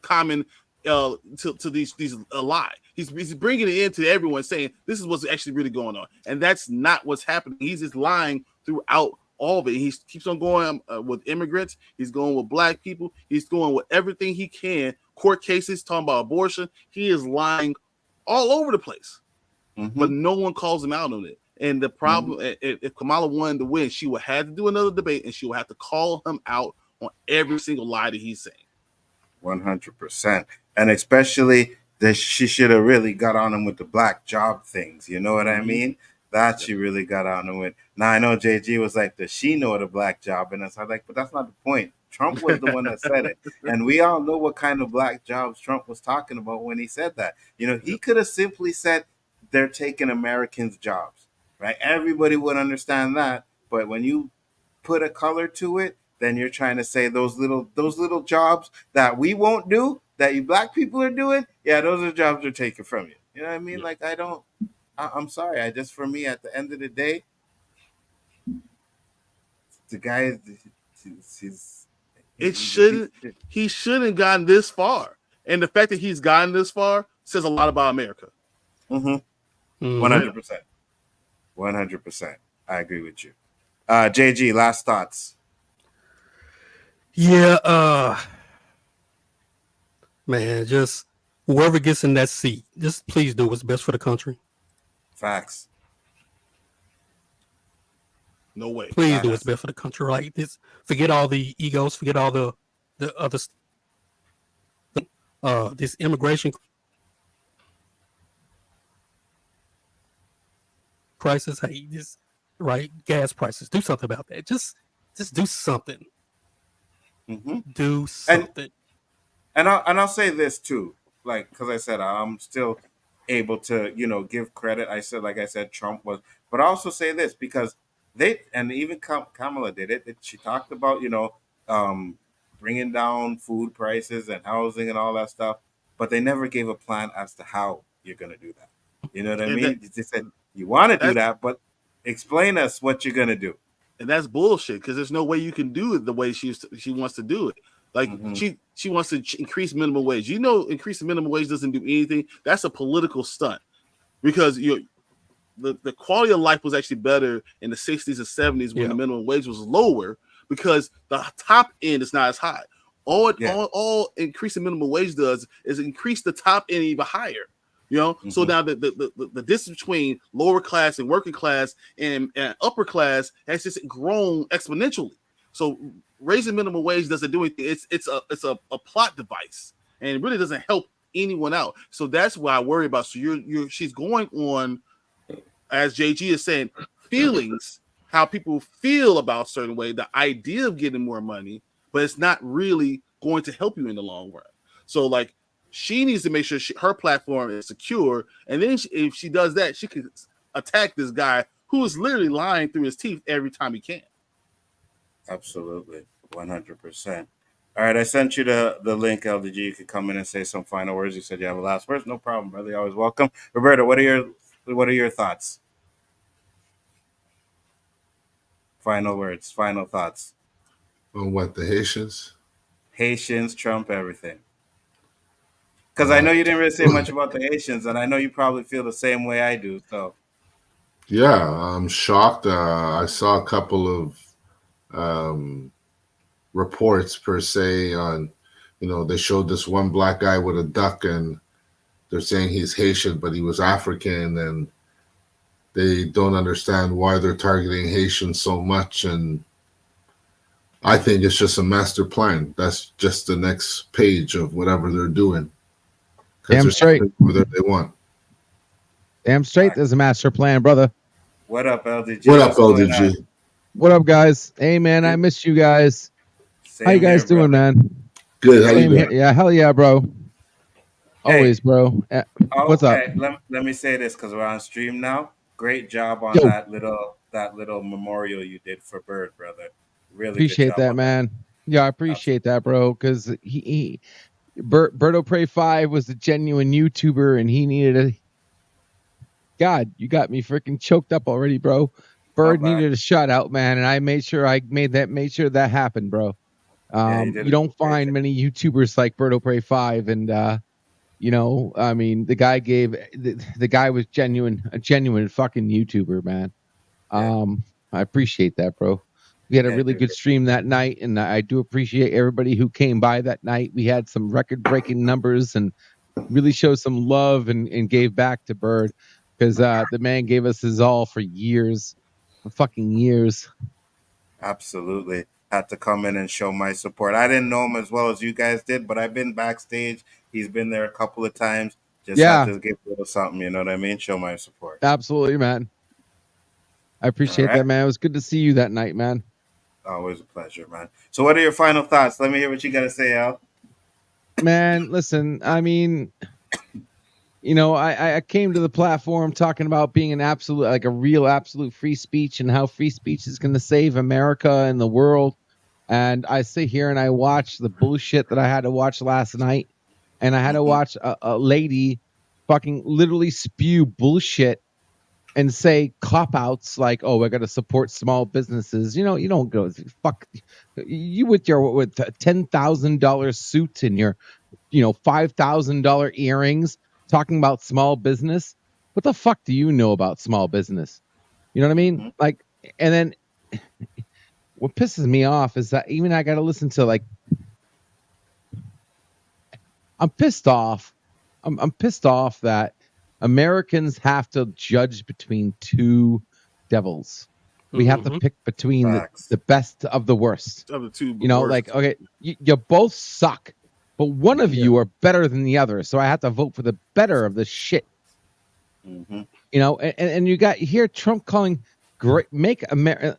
common to these lie. He's bringing it into everyone, saying this is what's actually really going on, and that's not what's happening. He's just lying throughout all of it. He keeps on going with immigrants. He's going with black people. He's going with everything he can. Court cases, talking about abortion. He is lying all over the place, but no one calls him out on it. And the problem, if Kamala wanted to win, she would have to do another debate, and she would have to call him out on every single lie that he's saying. 100%. And especially that she should have really got on him with the black job things. You know what I mean? That she really got on him with. Now, I know JG was like, does she know the black job? And I was like, but that's not the point. Trump was the one that said it. And we all know what kind of black jobs Trump was talking about when he said that. You know, he could have simply said they're taking Americans' jobs, right? Everybody would understand that. But when you put a color to it, then you're trying to say those little jobs that we won't do, that you black people are doing, yeah, those are jobs they're taking from you. You know what I mean? Like I'm sorry. I just, for me, at the end of the day, the guy he shouldn't gotten this far. And the fact that he's gotten this far says a lot about America. 100%. 100%. I agree with you. JG, last thoughts. Yeah, man, just whoever gets in that seat, just please do what's best for the country. Facts. No way. Please do what's best for the country. Like this, forget all the egos, forget all the other this immigration crisis. Hey, this right gas prices. Do something about that. Just do something. Do something. And I'll say this too, like, because I said I'm still able to, give credit. I said Trump was, but I also say this because even Kamala did it. She talked about bringing down food prices and housing and all that stuff, but they never gave a plan as to how you're going to do that. You know what I mean? They said you want to do that, but explain us what you're going to do. And that's bullshit because there's no way you can do it the way she wants to do it. Like she wants to increase minimum wage. Increasing minimum wage doesn't do anything. That's a political stunt because the quality of life was actually better in the 60s and 70s when the minimum wage was lower because the top end is not as high. All increasing minimum wage does is increase the top end even higher. So now the distance between lower class and working class and upper class has just grown exponentially. So raising minimum wage doesn't do anything. It's a plot device and it really doesn't help anyone out. So that's what I worry about. So she's going on, as JG is saying, feelings, how people feel about a certain way, the idea of getting more money, but it's not really going to help you in the long run. So like, she needs to make sure her platform is secure, and then if she does that, she can attack this guy who is literally lying through his teeth every time he can. Absolutely, 100%. All right, I sent you the link, LDG. You could come in and say some final words. You said you have a last words. No problem, brother. You're always welcome. Roberto, what are your thoughts? Final words, final thoughts. On what, the Haitians? Haitians, Trump, everything. Because I know you didn't really say much about the Haitians, and I know you probably feel the same way I do. So, yeah, I'm shocked. I saw a couple of reports per se on, they showed this one black guy with a duck, and they're saying he's Haitian, but he was African, and they don't understand why they're targeting Haitians so much. And I think it's just a master plan. That's just the next page of whatever they're doing. Damn straight. Whatever they want. Damn straight. There's a master plan, brother. What up, LDG? What up, LDG? What up, guys? Hey, man, I miss you guys. How you guys doing, man? Good. How you doing? Yeah, hell yeah, bro. Always, bro. What's up? Let me say this because we're on stream now. Great job on that little memorial you did for Bird, brother. Really appreciate that, man. Yeah, I appreciate that, bro. Because Berto Prey 5 was a genuine YouTuber, and he needed God, you got me freaking choked up already, bro. Bird needed a shout out, man, and I made sure that happened, bro. You don't find many YouTubers like Berto Prey 5, and I mean, the guy the guy was a genuine fucking YouTuber, man. I appreciate that, bro. We had a really good stream that night, and I do appreciate everybody who came by that night. We had some record-breaking numbers and really showed some love and gave back to Bird because the man gave us his all for years, fucking years. Absolutely. Had to come in and show my support. I didn't know him as well as you guys did, but I've been backstage. He's been there a couple of times. Just had to give a little something, you know what I mean? Show my support. Absolutely, man. I appreciate that, man. It was good to see you that night, man. Always a pleasure, man. So, what are your final thoughts? Let me hear what you got to say, Al. Man, listen, I mean, I came to the platform talking about being an absolute, like a real absolute free speech and how free speech is going to save America and the world. And I sit here and I watch the bullshit that I had to watch last night. And I had to watch a lady fucking literally spew bullshit and say cop outs like, oh, we're going to support small businesses. You don't go fuck you with $10,000 suit and your, $5,000 earrings talking about small business. What the fuck do you know about small business? You know what I mean? Like, and then what pisses me off is that even I got to listen to like, I'm pissed off. I'm pissed off that Americans have to judge between two devils. We have to pick between the best of the worst. Of the two, like, okay, you both suck, but one of you are better than the other. So I have to vote for the better of the shit. And you got here Trump calling great, make America.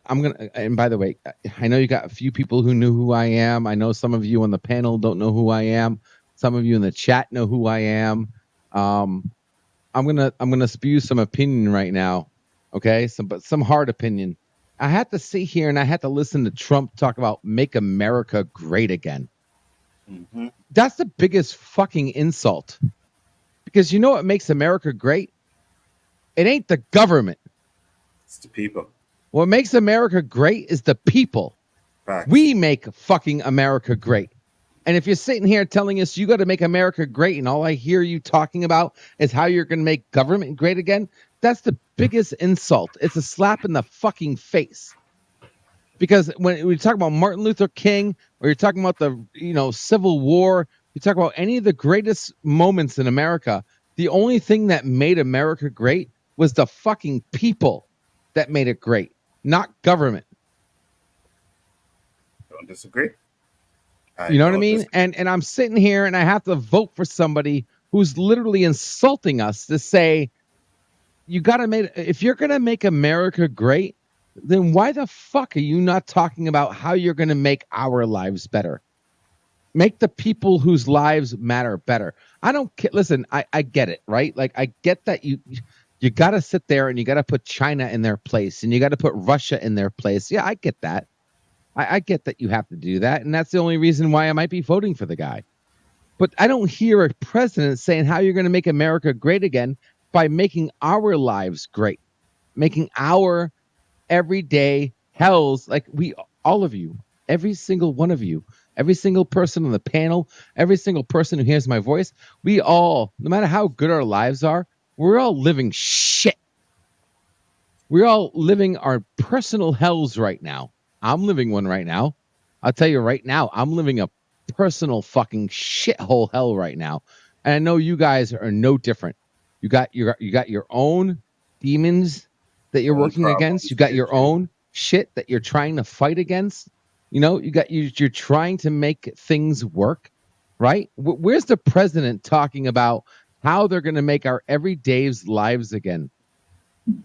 And by the way, I know you got a few people who knew who I am. I know some of you on the panel don't know who I am. Some of you in the chat know who I am. I'm gonna spew some opinion right now. Okay. Some hard opinion. I had to sit here and I had to listen to Trump talk about make America great again. That's the biggest fucking insult. Because you know what makes America great? It ain't the government. It's the people. What makes America great is the people. Facts. We make fucking America great. And if you're sitting here telling us you got to make America great and all I hear you talking about is how you're going to make government great again, that's the biggest insult. It's a slap in the fucking face. Because when we talk about Martin Luther King or you're talking about the Civil War, you talk about any of the greatest moments in America, the only thing that made America great was the fucking people that made it great, not government. Don't disagree. You know what I mean? And I'm sitting here and I have to vote for somebody who's literally insulting us to say, if you're going to make America great, then why the fuck are you not talking about how you're going to make our lives better? Make the people whose lives matter better. I don't care. Listen, I get it, right? Like, I get that you got to sit there and you got to put China in their place and you got to put Russia in their place. Yeah, I get that. I get that you have to do that. And that's the only reason why I might be voting for the guy. But I don't hear a president saying how you're going to make America great again by making our lives great, making our everyday hells like all of you, every single one of you, every single person on the panel, every single person who hears my voice, we all, no matter how good our lives are, we're all living shit. We're all living our personal hells right now. I'm living one right now. I'll tell you right now, I'm living a personal fucking shithole hell right now. And I know you guys are no different. You got your own demons that you're working against. You got your own shit that you're trying to fight against. You're trying to make things work, right? Where's the president talking about how they're going to make our everyday's lives again?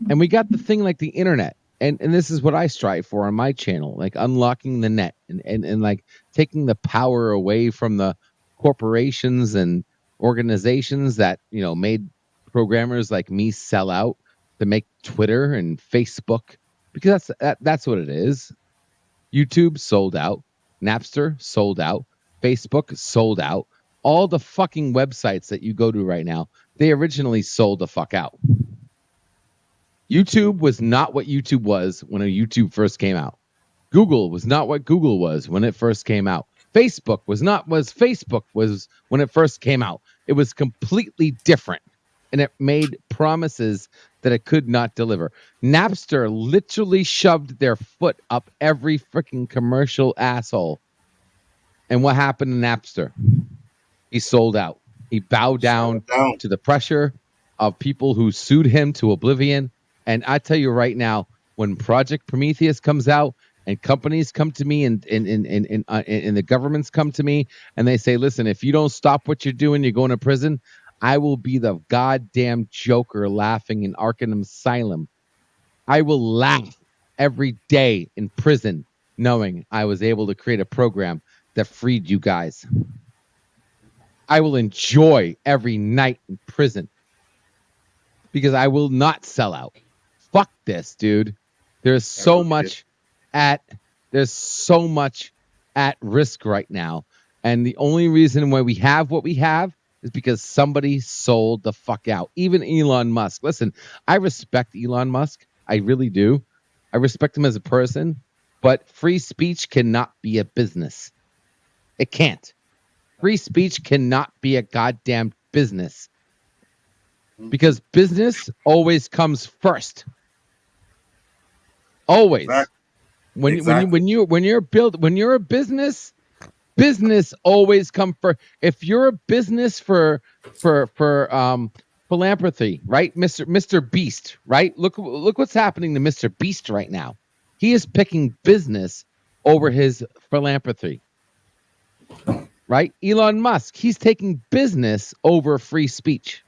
And we got the thing like the internet. And this is what I strive for on my channel, like unlocking the net and like taking the power away from the corporations and organizations that, made programmers like me sell out to make Twitter and Facebook, because that's what it is. YouTube sold out, Napster sold out, Facebook sold out. All the fucking websites that you go to right now, they originally sold the fuck out. YouTube was not what YouTube was when YouTube first came out. Google was not what Google was when it first came out. Facebook was not what Facebook was when it first came out. It was completely different. And it made promises that it could not deliver. Napster literally shoved their foot up every freaking commercial asshole. And what happened to Napster? He sold out. He bowed down to the pressure of people who sued him to oblivion. And I tell you right now, when Project Prometheus comes out and companies come to me and the governments come to me and they say, listen, if you don't stop what you're doing, you're going to prison. I will be the goddamn Joker laughing in Arkham Asylum. I will laugh every day in prison knowing I was able to create a program that freed you guys. I will enjoy every night in prison because I will not sell out. Fuck this, dude. There's so much at risk right now. And the only reason why we have what we have is because somebody sold the fuck out. Even Elon Musk. Listen, I respect Elon Musk. I really do. I respect him as a person, but free speech cannot be a business. It can't. Free speech cannot be a goddamn business. Because business always comes first. Always. Exactly. When you're a business always come first. If you're a business for philanthropy, right? Mr. Beast, right? Look what's happening to Mr. Beast right now. He is picking business over his philanthropy. Right? Elon Musk, he's taking business over free speech.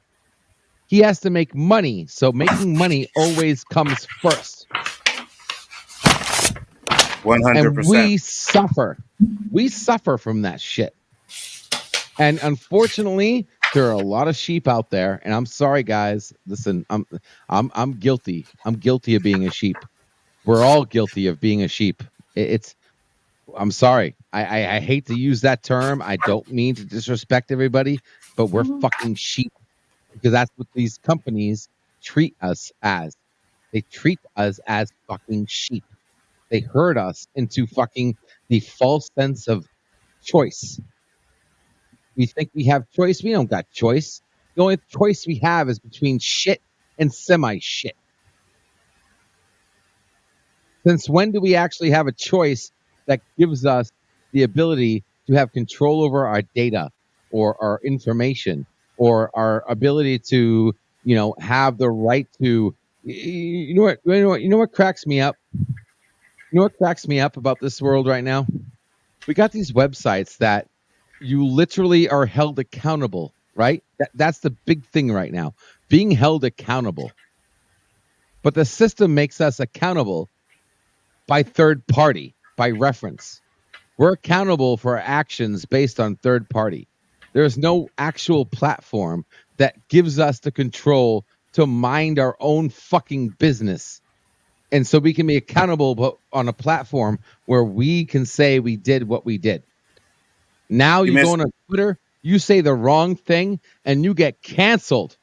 He has to make money, so making money always comes first. 100%. And we suffer. We suffer from that shit. And unfortunately, there are a lot of sheep out there. And I'm sorry, guys. Listen, I'm guilty. I'm guilty of being a sheep. We're all guilty of being a sheep. I'm sorry. I hate to use that term. I don't mean to disrespect everybody, but we're fucking sheep because that's what these companies treat us as. They treat us as fucking sheep. They herd us into fucking the false sense of choice. We think we have choice. We don't got choice. The only choice we have is between shit and semi-shit. Since when do we actually have a choice that gives us the ability to have control over our data or our information or our ability to, have the right to, you know what cracks me up? You know what cracks me up about this world right now? We got these websites that you literally are held accountable, right? That's the big thing right now, being held accountable. But the system makes us accountable by third party, by reference. We're accountable for our actions based on third party. There's no actual platform that gives us the control to mind our own fucking business. And so we can be accountable on a platform where we can say we did what we did. Now you go on Twitter, you say the wrong thing, and you get canceled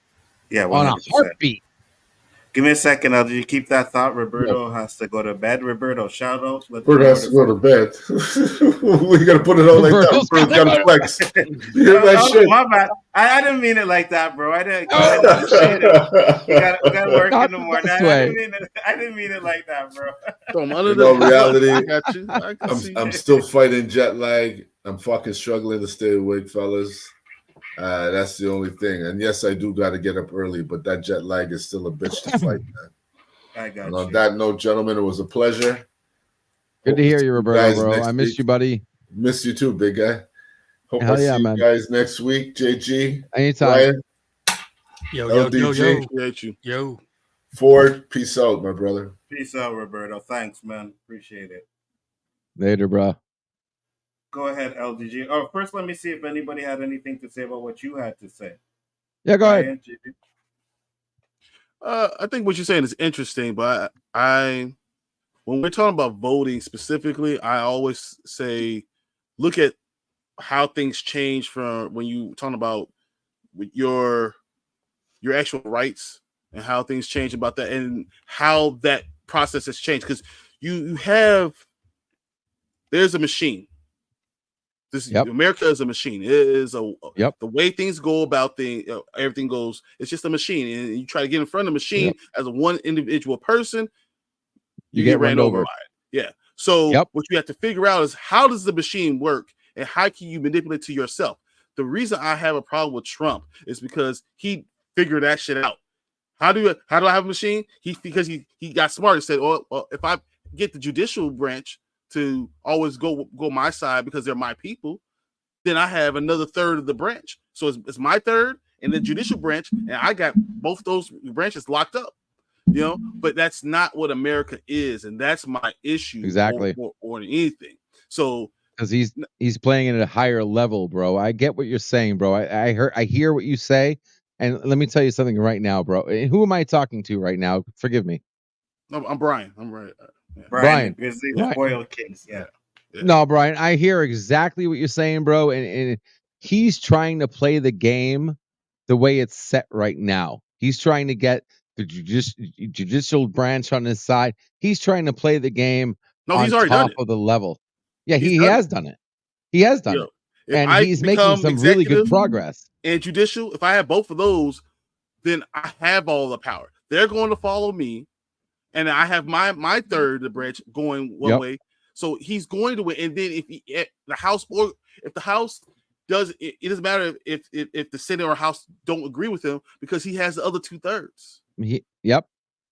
on a heartbeat. Give me a second. Did you keep that thought? Roberto has to go to bed. Roberto, shout out. Roberto has to go to bed. We got to put it on like that. Roberto's got to flex. You hear that shit? My bad. I didn't mean it like that, bro. I didn't. We got to work in the morning. I didn't mean it like that, bro. From under the reality, I got you. I'm still fighting jet lag. I'm fucking struggling to stay awake, fellas. That's the only thing. And yes, I do got to get up early, but that jet lag is still a bitch to fight, man. I got and you. On that note, gentlemen, it was a pleasure. Good to hear you, Roberto, bro. I miss you, buddy. Miss you too, big guy. Hope Hell I yeah, see man. you guys next week. JG. Anytime. Ryan, Yo, LDG. Yo. Ford, peace out, my brother. Peace out, Roberto. Thanks, man. Appreciate it. Later, bro. Go ahead, LDG. Oh, first, let me see if anybody had anything to say about what you had to say. Yeah, go ahead. I think what you're saying is interesting, but when we're talking about voting specifically, I always say, look at how things change from when you talking about your actual rights and how things change about that and how that process has changed. Because there's a machine. America is a machine. It is the way things go about things. Everything goes. It's just a machine, and you try to get in front of the machine as a one individual person, you get ran over by it. Yeah. So what you have to figure out is how does the machine work, and how can you manipulate to yourself? The reason I have a problem with Trump is because he figured that shit out. How do I have a machine? Because he got smart and said, "Oh, if I get the judicial branch to always go my side because they're my people, then I have another third of the branch. So it's my third and the judicial branch, and I got both those branches locked up. You know, but that's not what America is, and that's my issue Exactly. more than anything. So because he's playing at a higher level, bro. I get what you're saying, bro. I hear what you say, and let me tell you something right now, bro. And who am I talking to right now? Forgive me. I'm Brian. I'm right. Brian, the Grizzly, Brian. the Royal Kings. Yeah. No, Brian, I hear exactly what you're saying, bro. And he's trying to play the game the way it's set right now. He's trying to get the judicial branch on his side. He's trying to play the game No, on he's already done top it. of the level. Yeah, He's he done has done it. He has done it. If And I he's making become some really good executive progress. and judicial, if I have both of those, then I have all the power. They're going to follow me, and I have my third the branch going one way. So he's going to win. And then if the House does, it doesn't matter if the Senate or House don't agree with him because he has the other 2/3. Yep.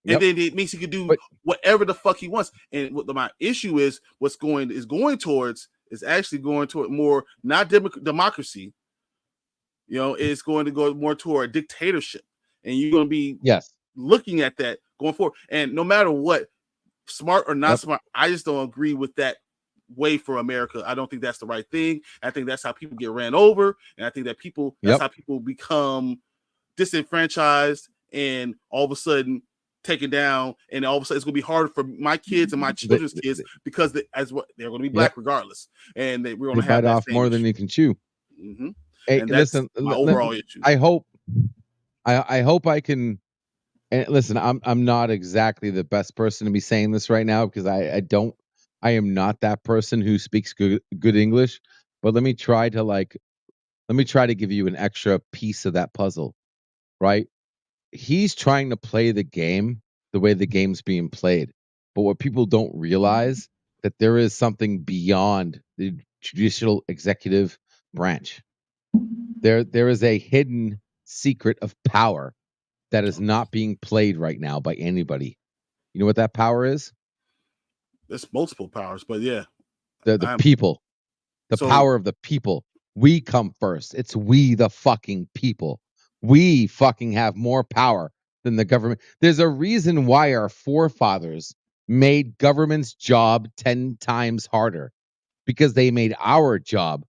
And then it means he can do whatever the fuck he wants. And what my issue is, is actually going toward more not democracy. You know, it's going to go more toward a dictatorship, and you're going to be looking at that going forward. And no matter what, smart or not smart, I just don't agree with that way for America. I don't think that's the right thing. I think that's how people get ran over, and I think that that's how people become disenfranchised and all of a sudden taken down, and all of a sudden it's going to be harder for my kids and my children's kids because they're going to be black regardless, and we're going to have bite that off more than you can chew. Mm-hmm. Hey, and that's listen, my overall issue. I hope I can. And listen, I'm not exactly the best person to be saying this right now because I am not that person who speaks good English. But let me try to give you an extra piece of that puzzle, right? He's trying to play the game the way the game's being played. But what people don't realize that there is something beyond the judicial executive branch. There is a hidden secret of power that is not being played right now by anybody. You know what that power is? There's multiple powers, but yeah. The people. The power of the people. We come first. It's we the fucking people. We fucking have more power than the government. There's a reason why our forefathers made government's job 10 times harder because they made our job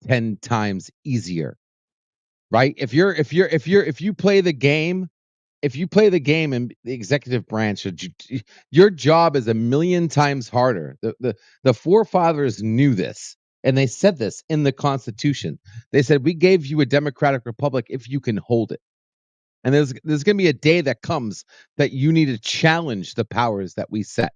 10 times easier. Right? If you play the game in the executive branch, your job is a million times harder. The forefathers knew this, and they said this in the Constitution. They said, we gave you a democratic republic if you can hold it. And there's going to be a day that comes that you need to challenge the powers that we set.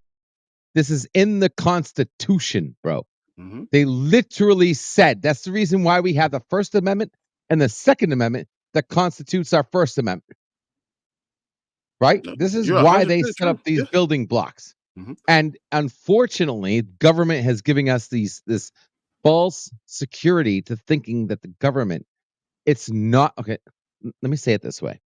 This is in the Constitution, bro. Mm-hmm. They literally said that's the reason why we have the First Amendment and the Second Amendment that constitutes our First Amendment. Right? This is why they set up these building blocks. Mm-hmm. And unfortunately, government has given us this false security to thinking that the government, it's not okay. Let me say it this way.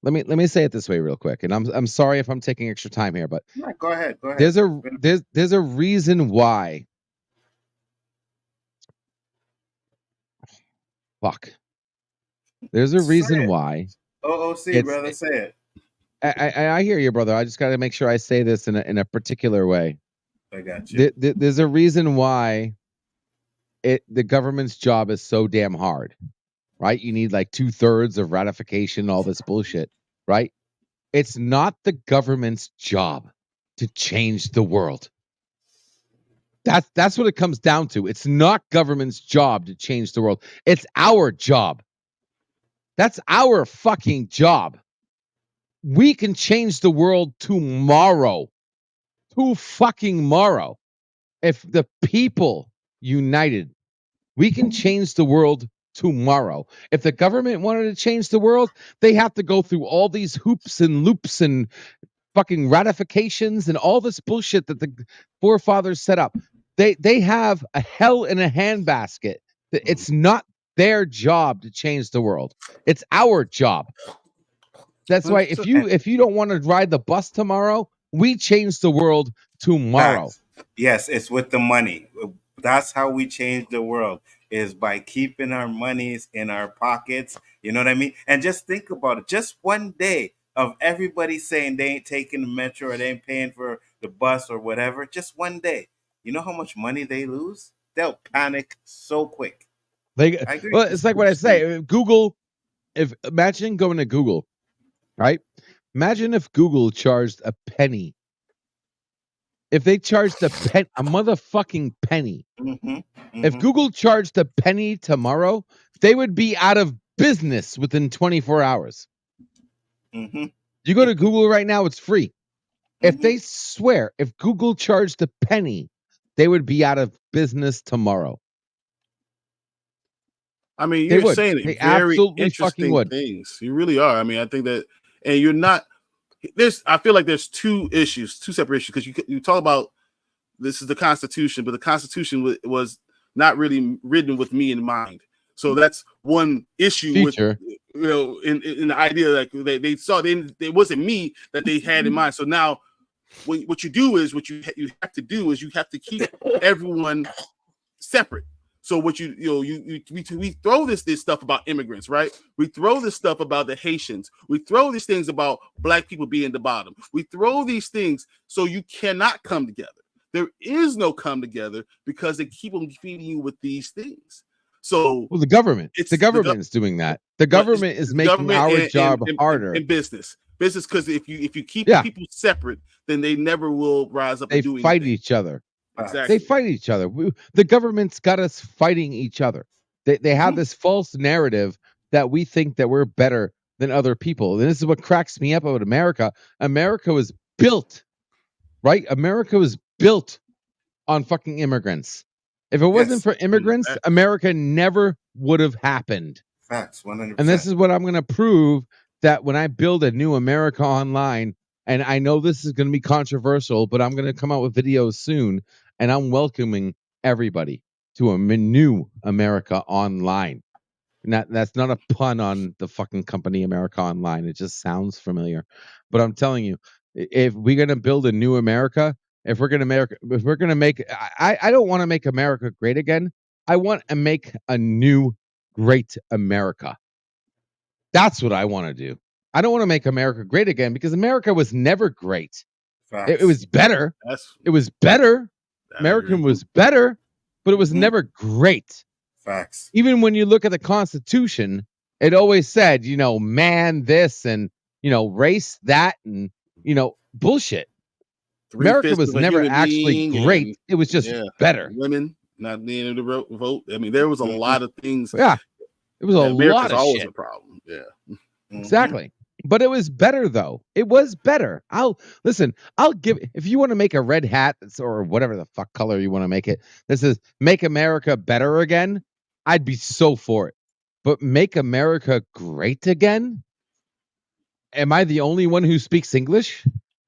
Let me say it this way real quick. And I'm sorry if I'm taking extra time here, but Go ahead. There's a reason why. Fuck. There's a reason why. OOC, brother, say it. I hear you, brother. I just got to make sure I say this in a particular way. I got you. There's a reason why the government's job is so damn hard, right? You need like 2/3 of ratification, all this bullshit, right? It's not the government's job to change the world. That's what it comes down to. It's not government's job to change the world. It's our job. That's our fucking job. We can change the world tomorrow. Tomorrow. If the people united, we can change the world tomorrow. If the government wanted to change the world, they have to go through all these hoops and loops and fucking ratifications and all this bullshit that the forefathers set up. They have a hell in a handbasket. It's not their job to change the world. It's our job. That's why if you don't want to ride the bus tomorrow, we change the world tomorrow. Facts. Yes, it's with the money. That's how we change the world, is by keeping our monies in our pockets. You know what I mean? And just think about it. Just one day of everybody saying they ain't taking the metro or they ain't paying for the bus or whatever, just one day, you know how much money they lose? They'll panic so quick. Like, I agree. well, it's like what I say. Google, imagine going to Google, right? Imagine if Google charged a penny. If they charged a motherfucking penny. If Google charged a penny tomorrow, they would be out of business within 24 hours. You go to Google right now, it's free. If they swear, if Google charged a penny, they would be out of business tomorrow. I mean, They you're would. saying They very absolutely fucking interesting would. things. You really are. I mean, I think that, and you're not. I feel like there's two separate issues, because you talk about this is the Constitution, but the Constitution was not really written with me in mind. So that's one issue with, in the idea that they saw it wasn't me that they had in mind. So now what you do is what you have to do is you have to keep everyone separate. So what we throw this stuff about immigrants, right? We throw this stuff about the Haitians. We throw these things about black people being the bottom. We throw these things so you cannot come together. There is no come together because they keep on feeding you with these things. So the government is doing that. The government is making our job harder. In business, because if you keep people separate, then they never will rise up. They and do fight anything. each other. Exactly. They fight each other. The government's got us fighting each other. They have this false narrative that we think that we're better than other people. And this is what cracks me up about America. America was built, right? America was built on fucking immigrants. If it wasn't for immigrants, America never would have happened. Facts, 100%. And this is what I'm going to prove, that when I build a new America online, and I know this is going to be controversial, but I'm going to come out with videos soon, and I'm welcoming everybody to a new America Online. That's not a pun on the fucking company America Online. It just sounds familiar. But I'm telling you, if we're going to build a new America, if we're going to make, I don't want to make America great again. I want to make a new great America. That's what I want to do. I don't want to make America great again, because America was never great. It was better. It was better. American was better, but it was never great. Facts. Even when you look at the Constitution, it always said, man this and, race that and, bullshit. America was never actually great. It was just better. Women not being able to vote. I mean, there was a lot of things. Yeah. It was a lot of always shit. a problem. Yeah. Exactly. But it was better, though. It was better. I'll give, if you want to make a red hat or whatever the fuck color you want to make it, this is make America better again. I'd be so for it. But make America great again? Am I the only one who speaks English?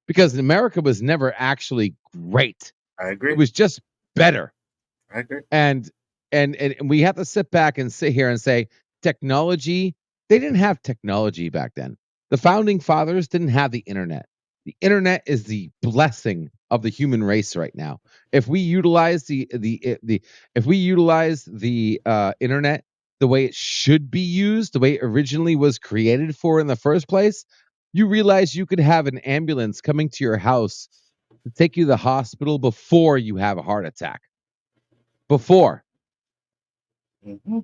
Because America was never actually great. I agree. It was just better. I agree. And we have to sit back and sit here and say, technology, they didn't have technology back then. The founding fathers didn't have the internet. The internet is the blessing of the human race right now. If we utilize the internet the way it should be used, the way it originally was created for in the first place, you realize you could have an ambulance coming to your house to take you to the hospital before you have a heart attack. Before.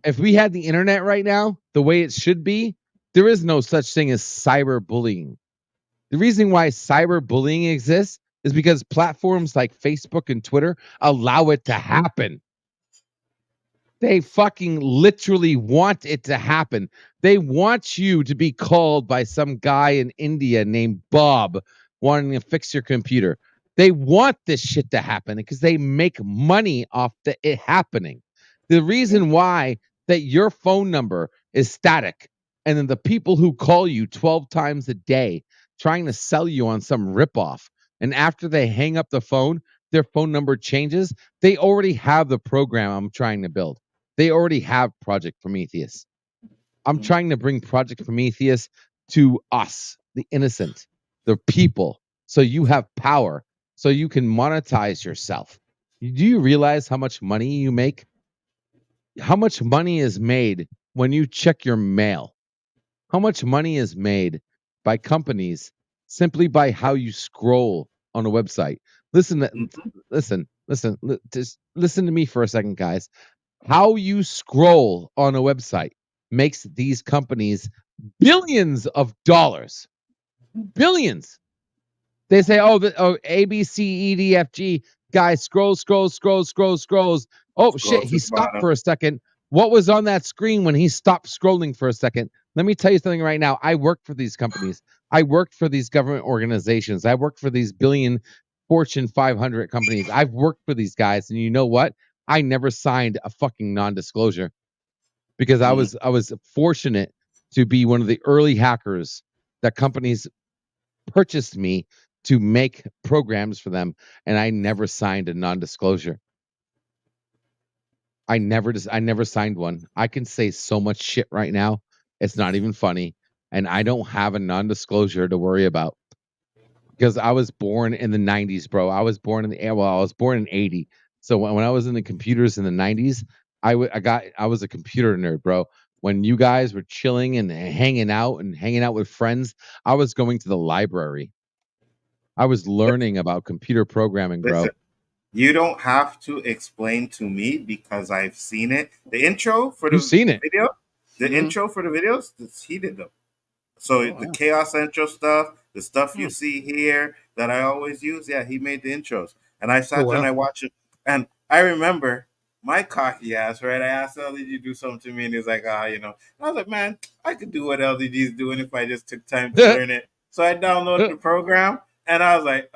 If we had the internet right now, the way it should be, there is no such thing as cyberbullying. The reason why cyberbullying exists is because platforms like Facebook and Twitter allow it to happen. They fucking literally want it to happen. They want you to be called by some guy in India named Bob wanting to fix your computer. They want this shit to happen because they make money off it happening. The reason why that your phone number is static, and then the people who call you 12 times a day trying to sell you on some ripoff, and after they hang up the phone, their phone number changes, they already have the program I'm trying to build. They already have Project Prometheus. I'm trying to bring Project Prometheus to us, the innocent, the people, so you have power, so you can monetize yourself. Do you realize how much money you make? How much money is made when you check your mail? How much money is made by companies simply by how you scroll on a website. Just listen to me for a second, guys. How you scroll on a website makes these companies billions of dollars. Billions. They say, A, B, C, E, D, F, G. Guys, scrolls. Oh, Scroll shit. to He the stopped bottom. for a second. What was on that screen when he stopped scrolling for a second? Let me tell you something right now. I worked for these companies. I worked for these government organizations. I worked for these billion Fortune 500 companies. I've worked for these guys. And you know what? I never signed a fucking non-disclosure because I was fortunate to be one of the early hackers that companies purchased me to make programs for them, and I never signed a non-disclosure. I never signed one. I can say so much shit right now. It's not even funny, and I don't have a non-disclosure to worry about because I was born in the 90s, bro. I was born I was born in 80. So when I was in the computers in the 90s, I was a computer nerd, bro. When you guys were chilling and hanging out with friends, I was going to the library. I was learning about computer programming, bro. Listen, you don't have to explain to me because I've seen it. The intro for the You've seen it. video, the intro for the videos, he did them. So the Chaos intro stuff, the stuff you see here that I always use, yeah, he made the intros. And I sat there and I watched it. And I remember my cocky ass, right? I asked LDG to do something to me, and he's like, you know. And I was like, man, I could do what LDG is doing if I just took time to learn it. So I downloaded the program, and I was like,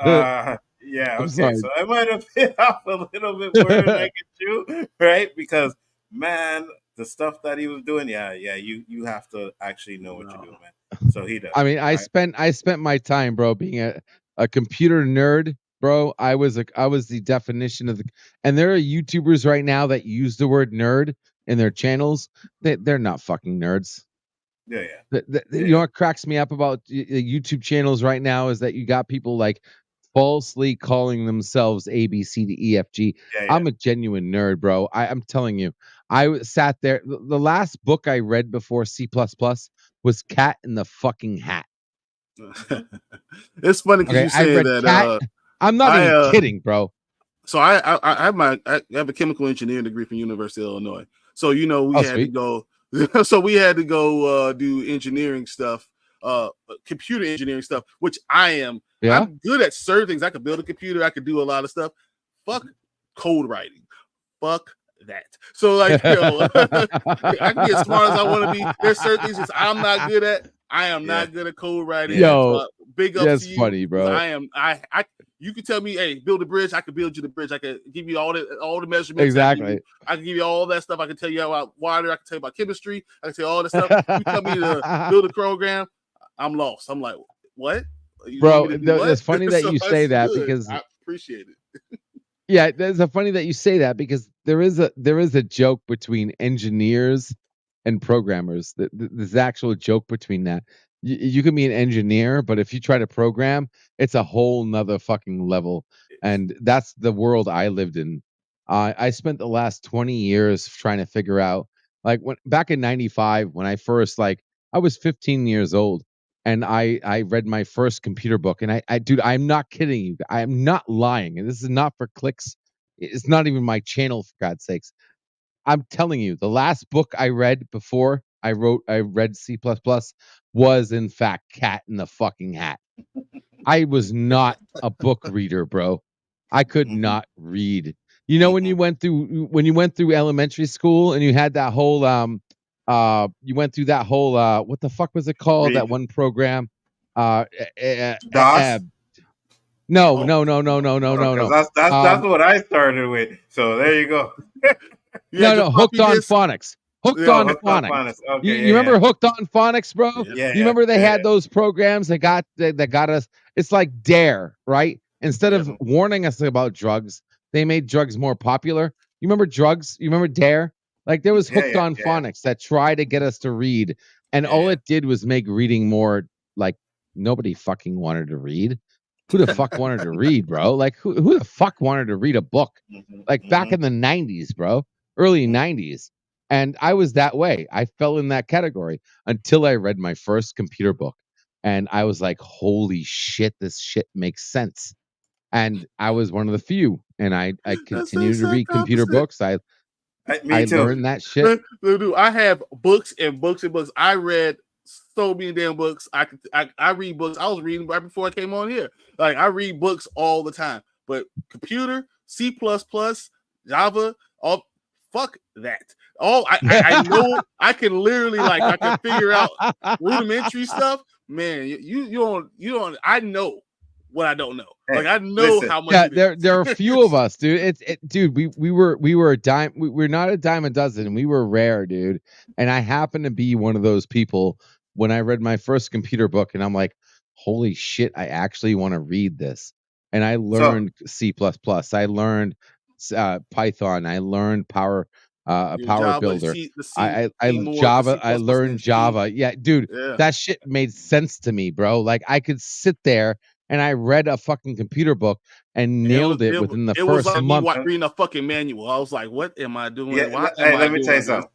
yeah, I'm okay. sorry. So I might have bit off a little bit more than I could chew, right? Because, man, the stuff that he was doing, yeah, you have to actually know what you're doing, man. So he does. I mean, I spent my time, bro, being a computer nerd, bro. I was the definition of and there are YouTubers right now that use the word nerd in their channels. They're not fucking nerds. Yeah. You know what cracks me up about YouTube channels right now is that you got people like falsely calling themselves A, B, C, D, E, F, G. I'm a genuine nerd, bro. I'm telling you. I sat there. The last book I read before C++ was Cat in the Fucking Hat. It's funny because you say that. Cat. I'm not even kidding, bro. So I have a chemical engineering degree from University of Illinois. So we had to go. So we had to go do engineering stuff, computer engineering stuff, which I am. Yeah. I'm good at certain things. I could build a computer. I could do a lot of stuff. Fuck code writing. Fuck that. So like, I can be as smart as I want to be. There's certain things that I'm not good at. I am not good at code writing. Yo, big ups that's to you. funny, bro. I you can tell me, hey, build a bridge. I could build you the bridge. I could give you all the measurements. Exactly. I can give you all that stuff. I can tell you about water. I can tell you about chemistry. I can tell you all that stuff. You tell me to build a program, I'm lost. I'm like, what? Bro, it's funny that you say that because I appreciate it. Yeah, it's funny that you say that because there is a joke between engineers and programmers. There's actual joke between that. You can be an engineer, but if you try to program, it's a whole nother fucking level. And that's the world I lived in. I spent the last 20 years trying to figure out, like back in '95 when I first I was 15 years old and I read my first computer book, and dude, I'm not kidding you. I am not lying, and this is not for clicks. It's not even my channel, for God's sakes. I'm telling you, the last book I read before I read C++ was in fact Cat in the Fucking Hat. I was not a book reader, bro. I could not read. You know, when you went through elementary school and you had that whole you went through that whole what the fuck was it called? That one program? DOS? No. That's what I started with. So there you go. No, Hooked on Phonics. Hooked on Phonics. Okay, you remember Hooked on Phonics, bro? Yeah. You remember they had those programs that got us. It's like Dare, right? Instead of warning us about drugs, they made drugs more popular. You remember drugs? You remember Dare? Like there was Hooked on Phonics that tried to get us to read, and all it did was make reading more like nobody fucking wanted to read. Who the fuck wanted to read, bro? Like who the fuck wanted to read a book? Like back in the 90s, bro. Early 90s. And I was that way. I fell in that category until I read my first computer book. and I was like, holy shit, this shit makes sense. And I was one of the few, and I continued to read computer books. I Me too. learned that shit. Dude, I have books and books and books. I read so many damn books. I read books. I was reading right before I came on here. Like I read books all the time. But computer, C++, Java, all fuck that. I know I can literally I can figure out rudimentary stuff. Man, you don't I know what I don't know. Like I know how much. Yeah, there are a few of us, dude. Dude, we were a dime. We're not a dime a dozen. We were rare, dude. And I happen to be one of those people when I read my first computer book, and I'm like, holy shit, I actually want to read this. And I learned C++. I learned Python. I learned Power Java, Builder. the C I more, Java. the I learned Java. Yeah, dude, Yeah. that shit made sense to me, bro. Like I could sit there and I read a fucking computer book and nailed it within the it was first like month. me reading a fucking manual. I was like, what am I doing? Yeah, Why am I let me tell you doing something.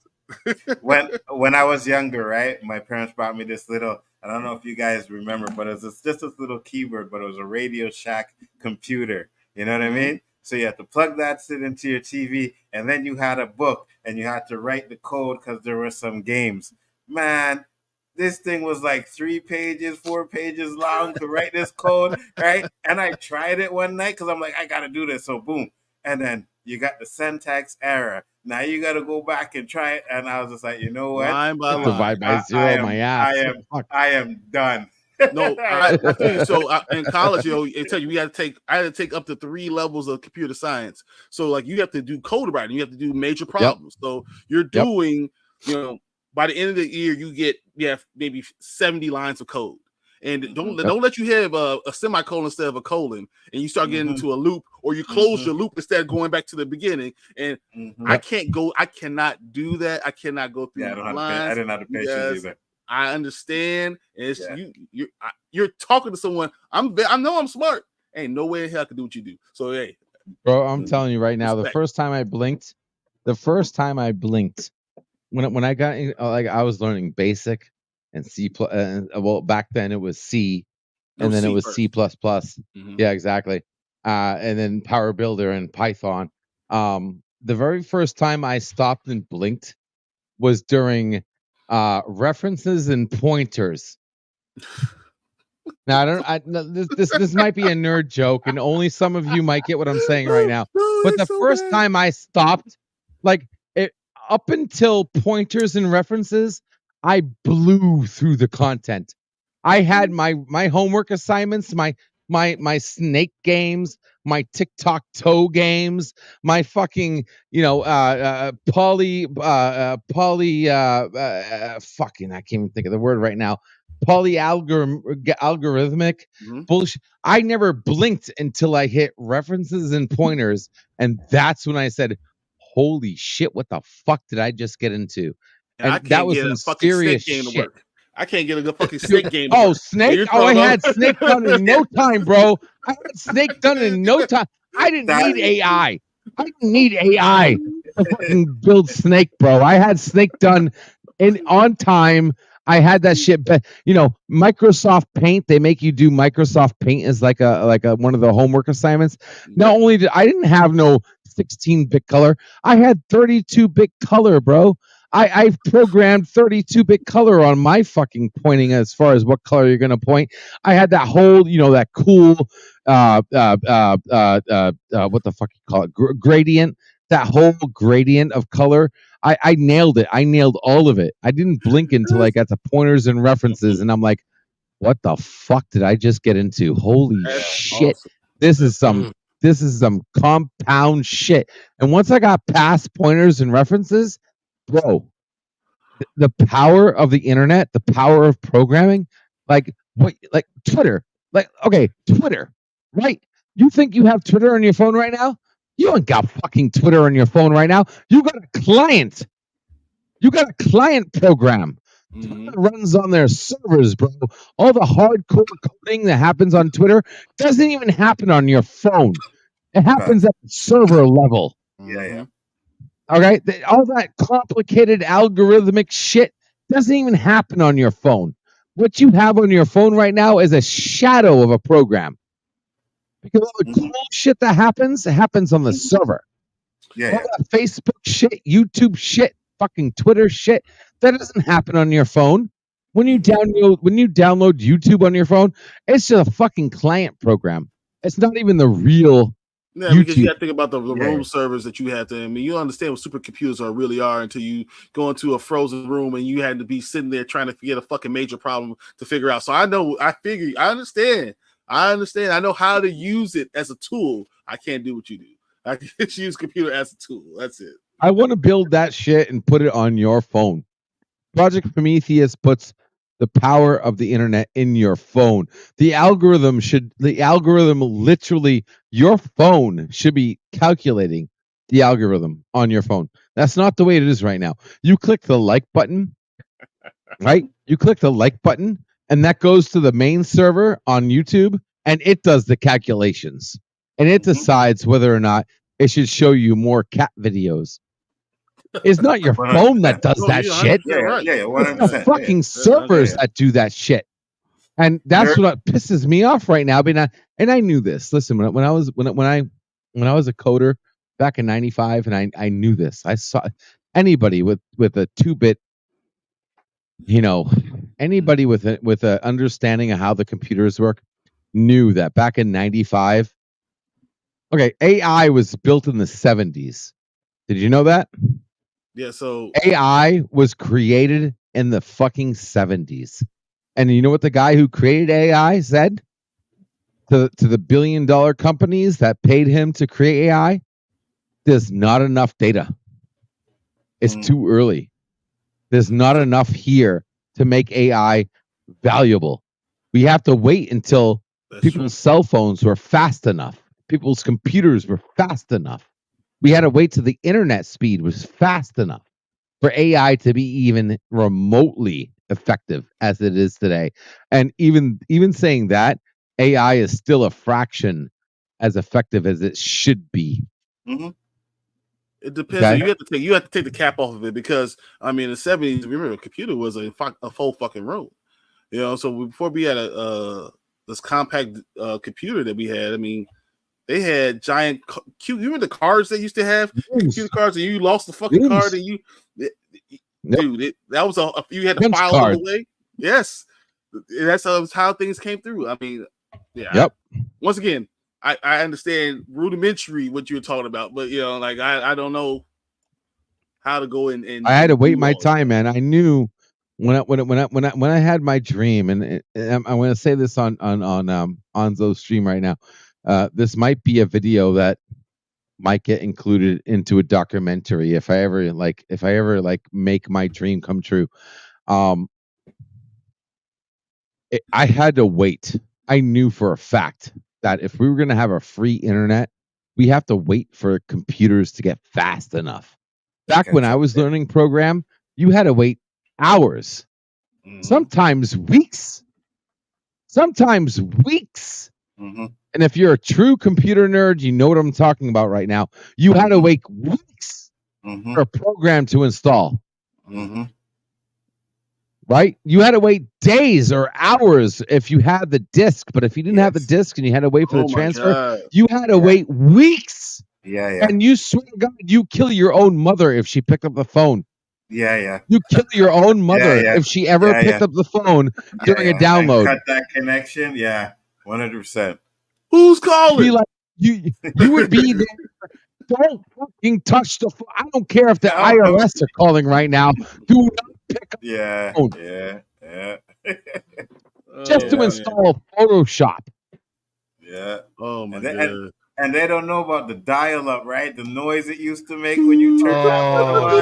when I was younger, right, my parents brought me this little, I don't know if you guys remember, but it was just this little keyboard, but it was a Radio Shack computer. You know what I mean? So you had to plug that shit into your TV, and then you had a book, and you had to write the code because there were some games. Man, this thing was like 3 pages, 4 pages long to write this code, right? And I tried it one night because I'm like, I got to do this. So boom. And then you got the syntax error. Now you got to go back and try it. And I was just like, you know what? Line by line. Divide by zero, my ass. I am done. No, I think so. In college, it tell you I had to take up to 3 levels of computer science. So like you have to do code writing, you have to do major problems. So you're doing, by the end of the year, you have maybe 70 lines of code. And don't let you have a semicolon instead of a colon, and you start getting into a loop, or you close your loop instead of going back to the beginning. And I cannot do that. I cannot go through the lines. I didn't have the patience either. I understand. It's you're talking to someone. I know I'm smart. Ain't no way in hell I can do what you do. So hey, bro, I'm telling you right now, the first time I blinked, when I got in, I was learning BASIC and C++. Well, back then it was C, and then it was C++. Yeah, exactly. And then Power Builder and Python. The very first time I stopped and blinked was during references and pointers. Now this might be a nerd joke, and only some of you might get what I'm saying right now. But the first time I stopped, up until pointers and references, I blew through the content. I had my homework assignments, my snake games, my tic-tac-toe games, my fucking fucking I can't even think of the word right now. Algorithmic bullshit. I never blinked until I hit references and pointers, and that's when I said, holy shit, what the fuck did I just get into? And that was some serious shit. I can't get a good fucking snake game. Snake? I had snake done in no time, bro. I had snake done in no time. I didn't need AI. I didn't need AI to fucking build snake, bro. I had snake done on time. I had that shit. But Microsoft Paint, they make you do Microsoft Paint as like a one of the homework assignments. Not only did I didn't have no 16-bit color, I had 32-bit color, bro. I've programmed 32-bit color on my fucking pointing as far as what color you're gonna point. I had that whole, that cool what the fuck you call it, gradient. That whole gradient of color, I nailed it. I nailed all of it. I didn't blink until I got to pointers and references, and I'm like, what the fuck did I just get into? Holy shit! Awesome. This is some compound shit. And once I got past pointers and references, bro, the power of the internet, the power of programming, like Twitter, Twitter, right? You think you have Twitter on your phone right now? You ain't got fucking Twitter on your phone right now. You got a client. You got a client program. Twitter runs on their servers, bro. All the hardcore coding that happens on Twitter doesn't even happen on your phone. It happens at the server level. Yeah. Okay, all that complicated algorithmic shit doesn't even happen on your phone. What you have on your phone right now is a shadow of a program. Because all the cool shit that happens, it happens on the server. Yeah, All yeah. that Facebook shit, YouTube shit, fucking Twitter shit, that doesn't happen on your phone. When you download YouTube on your phone, it's just a fucking client program. It's not even the real Yeah, YouTube. because you have to think about the Yeah. room servers that you have to. I mean, you don't understand what supercomputers really are until you go into a frozen room and you had to be sitting there trying to get a fucking major problem to figure out. So I understand. I know how to use it as a tool. I can't do what you do. I can just use computer as a tool. That's it. I want to build that shit and put it on your phone. Project Prometheus puts the power of the internet in your phone. The algorithm literally, your phone should be calculating the algorithm on your phone. That's not the way it is right now. You click the like button, right? You click the like button, and that goes to the main server on YouTube, and it does the calculations. And it decides whether or not it should show you more cat videos. It's not your phone that does that shit. Yeah, It's 100%. the fucking servers that do that shit. And that's what pisses me off right now. And I knew this. Listen, when I was a coder back in '95, and I knew this. I saw anybody with a 2-bit, anybody with a understanding of how the computers work knew that back in '95. Okay, AI was built in the '70s. Did you know that? Yeah, so AI was created in the fucking '70s. And you know what the guy who created AI said to the billion-dollar companies that paid him to create AI? There's not enough data. It's too early. There's not enough here to make AI valuable. We have to wait until people's cell phones were fast enough. People's computers were fast enough. We had to wait till the internet speed was fast enough for AI to be even remotely effective as it is today. And even saying that, AI is still a fraction as effective as it should be. Mm-hmm. It depends. Okay. You have to take the cap off of it because I mean, in the '70s, remember, a computer was a full fucking room. So before we had this compact computer that we had, I mean, they had giant. You remember the cards they used to have, computer cards, and you lost the fucking card, and you, dude, that was you had to Punch file card. them away. Yes, that's how things came through. I mean, yeah. Yep. Once again, I understand rudimentary what you're talking about, but I don't know how to go and I had to wait do my all time, man. I knew when I had my dream, and I'm going to say this on Nzo's stream right now. This might be a video that might get included into a documentary if I ever make my dream come true. I had to wait. I knew for a fact that if we were going to have a free internet, we have to wait for computers to get fast enough. Back when I was learning program, you had to wait hours, sometimes weeks. Mm-hmm. And if you're a true computer nerd, you know what I'm talking about right now. You had to wait weeks for a program to install. Mm-hmm. Right? You had to wait days or hours if you had the disc, but if you didn't have the disc and you had to wait for the transfer, you had to wait weeks. Yeah. And you swear to God, you kill your own mother if she picked up the phone. Yeah. You kill your own mother if she ever picked up the phone during a download. And cut that connection. Yeah, 100%. Who's calling? Be like, you would be there. Don't fucking touch the phone. I don't care if the IRS are calling right now. Do not pick up the phone. Yeah. Just to install Photoshop. Yeah. Oh my God. And they don't know about the dial-up, right? The noise it used to make when you turn that on.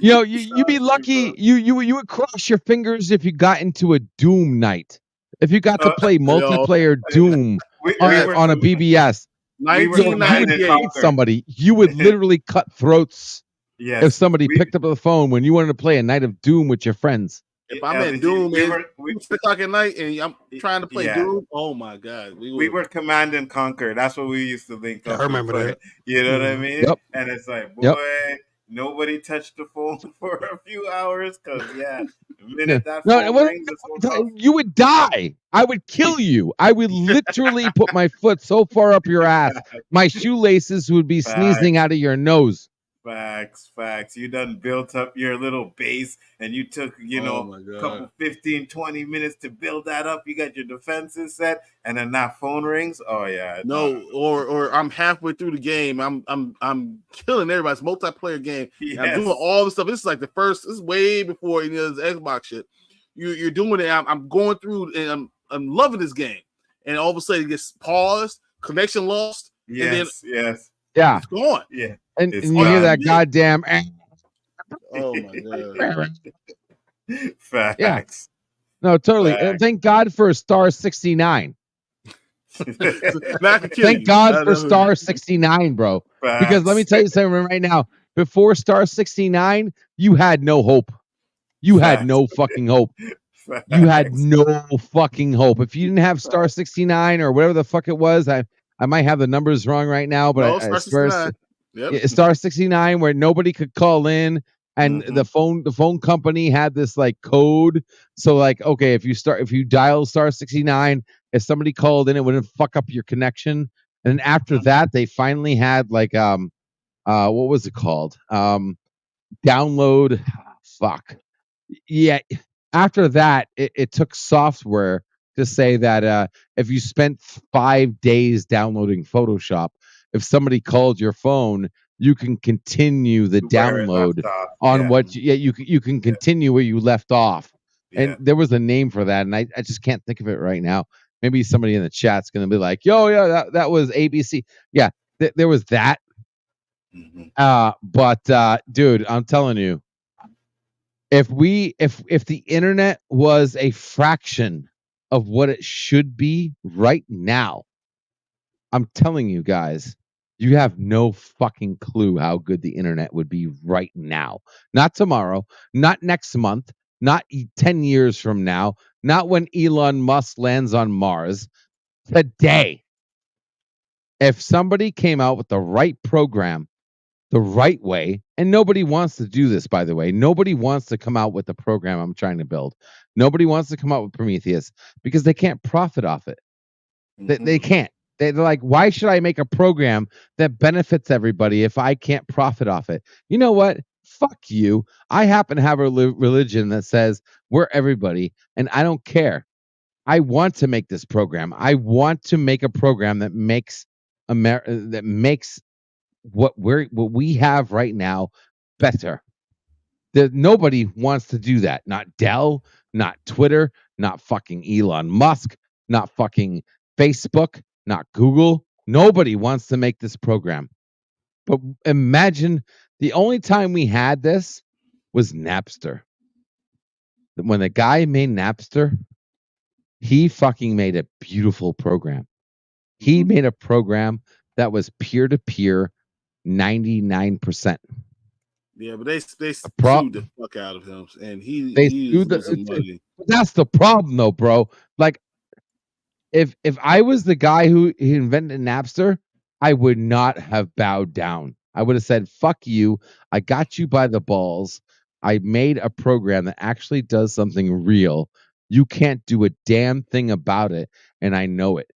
You'd be lucky. You would cross your fingers if you got into a Doom night. If you got to play multiplayer Doom on a BBS, you would hate somebody. You would literally cut throats if somebody picked up the phone when you wanted to play a night of Doom with your friends. If I'm at Doom and 6 o'clock at night and I'm trying to play Doom, oh my God. We were Command and Conquer. That's what we used to link up. I remember that. You know what I mean? Yep. And it's like, boy, nobody touched the phone for a few hours because the No, minute that no, it phone wasn't. rings, the phone's off. You would die. I would kill you. I would literally put my foot so far up your ass, my shoelaces would be sneezing Facts. out of your nose. Facts. You done built up your little base and you took, Oh my a god. couple 15, 20 minutes to build that up. You got your defenses set and then that phone rings. Oh yeah. No, or I'm halfway through the game. I'm killing everybody. It's a multiplayer game. And I'm doing Yes. all this stuff. This is like this is way before any of this Xbox shit. You're doing it. I'm going through and I'm loving this game. And all of a sudden it gets paused, connection lost, and then Yes. Yeah. it's gone. Yeah. And It's you hear gone. that goddamn. Oh my god. Facts. Yeah. No, totally. Facts. Thank God for star 69. That could kill Thank you. God That- for that- star 69, bro. Because let me Facts. tell you something right now. Before star 69, you had no hope. You had Facts. no fucking hope. You had no fucking hope. If you didn't have star 69 or whatever the fuck it was, I might have the numbers wrong right now, but No, I star swear 69. Yep. yeah, star 69 where nobody could call in and the phone company had this like code. So like, okay, if you dial star 69, if somebody called in, it wouldn't fuck up your connection. And then after that, they finally had like what was it called? Download fuck. Yeah, after that, it took software to say that if you spent 5 days downloading Photoshop, if somebody called your phone, you can continue the Where it left download off. on Yeah. what you can continue where you left off. And Yeah. there was a name for that, and I just can't think of it right now. Maybe somebody in the chat's gonna be like, "Yo, yeah, that was ABC." Yeah, there was that. But dude, I'm telling you, if the internet was a fraction of what it should be right now, I'm telling you guys, you have no fucking clue how good the internet would be right now. Not tomorrow, not next month, not 10 years from now, not when Elon Musk lands on Mars. Today, if somebody came out with the right program the right way, and nobody wants to do this, by the way. Nobody wants to come out with the program I'm trying to build. Nobody wants to come out with Prometheus because they can't profit off it. They can't. They're like, why should I make a program that benefits everybody if I can't profit off it? You know what? Fuck you. I happen to have a religion that says we're everybody, and I don't care. I want to make this program. I want to make a program that makes what we have right now better. Nobody wants to do that. Not Dell, not Twitter, not fucking Elon Musk, not fucking Facebook, not Google. Nobody wants to make this program. But imagine the only time we had this was Napster. When the guy made Napster, he fucking made a beautiful program. He made a program that was peer to peer 99%. Yeah, but they sued the fuck out of him, and he is losing money. That's the problem, though, bro. Like, if I was the guy who invented Napster, I would not have bowed down. I would have said, "Fuck you! I got you by the balls. I made a program that actually does something real. You can't do a damn thing about it, and I know it."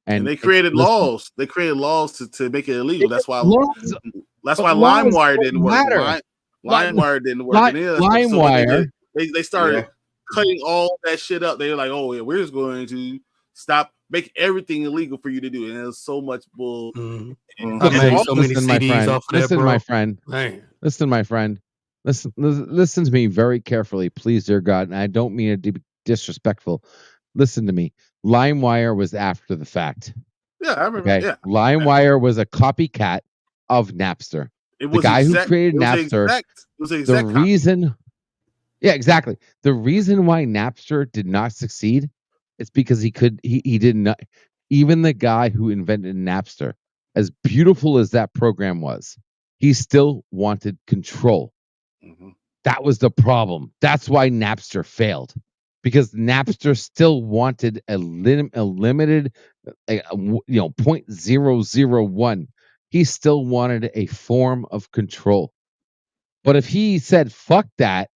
And they created laws. They created laws to make it illegal. That's why LimeWire didn't work. LimeWire didn't work. And LimeWire. They started cutting all that shit up. They were like, "Oh, yeah, we're just going to make everything illegal for you to do." And there's so much bull. Listen, my friend. Listen, my friend. Listen to me very carefully, please, dear God. And I don't mean to be disrespectful. Listen to me. LimeWire was after the fact. Yeah, I remember. Okay? Yeah. LimeWire was a copycat of Napster. It was the guy who created Napster. The reason, exactly. The reason why Napster did not succeed is because he did not. Even the guy who invented Napster, as beautiful as that program was, he still wanted control. That was the problem. That's why Napster failed. Because Napster still wanted a limited, 0.001. He still wanted a form of control. But if he said, fuck that,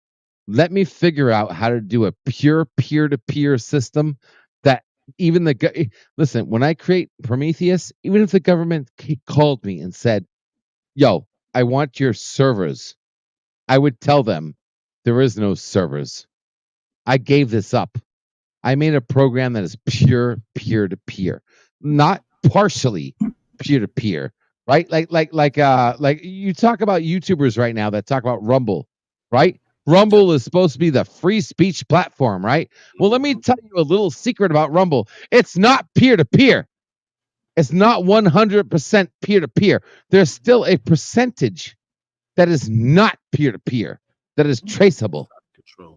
let me figure out how to do a pure peer-to-peer system that even listen, when I create Prometheus, even if the government called me and said, yo, I want your servers, I would tell them there is no servers. I gave this up. I made a program that is pure peer-to-peer, not partially peer-to-peer, right? Like you talk about YouTubers right now that talk about Rumble, right? Rumble is supposed to be the free speech platform, right? Well, let me tell you a little secret about Rumble. It's not peer-to-peer. It's not 100% peer-to-peer. There's still a percentage that is not peer-to-peer, that is traceable.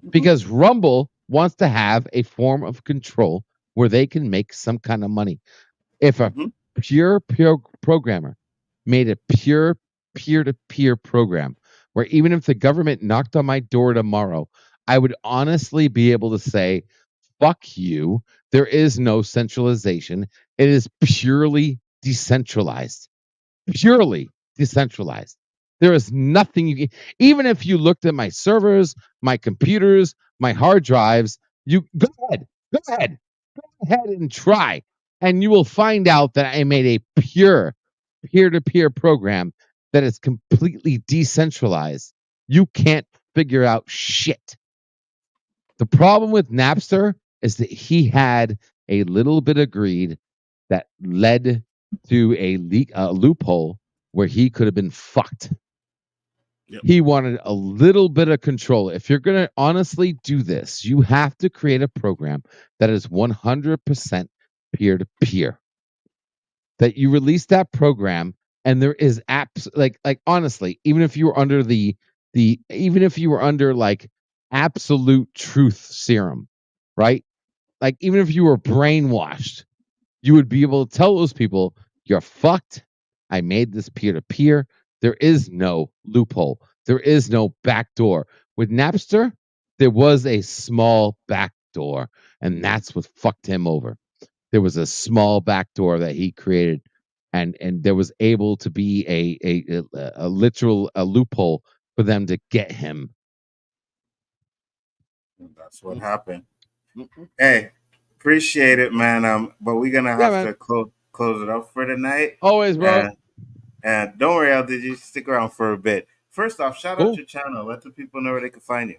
Because Rumble wants to have a form of control where they can make some kind of money. If a pure programmer made a pure peer-to-peer program where even if the government knocked on my door tomorrow, I would honestly be able to say, fuck you. There is no centralization. It is purely decentralized. Purely decentralized. There is nothing you can, even if you looked at my servers, my computers, my hard drives, you go ahead and try. And you will find out that I made a pure peer-to-peer program that is completely decentralized. You can't figure out shit. The problem with Napster is that he had a little bit of greed that led to a loophole where he could have been fucked. Yep. He wanted a little bit of control. If you're going to honestly do this, you have to create a program that is 100% peer-to-peer. That you release that program and there is apps like honestly, even if you were under even if you were under like absolute truth serum, right? Like even if you were brainwashed, you would be able to tell those people, you're fucked. I made this peer-to-peer. There is no loophole. There is no back door. With Napster, there was a small back door, and that's what fucked him over. There was a small back door that he created, and there was able to be a literal loophole for them to get him. That's what happened. Hey, appreciate it, man. But we're gonna have to close it up for tonight. Always, bro. And don't worry, LDG, stick around for a bit. First off, shout out your channel. Let the people know where they can find you.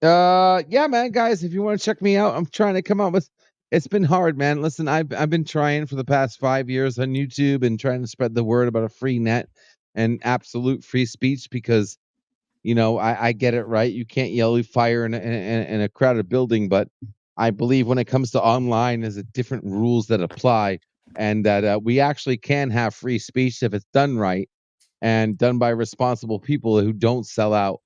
Yeah, man, guys, if you want to check me out, I'm trying to come up with. It's been hard, man. Listen, I've been trying for the past 5 years on YouTube and trying to spread the word about a free net and absolute free speech because, you know, I get it, right? You can't yell fire in a crowded building, but I believe when it comes to online, there's a different rules that apply, and that we actually can have free speech if it's done right and done by responsible people who don't sell out.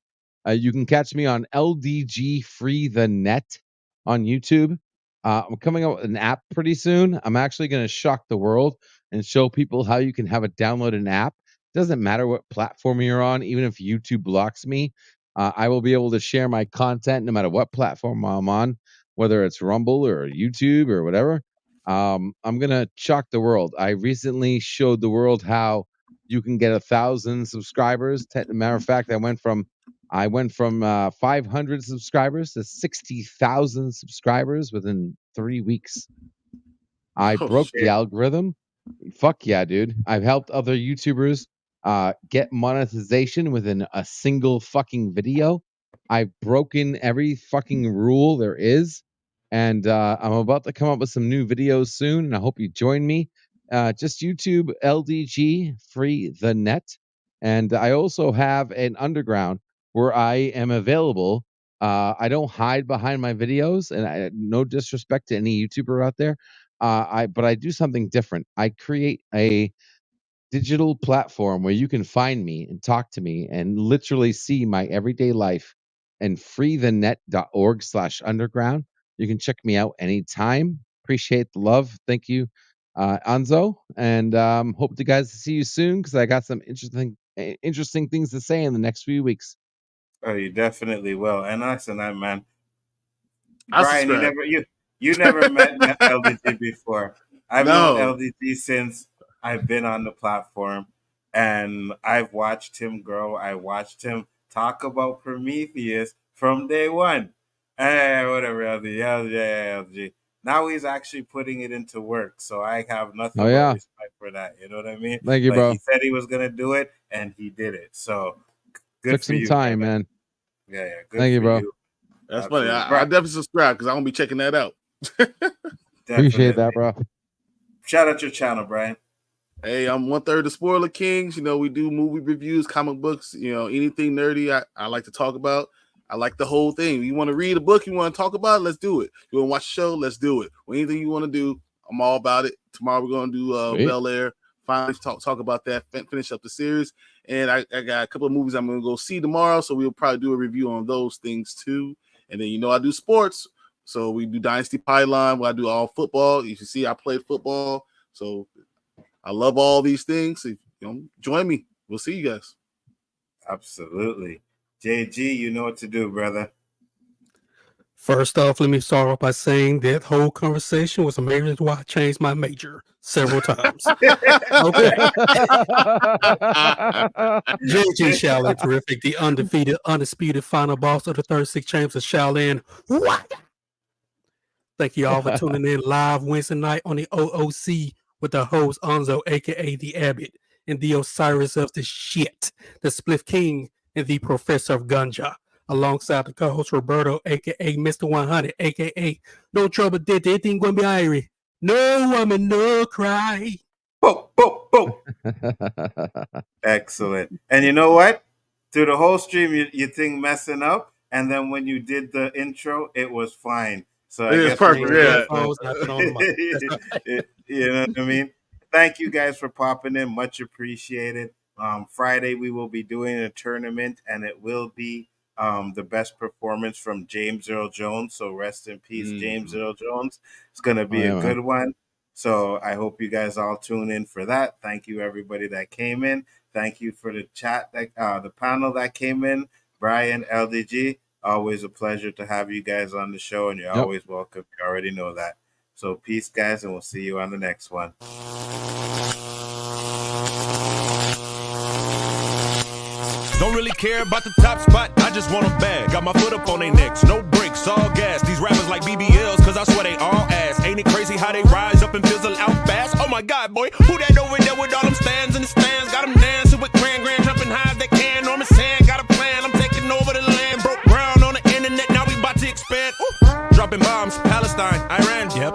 You can catch me on LDG Free the Net on YouTube. I'm coming out with an app pretty soon. I'm actually going to shock the world and show people how you can have a download an app. Doesn't matter what platform you're on, even if YouTube blocks me, I will be able to share my content no matter what platform I'm on, whether it's Rumble or YouTube or whatever. I'm going to shock the world. I recently showed the world how you can get 1,000 subscribers. Matter of fact, I went from 500 subscribers to 60,000 subscribers within 3 weeks. I broke the algorithm. Fuck yeah, dude. I've helped other YouTubers get monetization within a single fucking video. I've broken every fucking rule there is. And I'm about to come up with some new videos soon, and I hope you join me. Just YouTube LDG Free the Net. And I also have an underground where I am available. I don't hide behind my videos, and no disrespect to any YouTuber out there. But I do something different. I create a digital platform where you can find me and talk to me and literally see my everyday life and freethenet.org/underground. You can check me out anytime. Appreciate the love. Thank you, Nzo. And hope to guys to see you soon because I got some interesting things to say in the next few weeks. Oh, you definitely will. And listen, man. Brian, you never met LDG before. I've known LDG since I've been on the platform. And I've watched him grow. I watched him talk about Prometheus from day one. Hey, whatever, LG. Now he's actually putting it into work. So I have nothing but respect for that. You know what I mean? Thank you, bro. He said he was going to do it, and he did it. So good Took for some you, time, brother. man. Yeah. Good Thank you, for bro. you. That's Absolutely. funny. I definitely subscribe because I'm going to be checking that out. Appreciate that, bro. Shout out your channel, Brian. Hey, I'm 1/3 the Spoiler Kings. You know, we do movie reviews, comic books, you know, anything nerdy I like to talk about. I like the whole thing. You want to read a book, you want to talk about it, let's do it. You want to watch a show, let's do it. Or anything you want to do, I'm all about it. Tomorrow we're going to do Bel Air. Finally talk about that, finish up the series. And I got a couple of movies I'm going to go see tomorrow, so we'll probably do a review on those things too. And then, you know, I do sports. So we do Dynasty Pylon, where I do all football. You can see I played football. So I love all these things. So, you know, join me. We'll see you guys. Absolutely. JG, you know what to do, brother. First off, let me start off by saying that whole conversation was a major reason why I changed my major several times. Okay. JG Shaolin Terrific, the undefeated, undisputed final boss of the 36 Chambers of Shaolin. What? Thank you all for tuning in live Wednesday night on the OOC with the host Nzo, aka the Abbot, and the Osiris of the shit, the Spliff King, and the Professor of Ganja, alongside the co-host Roberto, aka Mr. 100, aka No Trouble Did Anything Gonna Be Irie. No woman, no cry. Boop, boop, boop. Excellent. And you know what? Through the whole stream, you think messing up, and then when you did the intro, it was fine. So I guess perfect. Yeah. You know what I mean? Thank you guys for popping in. Much appreciated. Friday we will be doing a tournament, and it will be the best performance from James Earl Jones. So rest in peace, James Earl Jones. It's gonna be a good one. So I hope you guys all tune in for that. Thank you everybody that came in. Thank you for the chat, the panel that came in. Brian, LDG, always a pleasure to have you guys on the show, and you're always welcome. You already know that. So peace, guys, and we'll see you on the next one. Don't really care about the top spot, I just want a bag. Got my foot up on their necks, no brakes, all gas. These rappers like BBLs, cause I swear they all ass. Ain't it crazy how they rise up and fizzle out fast? Oh my God, boy, who that over there with all them stands in the stands? Got them dancing with grand jumping high as they can. Norman Sand got a plan, I'm taking over the land. Broke ground on the internet, now we about to expand. Ooh. Dropping bombs, Palestine, Iran, yep.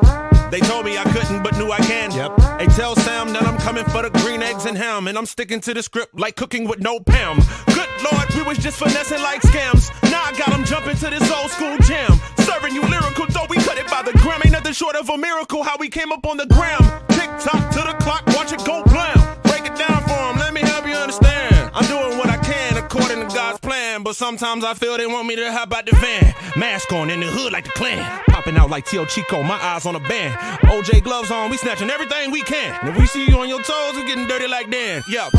They told me I couldn't, but knew I can. Yep. Hey, tell Sam that I'm coming for the green eggs and ham, and I'm sticking to the script like cooking with no Pam. Good Lord, we was just finessing like scams. Now I got them jumping to this old school jam. Serving you lyrical dough, we cut it by the gram. Ain't nothing short of a miracle how we came up on the gram. Tick tock to the clock, watch it go blam. Break it down for them, let me help you understand. I'm doing what I can according to God's plan, but sometimes I feel they want me to hop out the van. Mask on in the hood like the Klan. Popping out like Tio Chico, my eyes on a band. OJ gloves on, we snatching everything we can. And if we see you on your toes, we getting dirty like Dan. Yep.